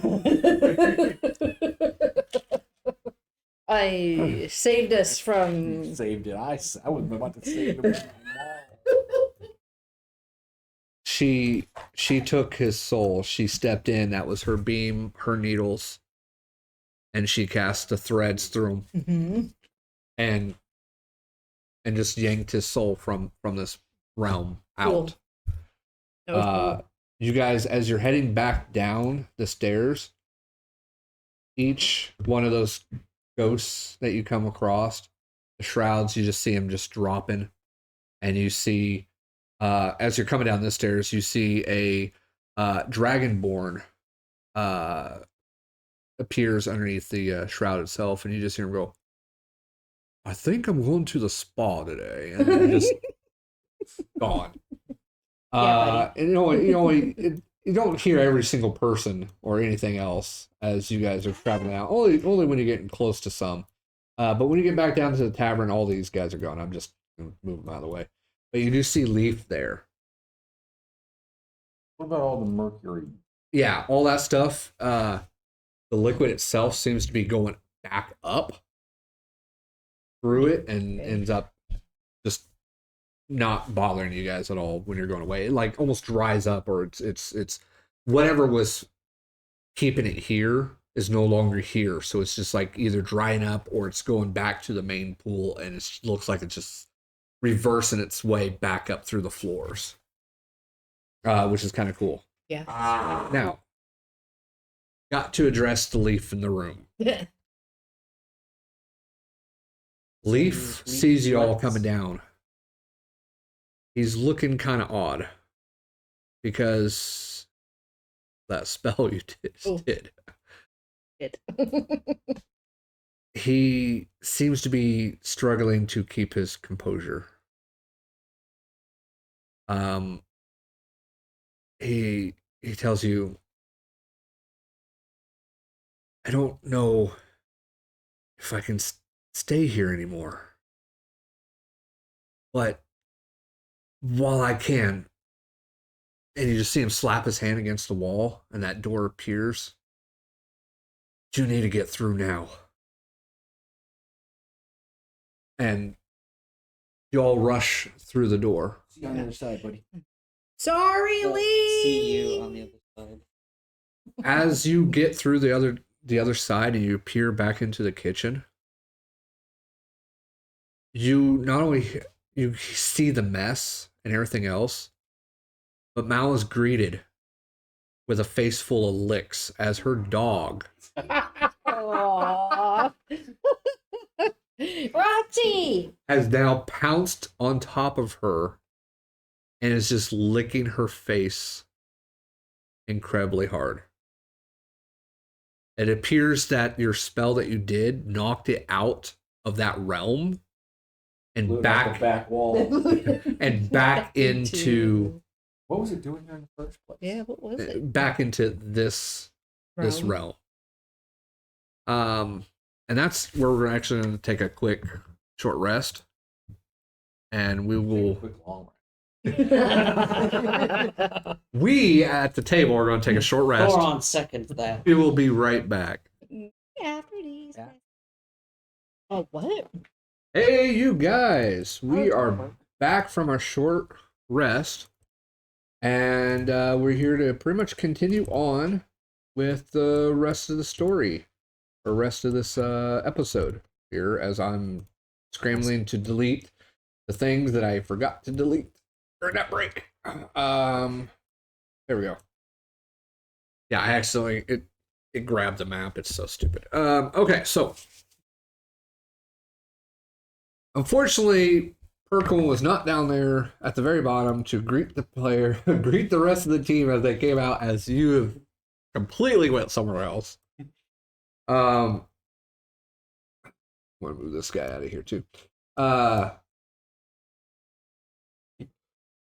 I saved us from. Saved it. I was about to save it. She took his soul. She stepped in. That was her beam, her needles, and she cast the threads through him, and just yanked his soul from this realm out. Cool. You guys, as you're heading back down the stairs, each one of those ghosts that you come across, the shrouds, you just see them just dropping, and you see. As you're coming down the stairs, you see a Dragonborn appears underneath the shroud itself, and you just hear him go, "I think I'm going to the spa today," and they're just gone. And you don't hear every single person or anything else as you guys are traveling out. Only when you're getting close to some. But when you get back down to the tavern, all these guys are gone. I'm just gonna move them out of the way. But you do see Leaf there. What about all the mercury? Yeah, all that stuff. The liquid itself seems to be going back up through it and ends up just not bothering you guys at all when you're going away. It like almost dries up, or it's whatever was keeping it here is no longer here. So it's just like either drying up or it's going back to the main pool, and it looks like it's just reversing its way back up through the floors, which is kind of cool. Yeah. Now, got to address the Leaf in the room. Leaf sees you all coming down. He's looking kind of odd because that spell you did. He seems to be struggling to keep his composure. He tells you, "I don't know if I can stay here anymore. But while I can," and you just see him slap his hand against the wall, and that door appears. "You need to get through now." And you all rush through the door. See you on the other side, buddy. Sorry, Lee. See you on the other side. As you get through the other side and you appear back into the kitchen, you not only you see the mess and everything else, But Mal is greeted with a face full of licks as her dog Aww. Roxy! has now pounced on top of her and is just licking her face incredibly hard. It appears that your spell that you did knocked it out of that realm and Blew it off back the back wall. and back into What was it doing there in the first place? Yeah, what was it? back into this realm. And that's where we're actually going to take a quick short rest, and we will. Quick long We at the table are going to take a short rest. Thoron seconds that. We will be right back. After these. Yeah. Oh, what? Hey, you guys! We are back from our short rest, and we're here to pretty much continue on with the rest of the story, or rest of this episode here, as I'm scrambling to delete the things that I forgot to delete during that break. There we go. Yeah, I accidentally it grabbed the map. It's so stupid. Okay, so unfortunately, Priqrin was not down there at the very bottom to greet the player, greet the rest of the team as they came out, as you have completely went somewhere else. I'm gonna move this guy out of here too.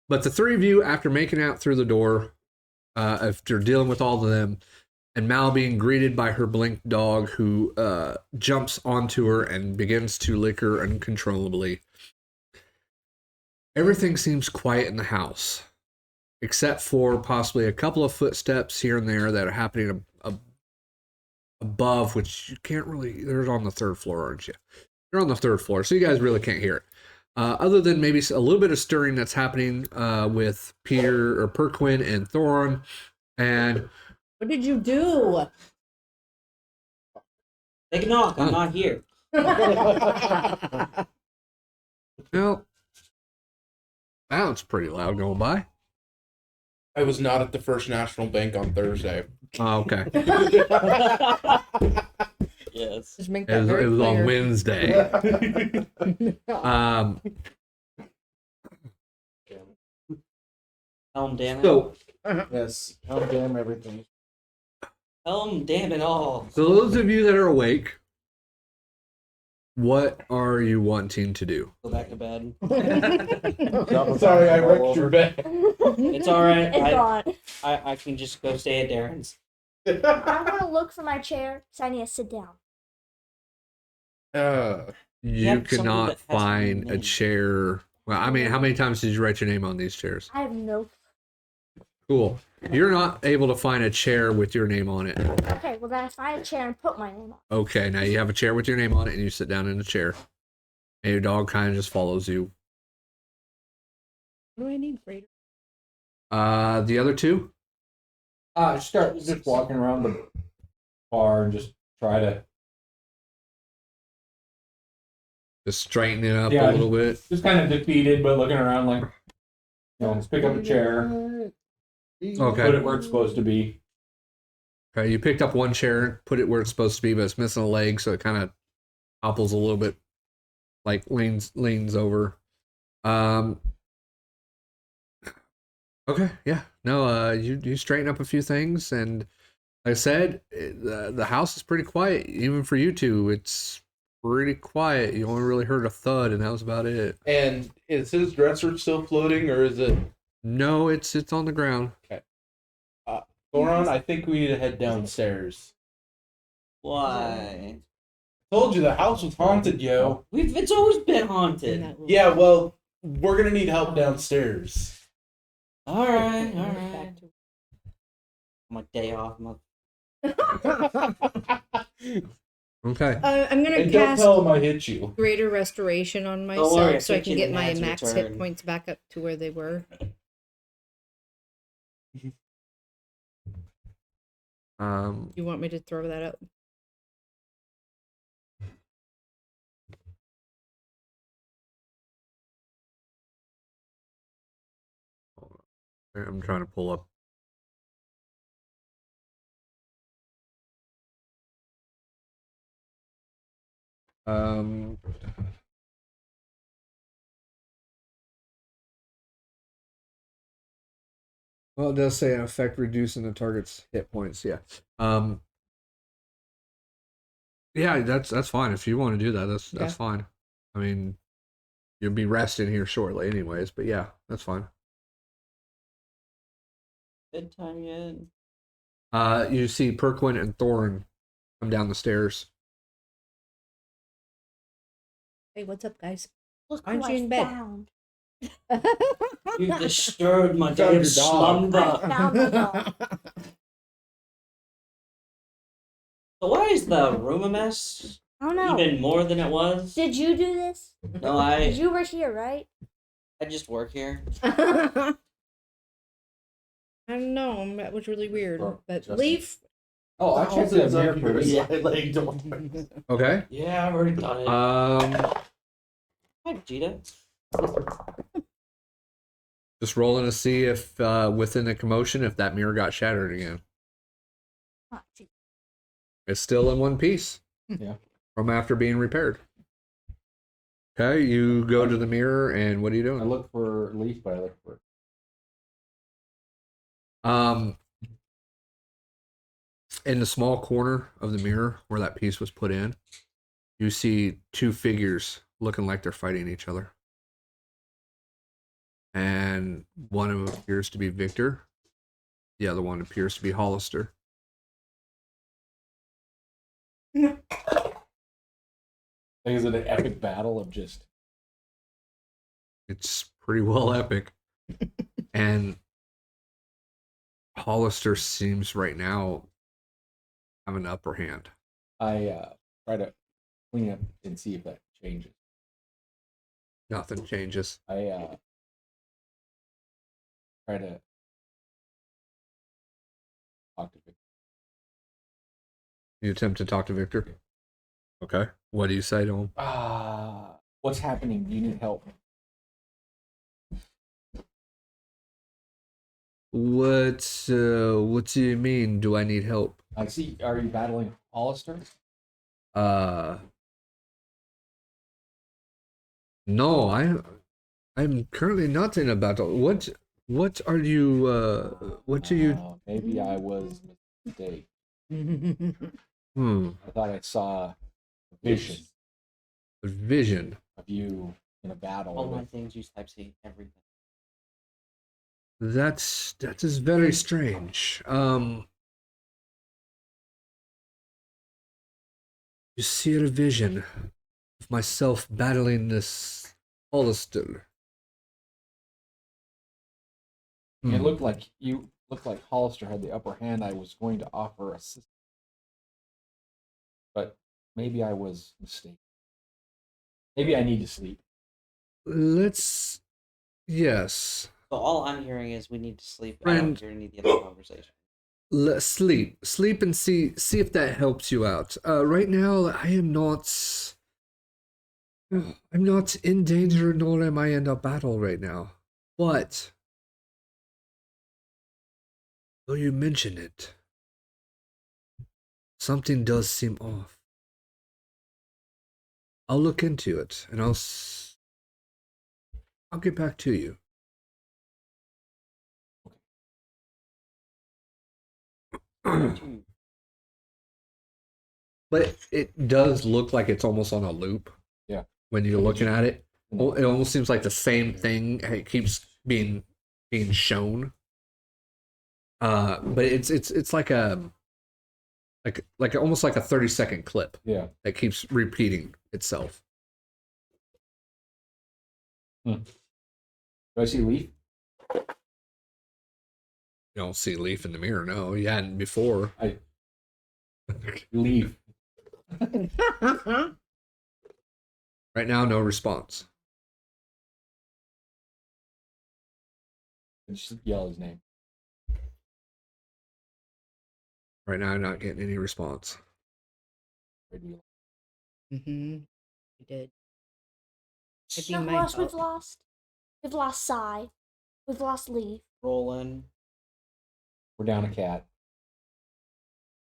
But the three of you, after making out through the door, after dealing with all of them, and Mal being greeted by her blink dog, who jumps onto her and begins to lick her uncontrollably, everything seems quiet in the house, except for possibly a couple of footsteps here and there that are happening above, which you can't really. They're on the third floor, aren't you? You're on the third floor, so you guys really can't hear it. Other than maybe a little bit of stirring that's happening with Priqrin and Thoron. And What did you do? Take a knock. I'm not here. well, that's pretty loud going by. I was not at the First National Bank on Thursday. Oh, okay. Yes. Just make It that was, very it was on clear. Wednesday. Damn it. So Yes. Oh, damn everything. Damn it all. So those of you that are awake, what are you wanting to do? Go back to bed. Sorry, I wrecked your bed. It's alright. It's gone. I can just go stay at Darren's. I'm gonna look for my chair because I need to sit down. You have something cannot that has your find a name. chair. Well, I mean, how many times did you write your name on these chairs? I have no. Cool. You're not able to find a chair with your name on it. Okay, well then I find a chair and put my name on. Okay, now you have a chair with your name on it, and you sit down in the chair. And your dog kind of just follows you. What do I need, Raider? The other two? Start just walking around the bar and just try to Just straighten it up Yeah, a little bit. just kind of defeated, but looking around like, let's pick up a chair, put Okay. it where it's supposed to be. Okay, you picked up one chair, put it where it's supposed to be, but it's missing a leg, so it kind of topples a little bit, like leans over. Okay, yeah. No, you straighten up a few things, and like I said, the house is pretty quiet, even for you two. It's pretty quiet. You only really heard a thud, and that was about it. And is his dresser still floating, or is it? No, it's on the ground. Thoron, I think we need to head downstairs. Why? Told you the house was haunted, yo. It's always been haunted. Yeah, well, we're gonna need help downstairs. Alright. My day off. Okay. I'm gonna And don't cast tell him I hit you. Greater Restoration on worry, myself I so I think can you get didn't my have to max return. hit points back up to where they were. You want me to throw that up? I'm trying to pull up. Um, well, it does say an effect reducing the target's hit points. Yeah. Yeah, that's fine. If you want to do that, that's Okay. fine. I mean, you'll be resting here shortly, anyways. But yeah, that's fine. Bedtime yet? You see Priqrin and Thoron come down the stairs. Hey, what's up, guys? Look Aren't who you I in bed? found. You disturbed my You found damn your dog. I slumber. found the dog. So why is the room a mess? I don't know. Even more than it was? Did you do this? No, Because you were here, right? I just work here. I don't know. That was really weird. Or But just- Leaf. Oh, I checked the mirror for it. Yeah. Like, don't. Okay. Yeah, I've already done it. Hi, Vegeta. Just rolling to see if within the commotion, if that mirror got shattered again. Oh, gee. It's still in one piece. Yeah. From after being repaired. Okay, you go to the mirror, and what are you I doing? look for Leaf, but I look for In the small corner of the mirror where that piece was put in, you see two figures looking like they're fighting each other. And one of them appears to be Victor. The other one appears to be Hollister. Like, is it an epic battle of just It's pretty well epic. And Hollister seems right now have an upper hand. I try to clean up and see if that changes. Nothing changes. I try to talk to Victor. You attempt to talk to Victor? Okay. What do you say to him? What's happening? Do you need help? What do you mean, do I need help? I see. Are you battling Hollister? No, I'm currently not in a battle. What are you what do you Maybe I was mistaken. hmm I thought I saw a vision vision? of you in a battle. All my with- things use type C, everything. That is very strange. You see a vision of myself battling this Hollister. It looked like Hollister had the upper hand. I was going to offer assistance, but maybe I was mistaken. Maybe I need to sleep. Yes. So all I'm hearing is we need to sleep. I Friend- don't hear any of the other conversation. Let's sleep and see if that helps you out. Right now I'm not in danger, nor am I in a battle right now. But though you mention it, something does seem off. I'll look into it and I'll get back to you. But it does look like it's almost on a loop. Yeah. When you're looking at it, it almost seems like the same thing. It keeps being shown. But it's like almost like a 30-second clip. Yeah. That keeps repeating itself. Do I see Leaf? You don't see Leaf in the mirror, no. You hadn't before. Leaf. Right now, no response. And just yell his name. Right now, I'm not getting any response. Mm-hmm. We did. It'd be You know my who else fault. we've lost? We've lost Sai. We've lost Leaf. Rolling. We're down a cat.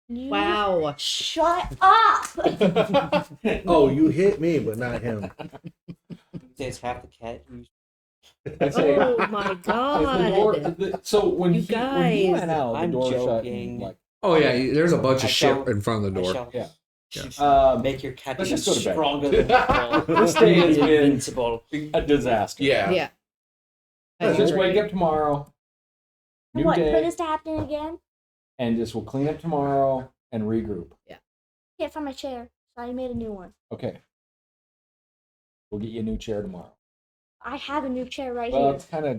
You Wow. Shut up! Oh, you hit me, but not him. Say it's half the cat. I'd say, Oh my if the door, god. so when You he went guys. out, the I'm door shut. joking. And, like, Oh yeah, there's a bunch I of shit shall- in front of the I door. shall yeah. make your cat let's even just go to bed. stronger than This day has been invincible. a disaster. Yeah. Yeah. I Let's just agree. wake up tomorrow. New What? For day, this to happen again? and just we'll clean up tomorrow and regroup. Can't find my chair, so I made a new one. Okay. We'll get you a new chair tomorrow. I have a new chair right Well, here. it's kind of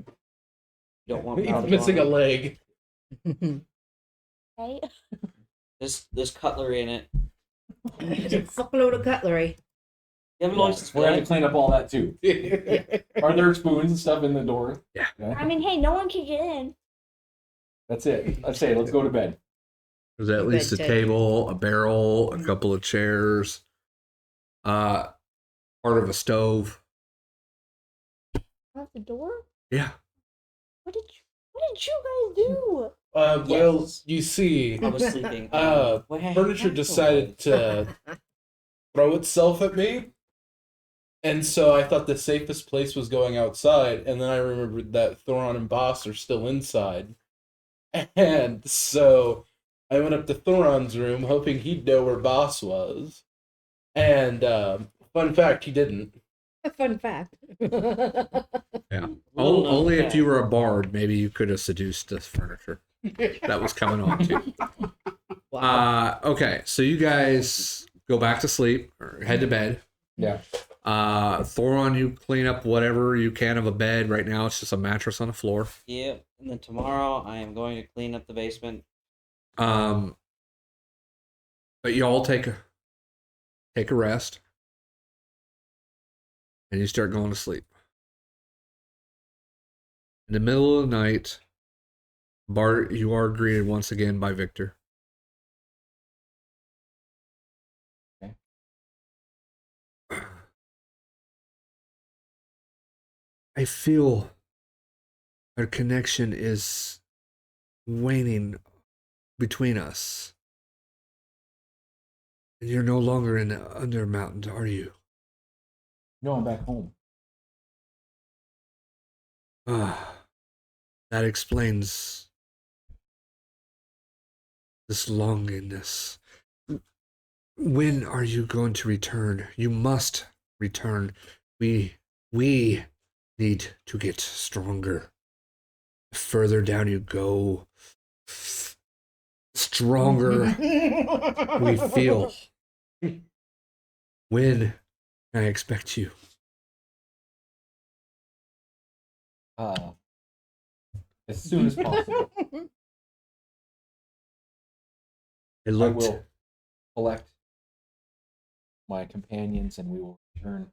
You don't want He's powder missing a on it. leg. Okay? There's cutlery in it. It's a fuckload of cutlery. You have a license we're for going to that? clean up all that too. Are there spoons and stuff in the door? Yeah. Okay. I mean, hey, no one can get in. That's it. Let's say, let's go to bed. There's at least a Bed table, a barrel, a couple of chairs, part of a stove. Out the door? Yeah. What did you guys do? Well, Yes. you see, I was sleeping. furniture decided to throw itself at me. And so I thought the safest place was going outside. And then I remembered that Thoron and Bahst are still inside. And so I went up to Thoron's room, hoping he'd know where Bahst was. And fun fact, he didn't. Fun fact. Yeah. Little Only known if you were a bard, maybe you could have seduced the furniture. That was coming on too. Wow. Okay, so you guys go back to sleep or head to bed. Yeah. Thoron, you clean up whatever you can of a bed. Right now, it's just a mattress on the floor. Yep. And then tomorrow I am going to clean up the basement. But you all take a rest, and you start going to sleep. In the middle of the night, Bart, you are greeted once again by Victor. Okay. I feel our connection is waning between us. And you're no longer in the undermountain, are you? No, I'm back home. That explains this longingness. When are you going to return? You must return. We need to get stronger. The further down you go, stronger we feel. When can I expect you? As soon as possible. I I looked. will collect my companions and we will return as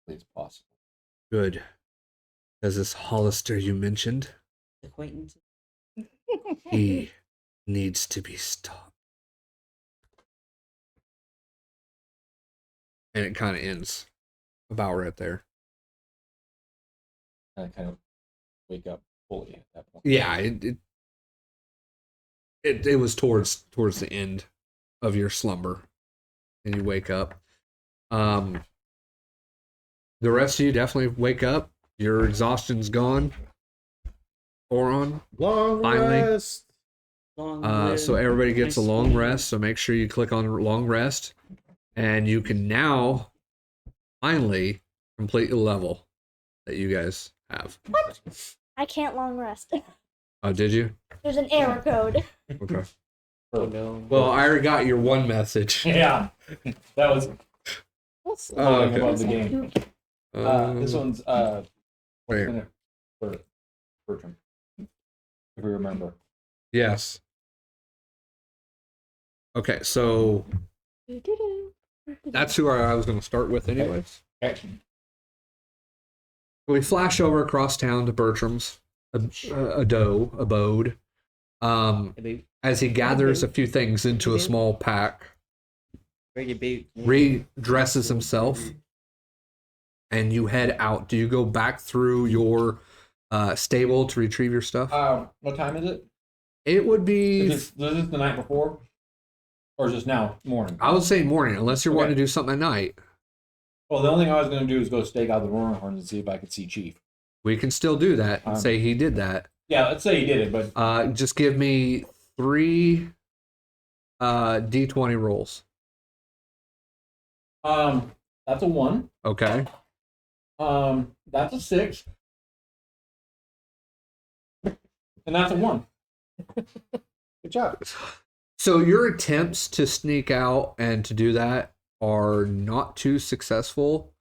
quickly as possible. Good. As this Hollister you mentioned, Acquaintance. he needs to be stopped. And it kind of ends about right there. And I kind of wake up fully at that point. Yeah, it was towards the end of your slumber, and you wake up. The rest of you definitely wake up. Your exhaustion's gone. Thoron. Long Finally. rest. So everybody gets a long rest. So make sure you click on long rest, and you can now finally complete the level that you guys have. What? I can't long rest. Oh, did you? There's an error code. Okay. Oh no. Well, I already got your one message. Yeah, that was Oh, loading okay. above the game. This one's wait. for Bertram, if we remember. Yes. Okay, so that's who I was going to start with, anyways. Okay. We flash over across town to Bertram's abode. As he gathers a few things into a small pack, redresses himself, and you head out. Do you go back through your stable to retrieve your stuff. What time is it? It would be. Is this the night before? Or is this now morning? I would say morning, unless you're wanting to do something at night. Well, the only thing I was going to do is go stake out the roaring horns and see if I could see Chief. We can still do that and say he did that. Yeah, let's say he did it, but Just give me 3 D20 rolls. That's a 1. Okay. That's a 6. And that's a 1. Good job. So your attempts to sneak out and to do that are not too successful.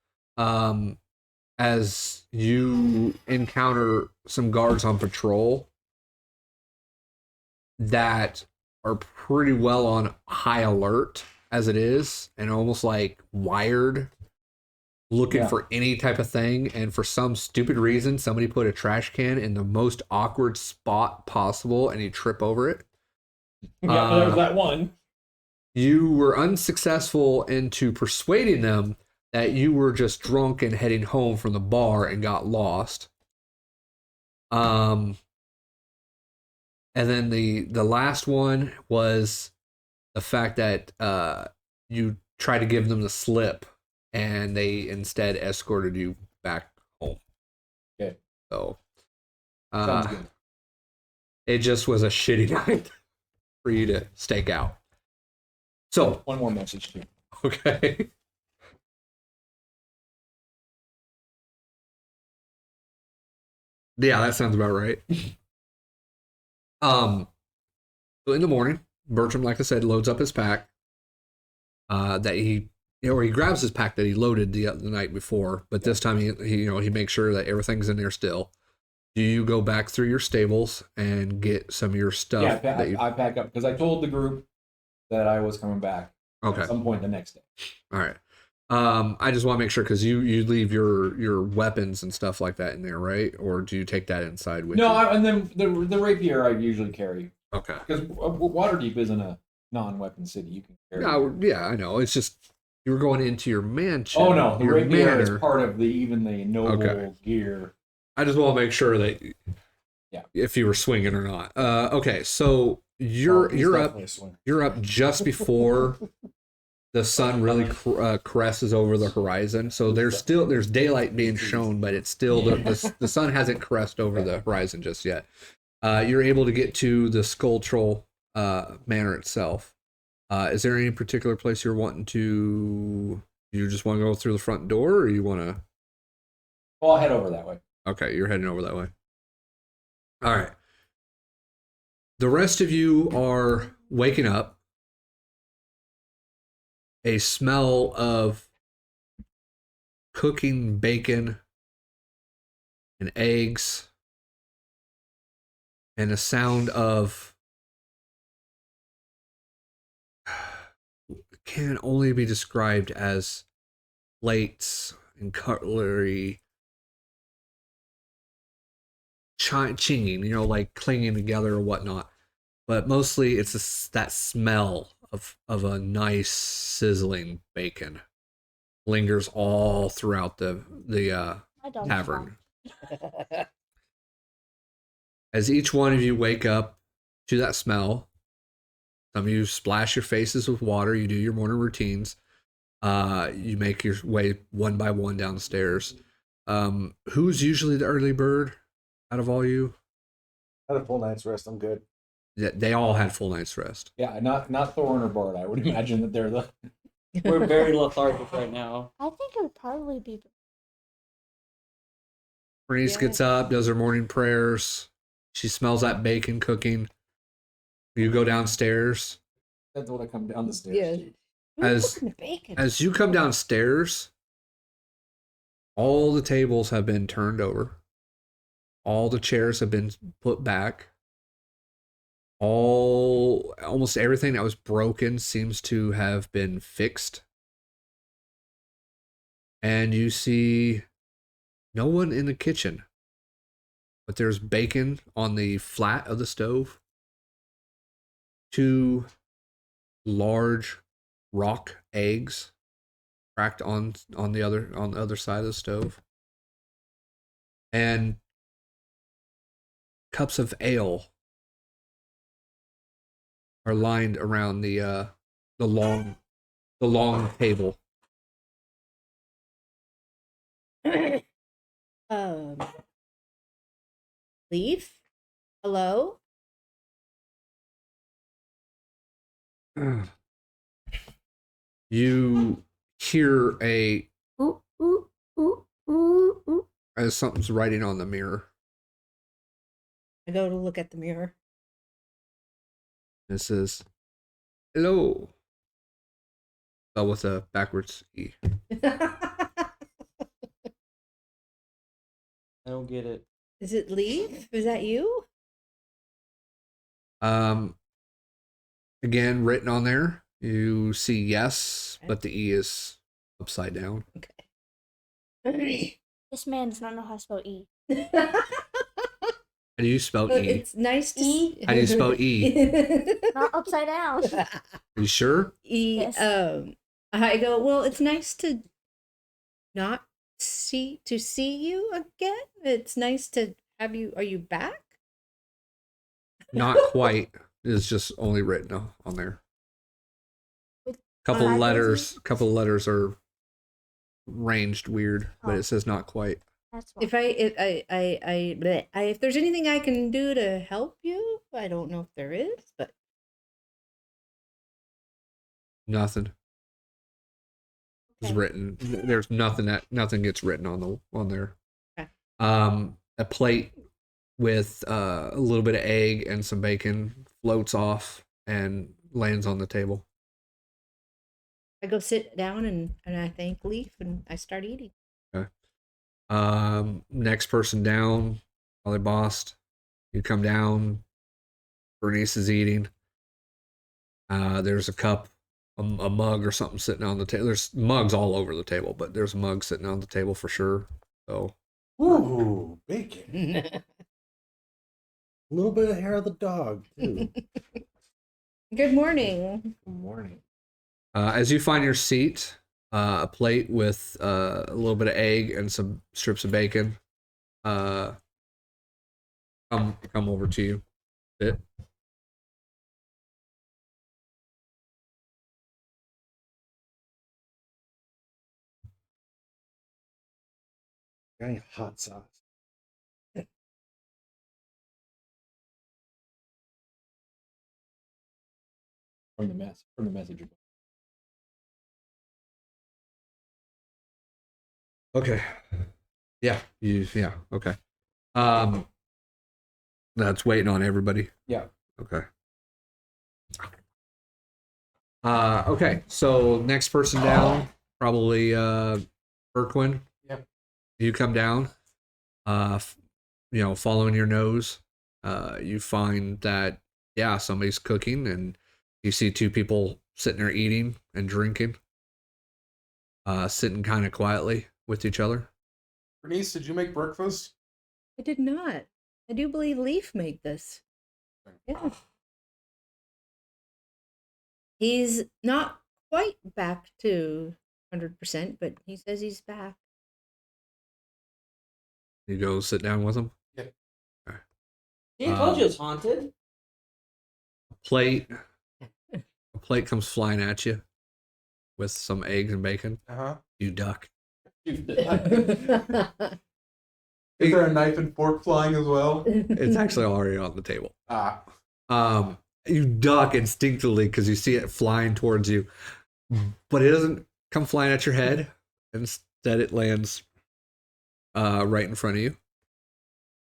As you encounter some guards on patrol that are pretty well on high alert as it is, and almost like wired, looking for any type of thing. And for some stupid reason, somebody put a trash can in the most awkward spot possible, and you trip over it. Yeah, but there was that one. You were unsuccessful into persuading them that you were just drunk and heading home from the bar and got lost. And then the last one was the fact that you tried to give them the slip, and they instead escorted you back home. Okay. So Sounds good. it just was a shitty night for you to stake out. So One more message too. okay. Yeah, that sounds about right. So in the morning, Bertram, like I said, loads up his pack. That he grabs his pack that he loaded the night before, but this time he makes sure that everything's in there still. Do you go back through your stables and get some of your stuff? Yeah, I pack up because I told the group that I was coming back at some point the next day. All right. I just want to make sure, because you leave your weapons and stuff like that in there, right? Or do you take that inside with you? No, and then the rapier I usually carry. Okay. Because Waterdeep isn't a non-weapon city. You can carry. No, yeah, I know. It's just you were going into your mansion. Oh no, the your rapier manor. is part of the noble gear. I just want to make sure that if you were swinging or not. Okay, so you're up just before the sun really caresses over the horizon. So there's daylight being shown, but it's still the sun hasn't caressed over the horizon just yet. You're able to get to the Skull Troll manor itself. Is there any particular place you're wanting to? You just want to go through the front door, or you want to? Well, I'll head over that way. Okay, you're heading over that way. All right. The rest of you are waking up. A smell of cooking bacon and eggs, and a sound of can only be described as plates and cutlery chinging, like clinging together or whatnot. But mostly it's that smell of a nice sizzling bacon lingers all throughout the tavern. As each one of you wake up to that smell, some of you splash your faces with water. You do your morning routines. You make your way one by one down the stairs. Who's usually the early bird out of all you? I had a full night's rest. I'm good. They all had full night's rest. Yeah, not Thoron or Bart. I would imagine that they're the. We're very lethargic right now. I think it would probably be. Bernice gets up, does her morning prayers. She smells that bacon cooking. You go downstairs. That's when I come down the stairs. Yeah. As you come downstairs, all the tables have been turned over. All the chairs have been put back. Almost everything that was broken seems to have been fixed. And you see no one in the kitchen, but there's bacon on the flat of the stove. 2 large rock eggs cracked on the other side of the stove. And cups of ale are lined around the long table. Leaf? Hello? You hear a Ooh, ooh, ooh, ooh, ooh. as something's writing on the mirror. I go to look at the mirror. It says, "Hello," spelled with a backwards E. I don't get it. Is it Leaf? Is that you? Again, written on there, you see yes, but the E is upside down. Okay. This man does not know how to spell E. How do you spell E? It's nice to E? How do you spell E? Not upside down. Are you sure? E. Yes. I go. Well, it's nice to not see you again. It's nice to have you. Are you back? Not quite. It's just only written on there. Couple letters? letters are ranged weird, but Oh. it says not quite. That's why. If there's anything I can do to help you, I don't know if there is, but Nothing is Okay. written. There's nothing gets written on there. Okay. A plate with a little bit of egg and some bacon floats off and lands on the table. I go sit down and I thank Leaf and I start eating. Next person down, probably Bahst. You come down. Bernice is eating. There's a cup, a mug or something sitting on the table. There's mugs all over the table, but there's a mug sitting on the table for sure. So, Ooh, bacon. A little bit of hair of the dog, too. Good morning. Good morning. as you find your seat, a plate with a little bit of egg and some strips of bacon, come over to you. Sit. Got any hot sauce? From the messenger. Okay. Yeah. Okay. That's waiting on everybody. Yeah. Okay. Okay. So next person down, probably Priqrin. Yep. You come down. Following your nose, you find that somebody's cooking, and you see two people sitting there eating and drinking, sitting kind of quietly with each other. Bernice, did you make breakfast? I did not. I do believe Leaf made this. Yeah. He's not quite back to 100%, but he says he's back. You go sit down with them. See, I told you it's haunted. A plate comes flying at you with some eggs and bacon. Uh-huh. You duck. Is there a knife and fork flying as well? It's actually already on the table. Ah. You duck instinctively because you see it flying towards you, but it doesn't come flying at your head. Instead, it lands right in front of you.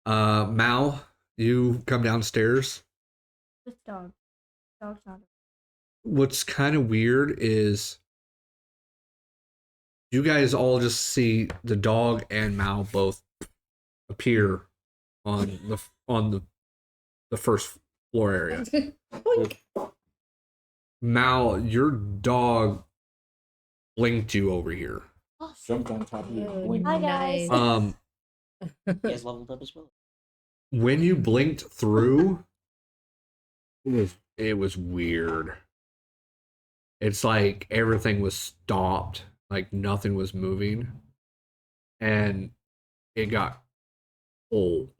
Mal, you come downstairs. This dog. Dog's not. What's kind of weird is you guys all just see the dog and Mal both appear on the first floor area. Boink. Mal, your dog blinked you over here. Jumped on top of you. Oh, Blink. Hi, guys. nice. You guys leveled up as well. When you blinked through, it was weird. It's like everything was stopped, like nothing was moving, and it got cold.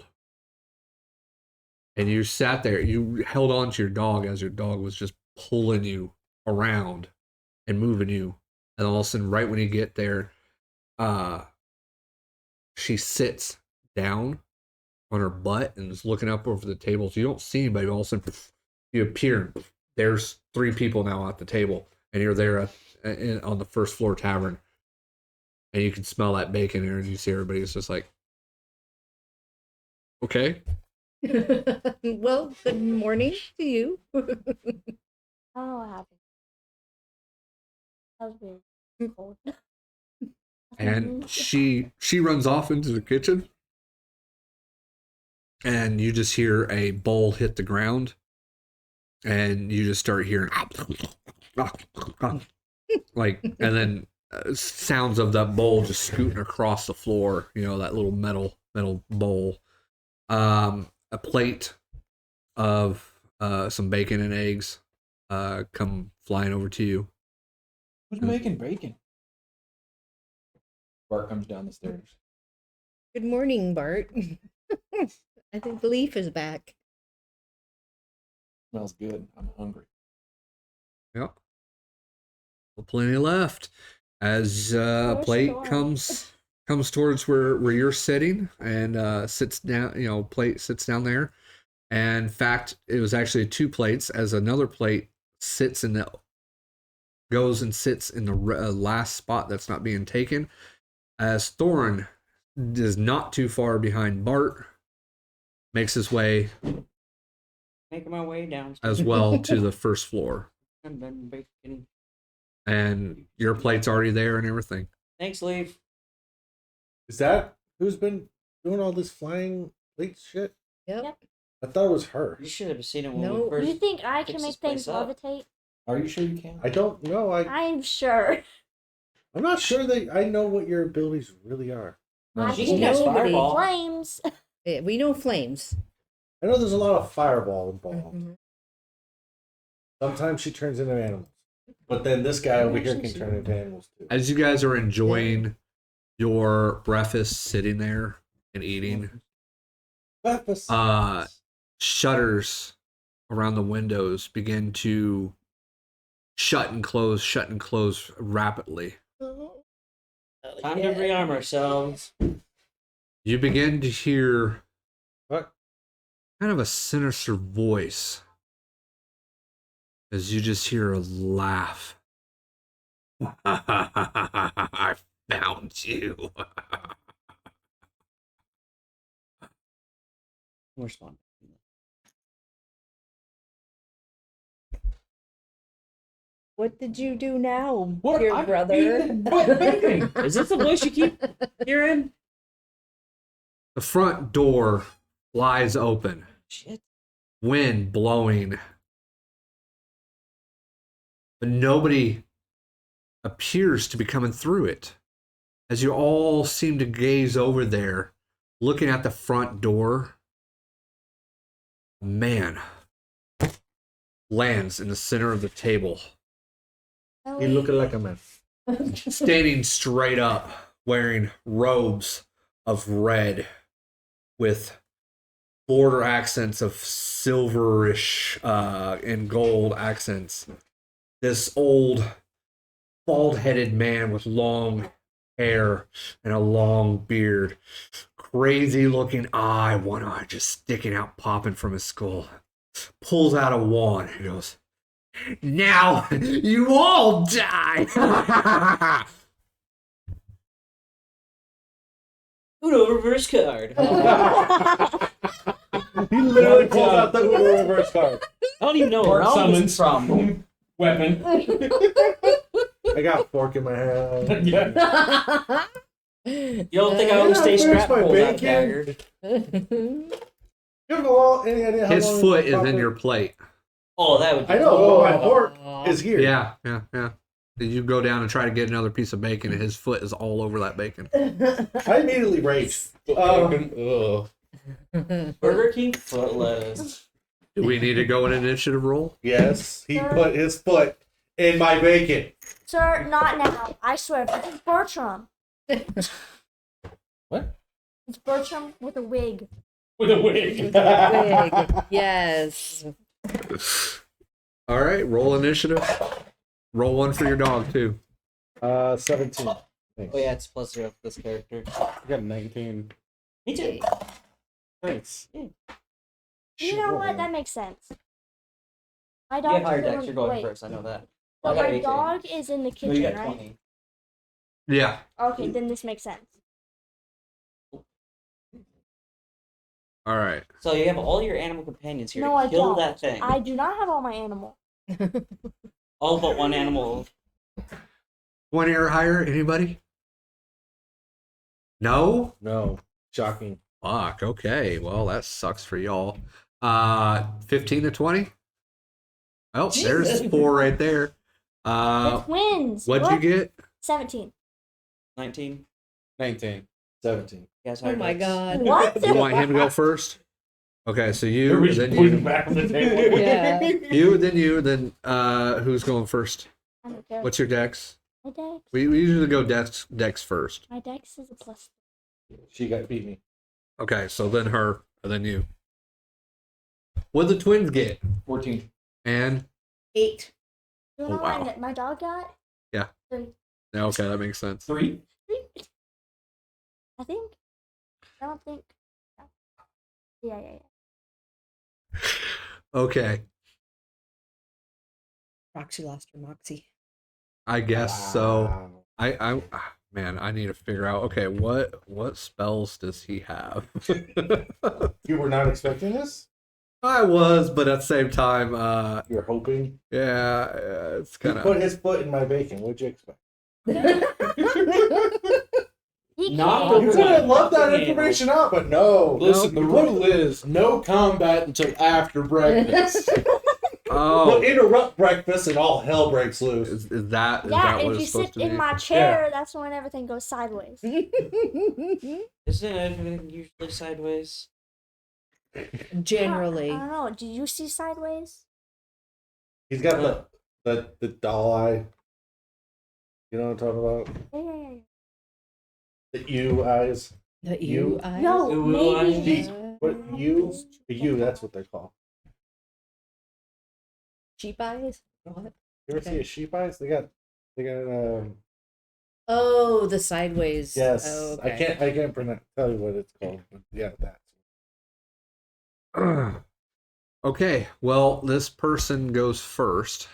And you sat there, you held on to your dog as your dog was just pulling you around and moving you. And all of a sudden, right when you get there, she sits down on her butt and is looking up over the table. So you don't see anybody, but all of a sudden you appear. There's 3 people now at the table, and you're there on the first floor tavern. And you can smell that bacon there, and you see everybody. It's just like, okay. Well, good morning to you. Oh, what happened? That was weird. Cold. And she runs off into the kitchen, and you just hear a bowl hit the ground, and you just start hearing like, and then sounds of that bowl just scooting across the floor. You know, that little metal bowl. A plate of some bacon and eggs come flying over to you. Who's making bacon? Bart comes down the stairs. Good morning, Bart. I think the leaf is back. Smells good. I'm hungry. Yep. Well, plenty left. As a plate Storm. comes towards where you're sitting and sits down, plate sits down there. And in fact, it was actually 2 plates, as another plate goes and sits in the last spot that's not being taken. As Thoron is not too far behind Bart, makes his way Making my way down. as well to the first floor. And then bacon. And your plate's already there and everything. Thanks, Leaf. Is that who's been doing all this flying plate shit? Yep. I thought it was her. You should have seen it when No. we first. You think I can fix make this place things up. levitate? Are you sure you can? I don't know. I'm sure. I'm not sure that I know what your abilities really are. No, I She can can cast Nobody- fireball. Flames. We know flames. I know there's a lot of fireball involved. Mhm. Sometimes she turns into animals. But then this guy over here can turn into animals too. As you guys are enjoying your breakfast, sitting there and eating, Breakfast. shutters around the windows begin to shut and close rapidly. Time to rearm ourselves. You begin to hear What? kind of a sinister voice as you just hear a laugh. I found you. Respond. What did you do now, What? dear I'm brother? eating bacon. Is this the voice you keep hearing? The front door flies open, Shit. wind blowing, but nobody appears to be coming through it. As you all seem to gaze over there, looking at the front door, a man lands in the center of the table, He looking like a man. standing straight up, wearing robes of red with border accents of silverish and gold accents. This old, bald-headed man with long hair and a long beard, crazy-looking eye, one eye just sticking out, popping from his skull. Pulls out a wand and goes, "Now you all die!" Uno reverse card. He literally pulls out the Uno reverse card. I don't even know where Bart all this is summons. from. Weapon. I got a fork in my hand. Yeah. You don't think I always stay Yeah, finish strapped my pulled out bacon. dagger? You have any idea how His long foot it is in probably- your plate. Oh, that would be I know, but my cool. fork is here. Yeah. Did you go down and try to get another piece of bacon, and his foot is all over that bacon? I immediately raged. Ugh. Burger King footless. Do we need to go an initiative roll? Yes, he put his foot in my bacon. Sir, not now. I swear. This is Bertram. What? It's Bertram with a wig. With a wig. Wig. Yes. All right, roll initiative. Roll one for your dog too. 17. Thanks. Oh yeah, it's +0 for this character. I got 19. Me too. Nice. You know what? That makes sense. My You dog. have higher is in dex. the- You're going wait, first. I know that. So I got my 18. dog is in the No, kitchen, you got right? 20. Yeah. Okay, then this makes sense. All right. So you have all your animal companions here No, to I kill don't. that thing. I do not have all my animal. All but one animal. 20 or higher, anybody? No? No. Shocking. Fuck, okay. Well, that sucks for y'all. 15 to 20? Oh, there's 4 right there. The twins. What'd you get? 17. 19. 19. 17. Yes, Oh my god. What? You want him to go first? Okay, so you, Everybody's then pointing you, back on the table. Yeah. you, then who's going first? I don't care. What's your dex? My dex? We usually go dex first. My dex is a plus. She got beat me. Okay, so then her, and then you. What'd the twins get? 14. And 8. You Oh, know wow. what my dog got? Yeah. 3. yeah, okay, that makes sense. 3. I think. I don't think. Yeah. Okay, Roxy lost her moxie. I guess so. Wow. Man, I need to figure out. Okay, what spells does he have? You were not expecting this? I was, but at the same time, You're hoping? yeah, it's He kind put of. his foot in my bacon. What'd you expect? He Not can't. You the would have one. loved that Yeah. information out, but no. Listen, the rule is no combat until after breakfast. We'll Oh, interrupt breakfast and all hell breaks loose. is that Yeah, what if you it's supposed sit to in be? my chair, that's when everything goes sideways. Isn't everything usually sideways? Generally. I don't know. Do you see sideways? He's got the doll eye. You know what I'm talking about? Yeah. The U eyes. The You- eyes? No, Ooh, maybe. What you? That's what they're called. Sheep eyes? What? You ever see a sheep eyes? They got Oh, the sideways. yes. Oh, I okay. can't tell you what it's called. But yeah, that. Okay, well, this person goes first.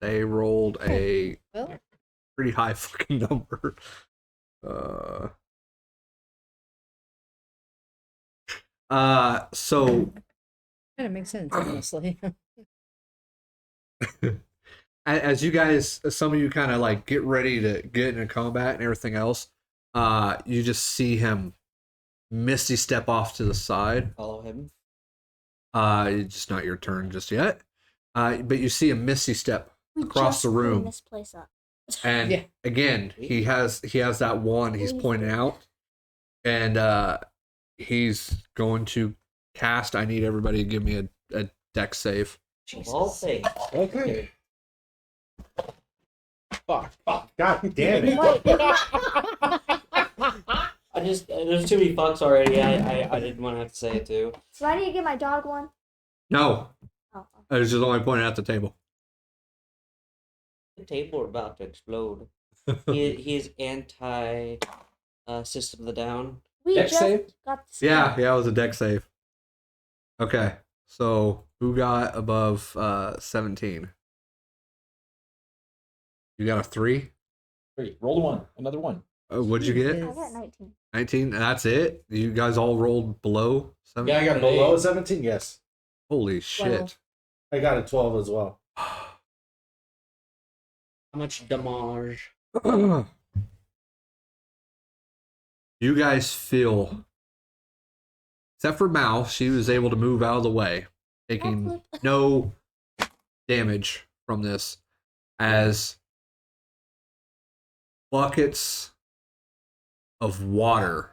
They rolled a Well, pretty high fucking number. So kind of makes sense, honestly. as you guys, some of you kind of like get ready to get into combat and everything else, you just see him misty step off to the side. Follow him. It's just not your turn just yet. But you see a misty step We across just the cleaned room. this place up. And Yeah. again, he has that one he's pointing out, and he's going to cast. I need everybody to give me a dex save. All safe. Okay. Fuck. God damn it. Wait, I just there's too many fucks already. I didn't want to have to say it too. so I need to get my dog one. No, Oh. I was just only pointing at the table. The table about to explode. He is anti System of the Down. We Dex just save? got this. Yeah, it was a dex save. Okay, so who got above 17? You got a 3? 3. Roll a 1. Another 1. What'd you get? I got 19. 19. That's it. You guys all rolled below 17. Yeah, I got an Below 8. 17? Yes. Holy shit! I got a 12 as well. How much damage? You guys feel, except for Mal, she was able to move out of the way, taking no damage from this, as buckets of water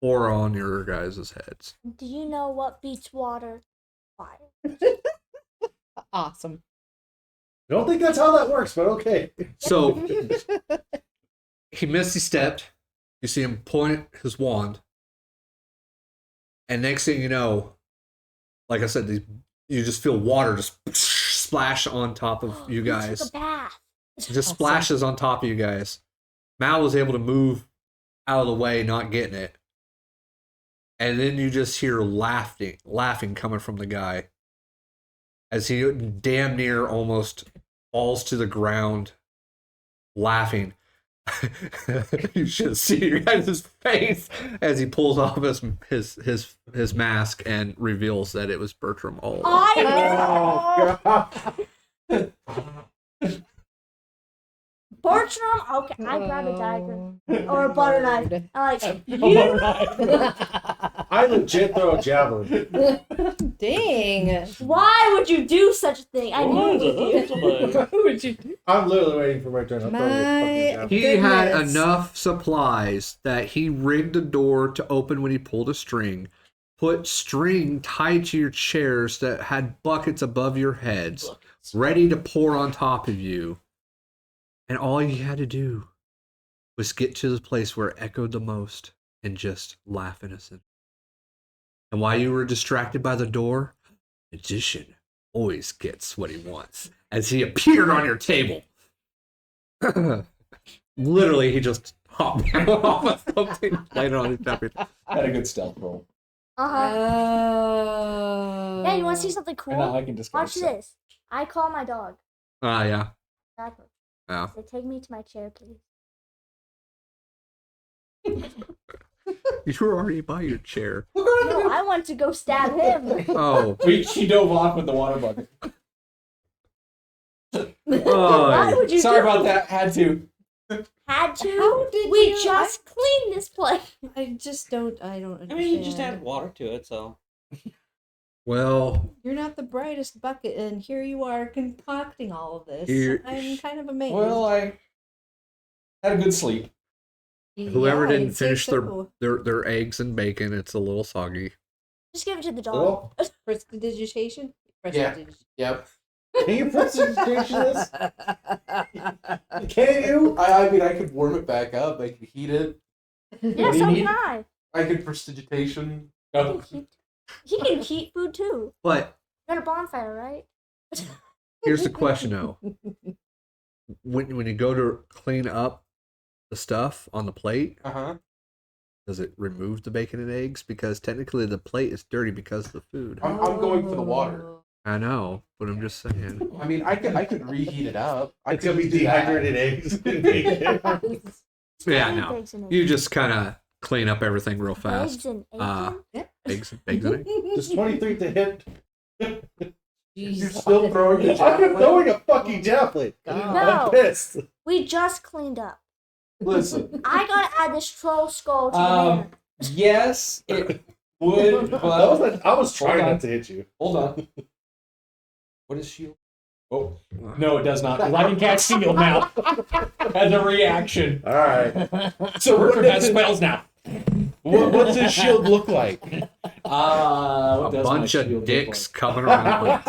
pour on your guys' heads. Do you know what beats water? Fire. Awesome. I don't think that's how that works, but okay. So he misty stepped. You see him point his wand. And next thing you know, like I said, you just feel water just splash on top of you guys. Took a bath. It just splashes on top of you guys. Mal was able to move out of the way, not getting it. And then you just hear laughing coming from the guy as he damn near almost falls to the ground, laughing. You should see your guys' face as he pulls off his mask and reveals that it was Bertram all along. I know. Bartram, okay, I grab a dagger or a butter knife. I'm like, you. I legit throw a javelin. Dang. Why would you do such a thing? I knew you. What would you do? I'm literally waiting for my turn. I'm throwing a fucking javelin. He had Goodness. enough supplies that he rigged a door to open when he pulled a string, put string tied to your chairs that had buckets above your heads, ready to pour on top of you. And all you had to do was get to the place where it echoed the most and just laugh innocent. And while you were distracted by the door, magician always gets what he wants. As he appeared on your table. Literally, he just hopped off of something, laid it on his tablet. Had a good stealth roll. Yeah, you want to see something And now cool? I can disguise Watch myself. this. I call my dog. Yeah. Exactly. Yeah. Say, take me to my chair, please. You were already by your chair. No, I want to go stab him. Oh. She dove off with the water bucket. Why Oh. would you Sorry do about that. Had to. Had to? How did we you- just cleaned this place. I don't understand. I mean, you just add water to it, so. Well, You're not the brightest bucket, and here you are concocting all of this. Here- I'm kind of amazed. Well, I had a good sleep. whoever Yeah, didn't I'd say finish so. their eggs and bacon, it's a little soggy. Just give it to the dog. Well, Prestidigitation? Yeah. Prestidig- yep. Can you prestidigitation this? Can you? I mean, I could warm it back up. I could heat it. Yeah, What do you so need? can I. I could prestidigitation. Oh. He can heat food too. But Got a bonfire, right? here's the question though. When you go to clean up the stuff on the plate, does it remove the bacon and eggs? Because technically the plate is dirty because of the food. I'm going for the water. I know, but I'm just saying. I mean, I could reheat it up. It's gonna be dehydrated eggs and bacon. Yeah, Only no. eggs and You just kind of clean up everything real fast. Eggs and Uh, bacon? Eggs and eggs. Does 23 to hit? You're still throwing the I'm javelin? throwing a fucking javelin. No. I'm pissed. We just cleaned up. Listen, I gotta add this troll skull to the banner. Yes, it would, but I was trying Hold on. not to hit you. hold on. What is shield? Oh, no, it does not. 'Cause I can cast shield now as a reaction. All right. So Bertram has spells now. what's his shield look like? What A does bunch my of shield look dicks coming around.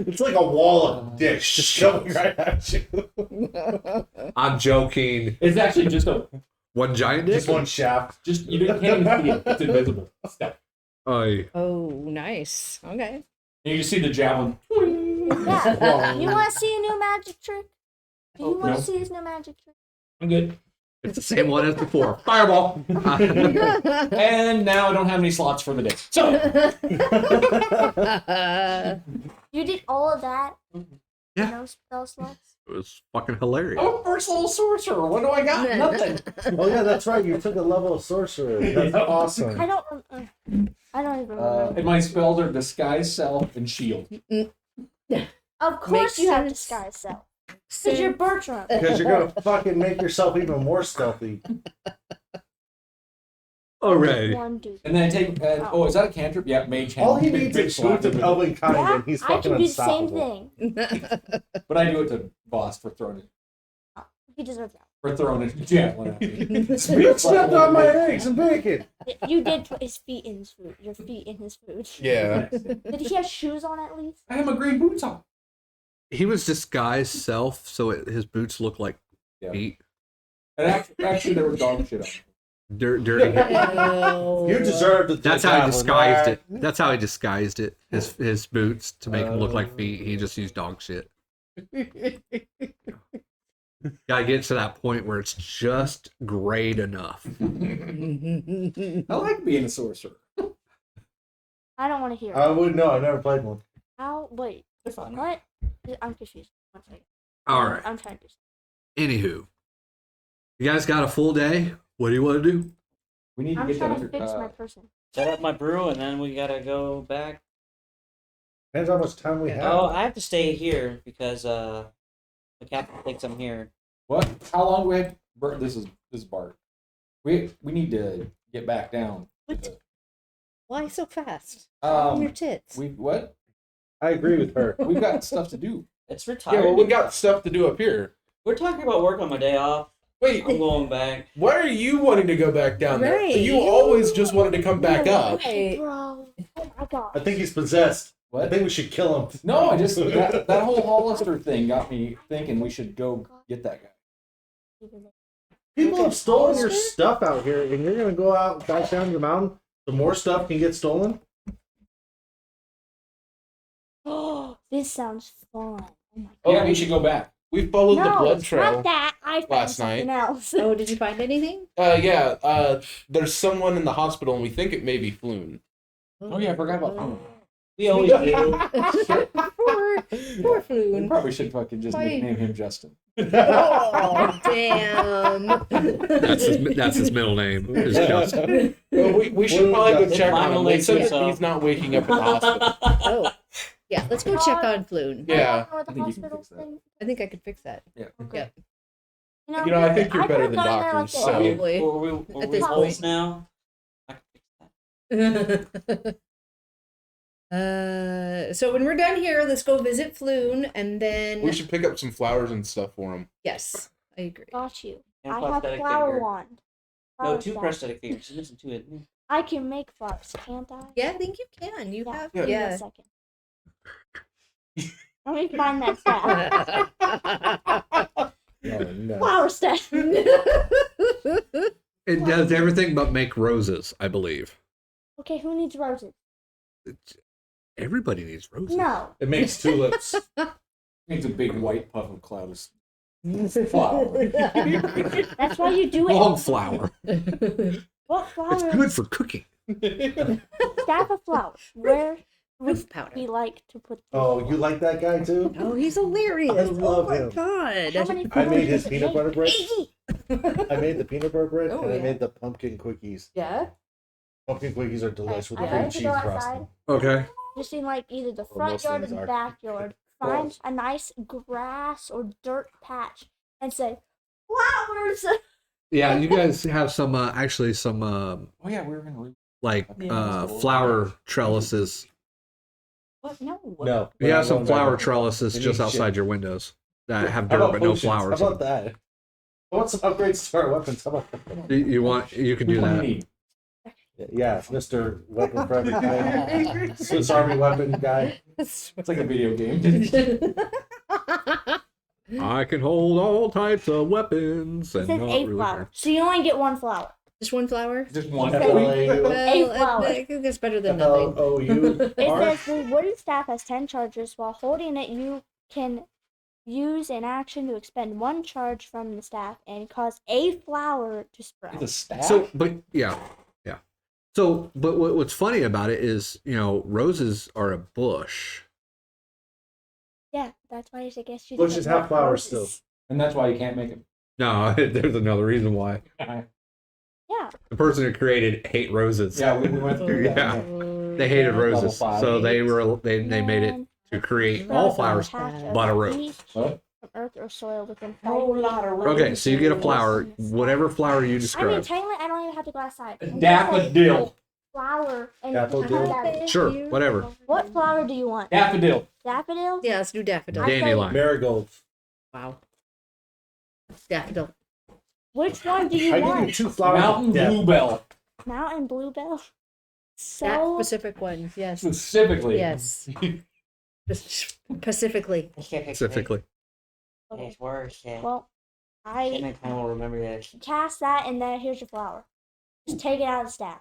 It's like a wall of dicks just coming right at you. I'm joking. like? It's actually just One giant dick? Just one shaft. just you can't even see it. It's invisible. Step. Oy. Oh, nice. Okay. And you see the javelin. Yeah. You want to see a new magic trick? Do you Oh, want no. to see his new magic trick? I'm good. It's the same one as before. Fireball. And now I don't have any slots for the day. So You did all of that? Yeah. No spell slots? It was fucking hilarious. I'm a first level sorcerer. What do I got? Nothing. Oh yeah, that's right. You took a level of sorcerer. That's awesome. I don't even remember. And my spells are disguise, self, and shield. Of course makes you have sense. disguise self. Because you're Bertram. Because you're gonna fucking make yourself even more stealthy. Alright. One dude. And then I take. Is that a cantrip? Yeah, mage hand. All he needs is boots of elven kind, Yeah, and he's I fucking can do the same unstoppable. thing. But I do it to Bahst for throwing it. He deserves that. For throwing a javelin at me. You stepped on my eggs and bacon. You did put his feet in his food. Your feet in his food. Yeah. Did he have shoes on at least? I have my green boots on. He was disguised self, so his boots look like Yeah. feet. And actually, there was dog shit on. Dirty. You deserve to. That's how he disguised it. That's how he disguised it. His boots to make them look like feet. He just used dog shit. Gotta get to that point where it's just grayed enough. I like being a sorcerer. I don't want to hear it. I wouldn't know. I've never played one. How? Wait. They're fun. What? I'm confused. One second. All right. I'm trying to do Anywho, you guys got a full day. What do you want to do? We need to I'm get trying to that. fix my person. Set up my brew, and then we gotta go back. Depends how much time we have. Oh, I have to stay here because the captain thinks I'm here. What? How long do we have? This is Bart. We need to get back down. What? Why so fast? Your Um, tits. we what? I agree with her. We've got stuff to do. It's Yeah, retired. well, we got stuff to do up here. We're talking about work on my day off. Wait, I'm going back. why are you wanting to go back down there? Right. You always just wanted to come back up. Right. Bro. Oh my god. I think he's possessed. I What? think we should kill him. No, I just that whole Hollister thing got me thinking we should go get that guy. People have stolen your stuff out here, and you're gonna go out back down your mountain so more stuff can get stolen. Oh, this sounds fun. Oh my Oh, Yeah, we should go back. We followed the no, blood it's trail. not that. I found last something night. else. Oh, did you find anything? There's someone in the hospital, and we think it may be Floon. Oh yeah, I forgot about Floon. We always do. Poor We Floon. probably should fucking just Why- nickname him Justin. Oh, damn. That's his middle name. Is Justin. Well, we should probably go check Mine on him. will They make said sense, that so. he's not waking up in the hospital. Oh, yeah. Let's go check on Floon. Yeah. I I think you can fix that. I think I could fix that. Okay. Yeah. You know, I think you're I better could've than gone there doctors, like so- this. Probably. Were At we this close point. now? I can fix that. So when we're done here, let's go visit Floon, and then We should pick up some flowers and stuff for him. yes, I agree. Got you. And I have prosthetic flower finger. wand. No, Flower 2 staff. prosthetic fingers. She's missing 2 of them. I can make flowers, can't I? Yeah, I think you can. You Yeah. have Yeah. Give me a yeah. second. Let me find that staff. No, no. Flower staff. It does everything but make roses, I believe. Okay, who needs roses? Everybody needs roses. No. It makes tulips. It's a big white puff of cloud of flower. That's why you do it. Long flower. What flower? It's good for cooking. Staff of flowers. Where Roof would powder. we like to put this? Oh, you like that guy too? Oh, he's hilarious. I love oh my him. god. How many I made flowers his does it peanut make? butter bread. Easy. I made the peanut butter bread Oh, and I yeah. made the pumpkin quickies. Yeah. Pumpkin quickies are delicious with I the cream like to cheese go frosting. outside, Okay. just in like either the Or front most yard or things the are. backyard. Find a nice grass or dirt patch and say, flowers! Yeah, you guys have some actually some Oh yeah, we were gonna. like Yeah. flower trellises. What? No. No. You have some no, flower no. trellises They just need outside shit. your windows that have How dirt about but no potions? flowers. How about that? I want some upgrades to our weapons. How about that? You can do What do you that. need? Yeah, Mr. Weapon for everything. Swiss Army weapon guy. It's like a video game. I can hold all types of weapons It and says not a really flower. care. So you only get one flower. Just one flower? Just one. FLAU. Well, flower. I think that's better than nothing. FLOU. It says the wooden staff has 10 charges. While holding it, you can use an action to expend 1 charge from the staff and cause a flower to sprout. It's a staff. So, but yeah. So, but what's funny about it is, roses are a bush. Yeah, that's why I guess you Bushes didn't have flowers roses. and that's why you can't make it. No, there's another reason why. Yeah. The person who created hate roses. Yeah, we went through that. Yeah. They hated roses, Level 5. so they made it Man, to create grow all a flowers patch of but a rose. trees What? From earth or soil within 5 Whole feet lot of of roses. Okay, so you get a flower, in the staff. whatever flower you I mean, describe. technically, I don't even have to go outside. A I can just daffodil. say Flower and Daffodil? that. Sure, whatever. What flower do you want? Daffodil. Daffodil? Yeah, let's do daffodil. I say- Dandelion. Marigolds. Wow. Daffodil. Which one do you I give want? you 2 flowers. Mountain Yeah. bluebell. Mountain bluebell. That So specific one. Yes. Specifically. Yes. Specifically. Specifically. okay. It's worse. Yeah. Well, I Next time we'll remember that. cast that, and then here's your flower. Just take it out of the staff.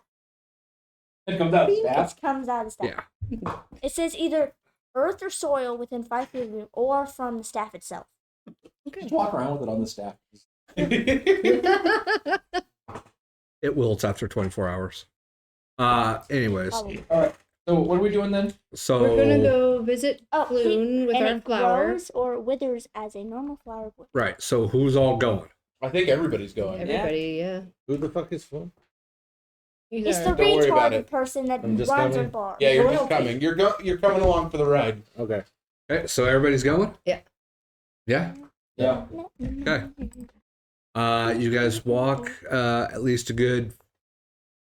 It comes out of It staff. comes out of the staff. Yeah. It says either earth or soil within 5 feet of you, or from the staff itself. Just walk around with it on the staff. It wilts after 24 hours. Anyways, Probably. All right. So what are we doing then? so We're gonna go visit Oh, Floon with and our it flower. grows or withers as a normal flower would. right. So who's all going? I think everybody's going. Everybody, yeah. Who the fuck is Floon? He's It's our- the Don't worry about retarded it. person that I'm just runs coming. our bar. Yeah, you're just Royalty. coming. You're coming along for the ride. Okay. Okay, so everybody's going? Yeah. Yeah? Yeah. Okay. You guys walk at least a good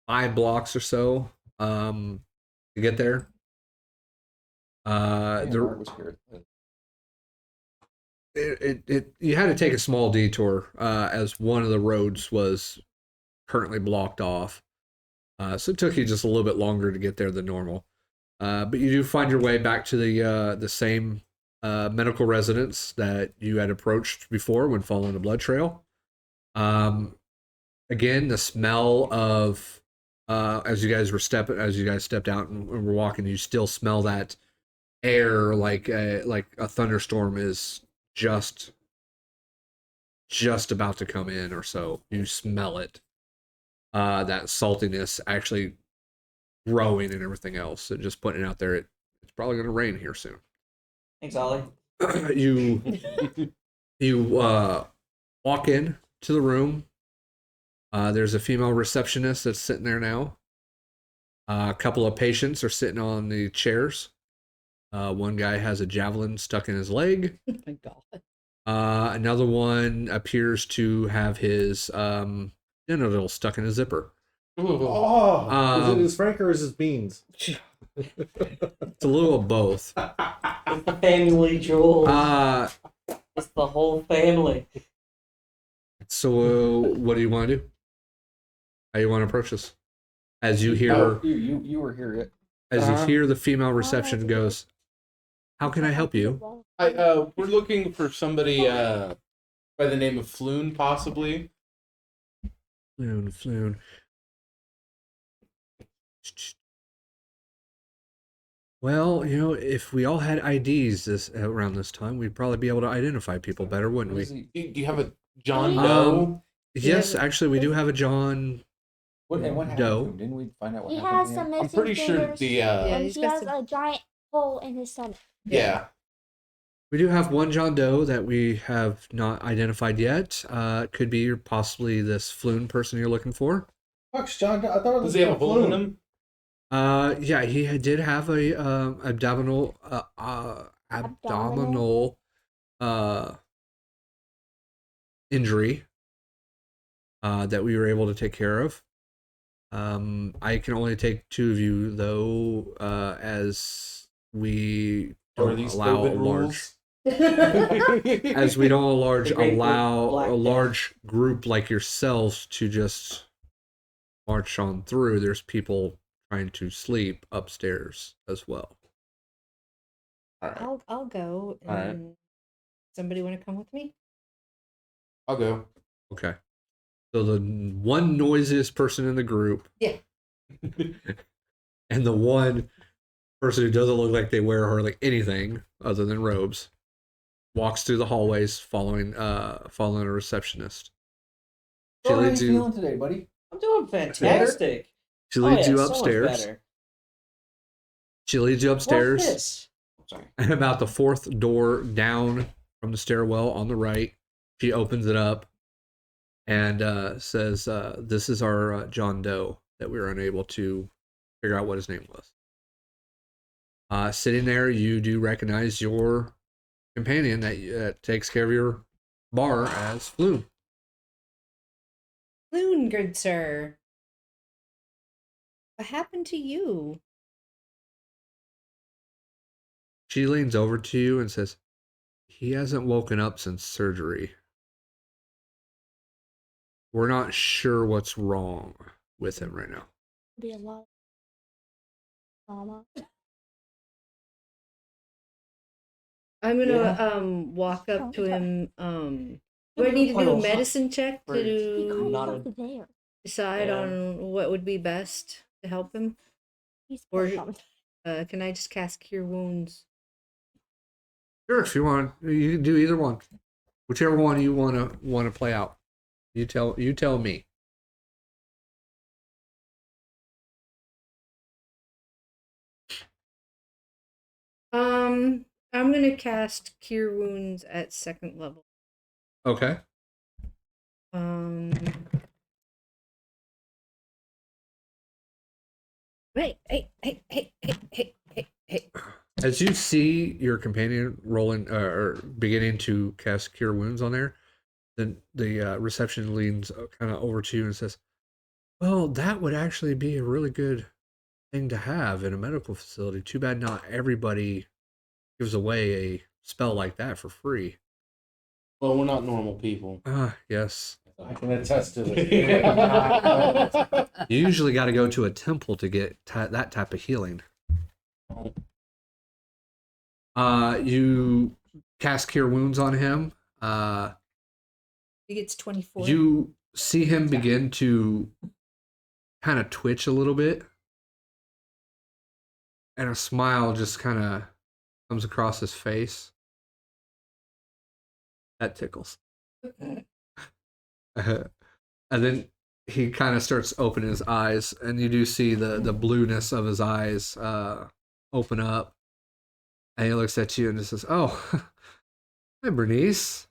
5 blocks or so to get there. Bart was here. You had to take a small detour as one of the roads was currently blocked off. So it took you just a little bit longer to get there than normal. But you do find your way back to the same medical residence that you had approached before when following the blood trail. Again, the smell of as you guys stepped out and were walking, you still smell that air like a thunderstorm is just about to come in or so. You smell it. That saltiness actually growing and everything else. So just putting it out there, it's probably going to rain here soon. Thanks, Ollie. you walk in to the room. There's a female receptionist that's sitting there now. A couple of patients are sitting on the chairs. One guy has a javelin stuck in his leg. Oh my God. Another one appears to have his genital stuck in a zipper. Oh, is it his Frank or is his beans? It's a little of both. It's the family jewel. It's the whole family. So what do you want to do? How you want to approach this? As you hear, Oh, you were here. as you hear the female reception goes, "How can I help you?" We're looking for somebody by the name of Floon, possibly. Floon. Well, if we all had IDs around this time, we'd probably be able to identify people better, wouldn't What we? is he? Do you have a John Um, Doe? Yes, actually, we do have a John. What happened Doe. to him? Didn't we find out what He happened has to some him? missing I'm pretty sure fingers, the Yeah, and he's he got has some- a giant hole in his stomach. Yeah. We do have one John Doe that we have not identified yet. Could be possibly this Floon person you're looking for. Fuck's John. I thought it was Does he have a hole in him? Yeah, he did have a abdominal injury that we were able to take care of. I can only take 2 of you though, as we Or are don't these allow a COVID large. rules? As we don't The great allow Black a Death. large group like yourselves to just march on through. There's people trying to sleep upstairs as well. I'll go. All right. And somebody want to come with me? I'll go. Okay. So the one noisiest person in the group Yeah. and the one person who doesn't look like they wear hardly anything other than robes walks through the hallways following a receptionist. She How are you leads you feeling today, buddy? I'm doing fantastic. she leads Oh, you yeah, so much upstairs. better. She leads you What's upstairs. this? Sorry. And about the 4th door down from the stairwell on the right, she opens it up and says, "This is our John Doe that we were unable to figure out what his name was." Sitting there, you do recognize your companion that takes care of your bar as Floon. Floon, good sir. What happened to you? She leans over to you and says, "He hasn't woken up since surgery. We're not sure what's wrong with him right now." Be a lot of trauma. I'm gonna Yeah. walk up to him. Do I You're need to quite do a a lot medicine check for- to He do? calls Not up a- there. decide Yeah. on what would be best to help him? He's Or- traumatized. Can I just cast Cure Wounds? Sure, if you want, you can do either one. Whichever one you want to play out. You tell me. I'm gonna cast Cure Wounds at 2nd level. Okay. Um. Hey. As you see your companion rolling or beginning to cast Cure Wounds on there, then the reception leans kind of over to you and says, "Well, that would actually be a really good thing to have in a medical facility. Too bad not everybody gives away a spell like that for free." Well, we're not normal people. Ah, yes. I can attest to this. You usually got to go to a temple to get that type of healing. You cast Cure Wounds on him. He gets 24. You see him begin to kind of twitch a little bit, and a smile just kind of comes across his face. That tickles. And then he kind of starts opening his eyes, and you do see the blueness of his eyes open up. And he looks at you and just says, "Oh, hi, Bernice.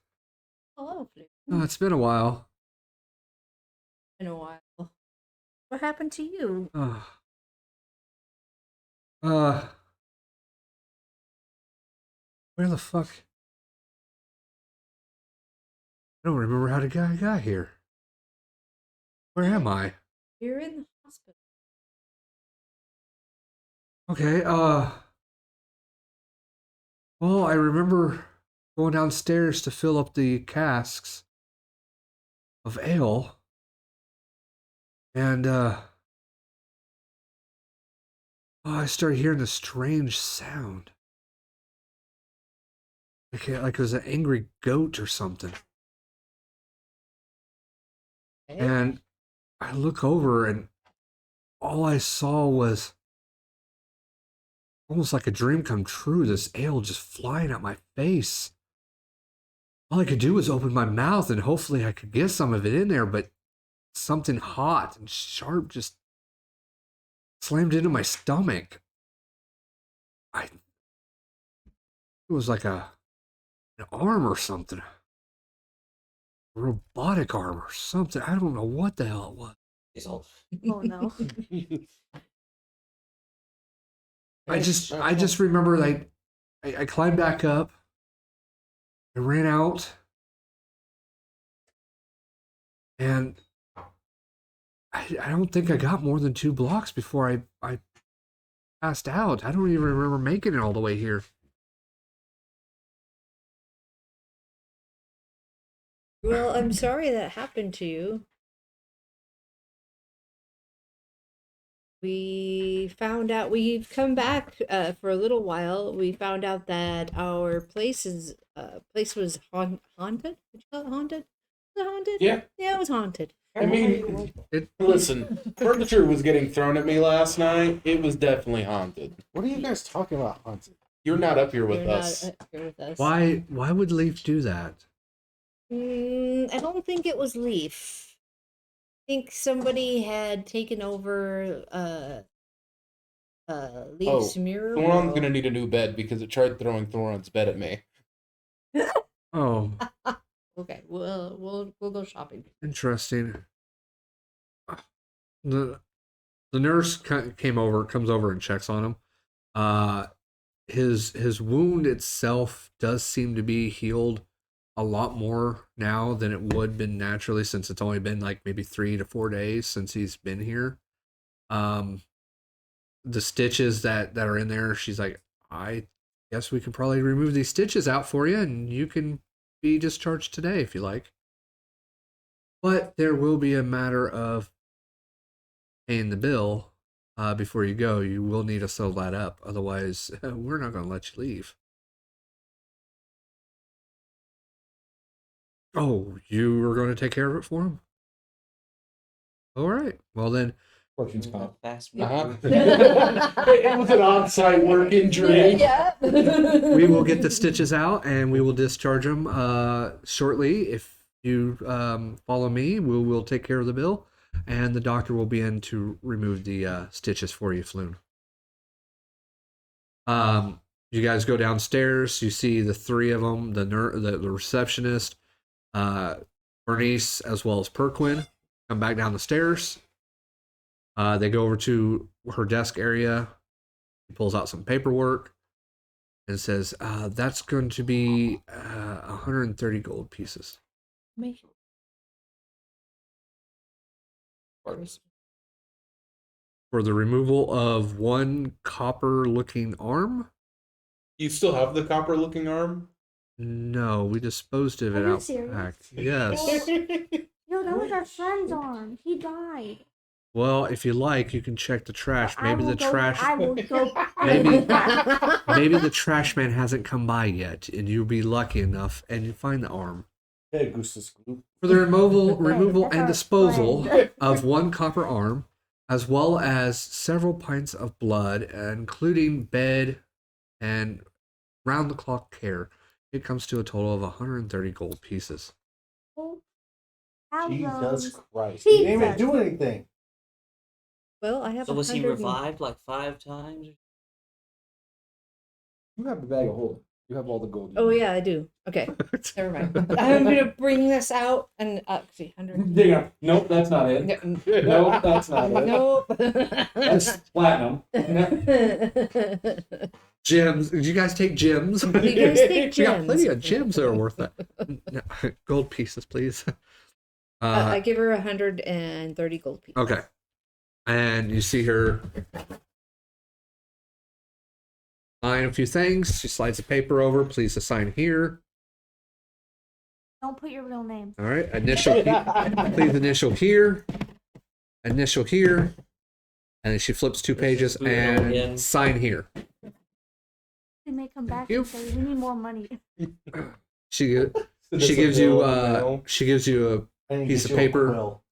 Hello, Floon. Oh, it's been a while." In a while. What happened to you? Uh, where the fuck? I don't remember how the guy got here. Where am I? You're in the hospital. Okay, well, I remember going downstairs to fill up the casks of ale. And, I started hearing this strange sound. Like it was an angry goat or something. And I look over, and all I saw was almost like a dream come true. This ale just flying at my face. All I could do was open my mouth, and hopefully I could get some of it in there, but something hot and sharp just slammed into my stomach. It was like an arm or something. A robotic arm or something. I don't know what the hell it was. Diesel. Oh no. I just remember, like, I climbed back up. I ran out. And I don't think I got more than 2 blocks before I passed out. I don't even remember making it all the way here. Well, I'm sorry that happened to you. We found out we've come back for a little while. We found out that our place was haunted. Did you call it haunted? Was it haunted? Yeah. Yeah, it was haunted. I mean, listen, furniture was getting thrown at me last night. It was definitely haunted. What are you guys talking about, haunted? You're not up here with You're us. not here with us. Why would Leaf do that? I don't think it was Leaf. I think somebody had taken over Leaf's Muiral. Thoron's gonna need a new bed because it tried throwing Thoron's bed at me. Oh, Okay, we'll go shopping. interesting. The nurse comes over and checks on him. His wound itself does seem to be healed a lot more now than it would been naturally, since it's only been like maybe 3 to 4 days since he's been here. The stitches that are in there, she's like, I guess we can probably remove these stitches out for you, and you can be discharged today if you like. But there will be a matter of paying the bill before you go. You will need to settle that up. Otherwise, we're not going to let you leave. Oh, you were going to take care of it for him? All right. Well then, Fortune's comp. Fast Uh-huh. move. It was an on-site work injury. Yeah. we will get the stitches out and we will discharge them shortly. If you follow me, we will take care of the bill, and the doctor will be in to remove the stitches for you, Floon. You guys go downstairs. You see the three of them: the receptionist, Bernice, as well as Priqrin. Come back down the stairs. They go over to her desk area. She pulls out some paperwork and says, "That's going to be 130 gold pieces Me. for the removal of one copper-looking arm." You still have the copper-looking arm? No, we disposed of Are it you out serious? back. Yes. Yo, that was our friend's arm. He died. Well, if you like, you can check the trash. I Maybe will the go- trash. I will go. Maybe- Maybe the trash man hasn't come by yet, and you'll be lucky enough and you find the arm. Hey, Goose Scoop. For the removal That's and our disposal friend. of one copper arm, as well as several pints of blood, including bed and round-the-clock care, it comes to a total of 130 gold pieces. Have Jesus those. Christ. You didn't even Jesus. do anything. Well, I have. So was he 100 and- revived like 5 times? You have a bag of holding. You have all the gold. Oh yeah, I do. Okay, never mind. I'm gonna bring this out and see 100. Yeah. Nope, that's not it. Nope, that's not it. Nope. That's platinum. Gems. Did you guys take gems? You guys take We got plenty gems. of gems that are worth that. No, gold pieces, please. I give her 130 gold pieces. Okay. And you see her sign a few things. She slides the paper over. Please assign here. Don't put your real name. All right. Initial here. Please initial here. Initial here. And then she flips 2 pages Spoon it all again. and sign here. They may come back You- and say we need more money. She Send us she a gives bill you in the mail. she gives you I need to piece get of you a paper. quill.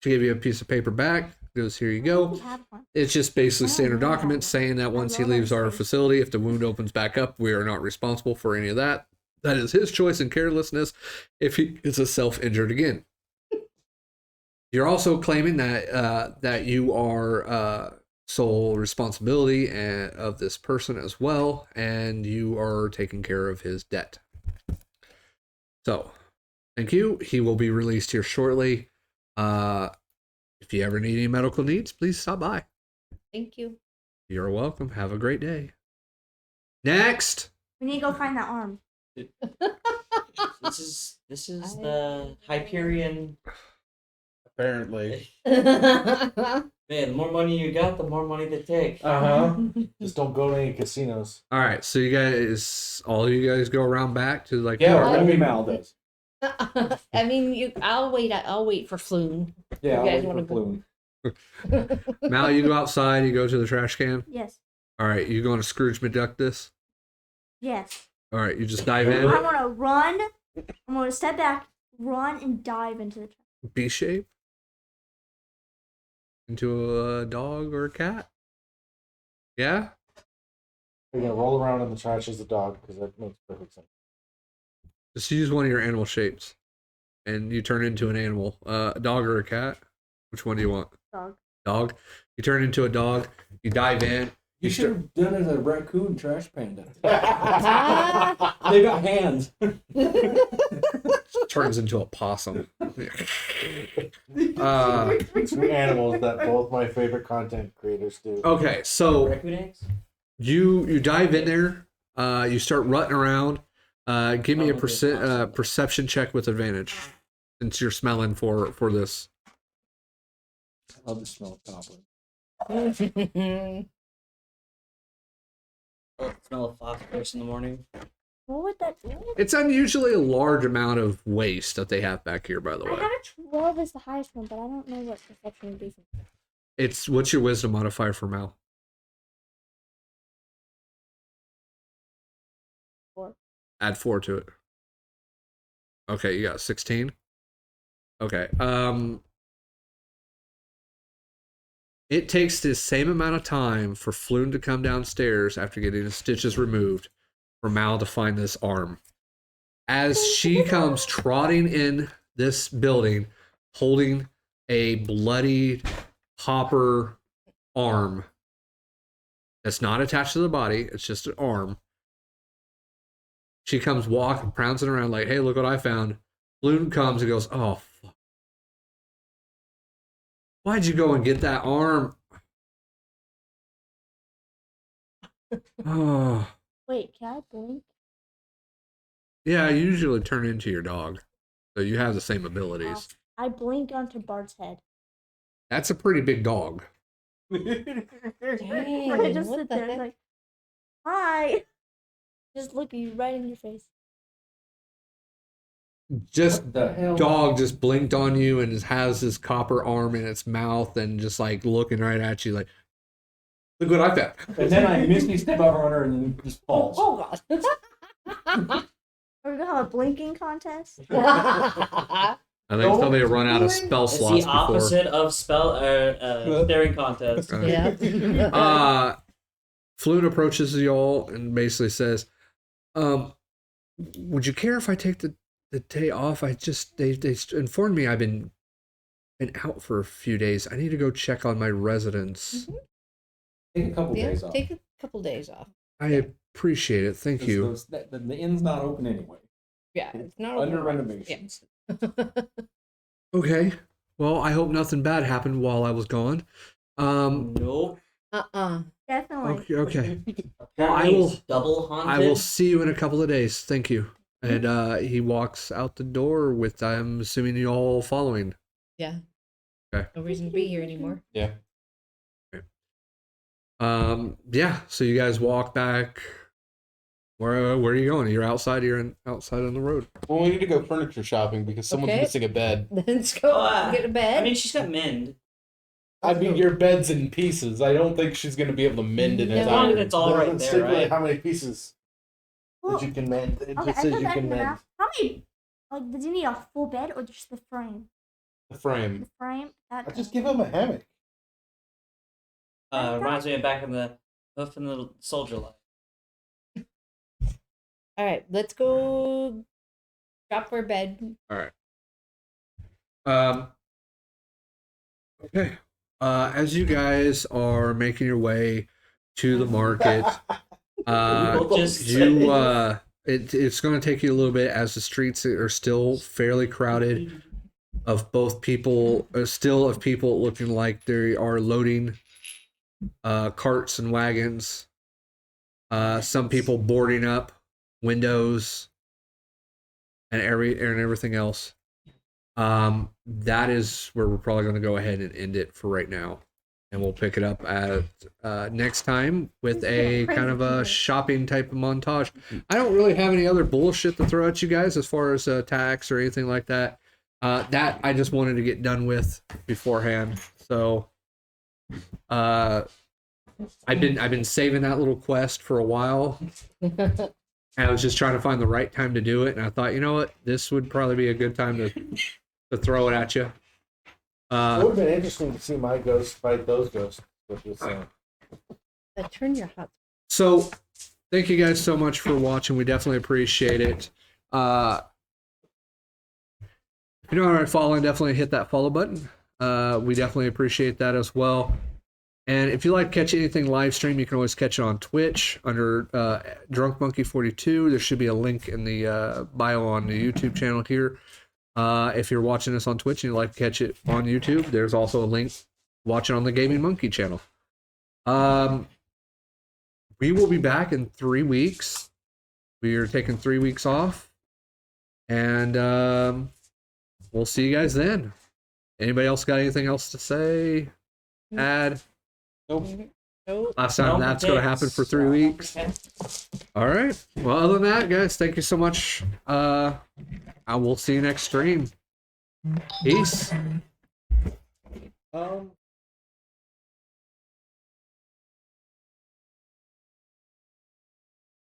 she gave you a piece of paper back. Goes, here you go. We have one. It's just basically I don't standard know that documents one. saying that once he love that leaves our space. facility, if the wound opens back up, we are not responsible for any of that. That is his choice and carelessness if he is a self-injured again. You're also claiming that that you are sole responsibility of this person as well, and you are taking care of his debt. So, thank you. He will be released here shortly. If you ever need any medical needs, please stop by. Thank you. You're welcome. Have a great day. Next. We need to go find that arm. This is the Hyperion. Apparently. Man, the more money you got, the more money they take. Uh-huh. Just don't go to any casinos. All right. So all you guys go around back to like. Yeah, the- or maybe Mal does. I mean, I'll wait for Floon. Yeah, You guys I'll wait wanna for go- Floon. Mal, you go outside. You go to the trash can. Yes. All right. You going to Scrooge McDuck this? Yes. All right. You just dive I in. want to run. I'm going to step back, run, and dive into the trash. B shape. Into a dog or a cat. Yeah. We're gonna roll around in the trash as a dog because that makes perfect sense. Just use one of your animal shapes, and you turn into an animal. A dog or a cat? Which one do you want? Dog. Dog. You turn into a dog. You dive in. You should have done it as a raccoon trash panda. Ah. They got hands. Turns into a possum. Two animals that both my favorite content creators do. Okay, so Raccoon eggs? you dive in there. You start rutting around. Give me a Probably possum. perception check with advantage, since you're smelling for this. I'll just smell copper. Smell of phosphorus in the morning. What would that do? It's unusually a large amount of waste that they have back here, by the I way. have a 12 as the highest one, but I don't know what perception would be. What's your wisdom modifier for Mal? 4. Add 4 to it. Okay, you got 16. Okay. It takes the same amount of time for Floon to come downstairs after getting his stitches removed for Mal to find this arm. As she comes trotting in this building, holding a bloody copper arm that's not attached to the body, it's just an arm. She comes walking, pouncing around like, hey, look what I found. Floon comes and goes, oh, fuck. Why'd you go and get that arm? Oh. Wait, can I blink? Yeah, you usually turn into your dog. So you have the same abilities. I blink onto Bart's head. That's a pretty big dog. Dang, I just what sit the there heck? like, hi. Just look you right in your face. Just What the hell? dog just blinked on you and has this copper arm in its mouth and just like looking right at you like, look what I found. And then I misty step over on her and then just falls. Oh god. We're gonna have a blinking contest. I think somebody run out of spell It's slots the opposite of staring contest. before. Yeah. Floon approaches y'all and basically says, would you care if I take the day off? I just they informed me I've been out for a few days. I need to go check on my residence. Take a couple Yeah, days off. take a couple days off. I appreciate it. Thank you. The inn's not open anyway. Yeah, it's not Under open. renovations. Okay. Well, I hope nothing bad happened while I was gone. Nope. Definitely. Okay. Apparently will- it's double haunted. I will see you in a couple of days. Thank you. And he walks out the door with, I'm assuming you all following. Yeah. Okay. No reason to be here anymore. Yeah. Yeah. So you guys walk back. Where are you going? You're outside. Outside on the road. Well, we need to go furniture shopping because someone's Okay. missing a bed. Let's go get a bed. I mean, she's got mend. I mean, your bed's in pieces. I don't think she's gonna be able to mend it No. As long as entirely. it's all right Doesn't there, stipulate right? how many pieces Well, that you can mend. It okay, just I says put you that can in the mend. map. How many? Like, did you need a full bed or just the frame? The frame. The frame. I just give him a hammock. Reminds me of back in the soldier life. All right, let's go shop for a bed. All right. Okay. As you guys are making your way to the market, it's going to take you a little bit as the streets are still fairly crowded of both people, still of people looking like they are loading carts and wagons. Some people boarding up windows and everything else. That is where we're probably going to go ahead and end it for right now, and we'll pick it up at next time with a kind of a shopping type of montage. I don't really have any other bullshit to throw at you guys as far as tax or anything like that. That I just wanted to get done with beforehand. So I've been saving that little quest for a while. And I was just trying to find the right time to do it, and I thought, you know what, this would probably be a good time to throw it at you. It would have been interesting to see my ghost fight those ghosts with this. Turn your hot. So, thank you guys so much for watching. We definitely appreciate it. If you don't already follow, definitely hit that follow button. We definitely appreciate that as well. And if you like to catch anything live stream, you can always catch it on Twitch under Drunk Monkey 42. There should be a link in the bio on the YouTube channel here. If you're watching this on Twitch and you'd like to catch it on YouTube, there's also a link. Watch it on the Gaming Monkey channel. We will be back in 3 weeks. We are taking 3 weeks off. And we'll see you guys then. Anybody else got anything else to say? Add? Nope. Nope. Last time that's going to happen for 3 weeks. All right. Well, other than that, guys, thank you so much. I will see you next stream. Peace.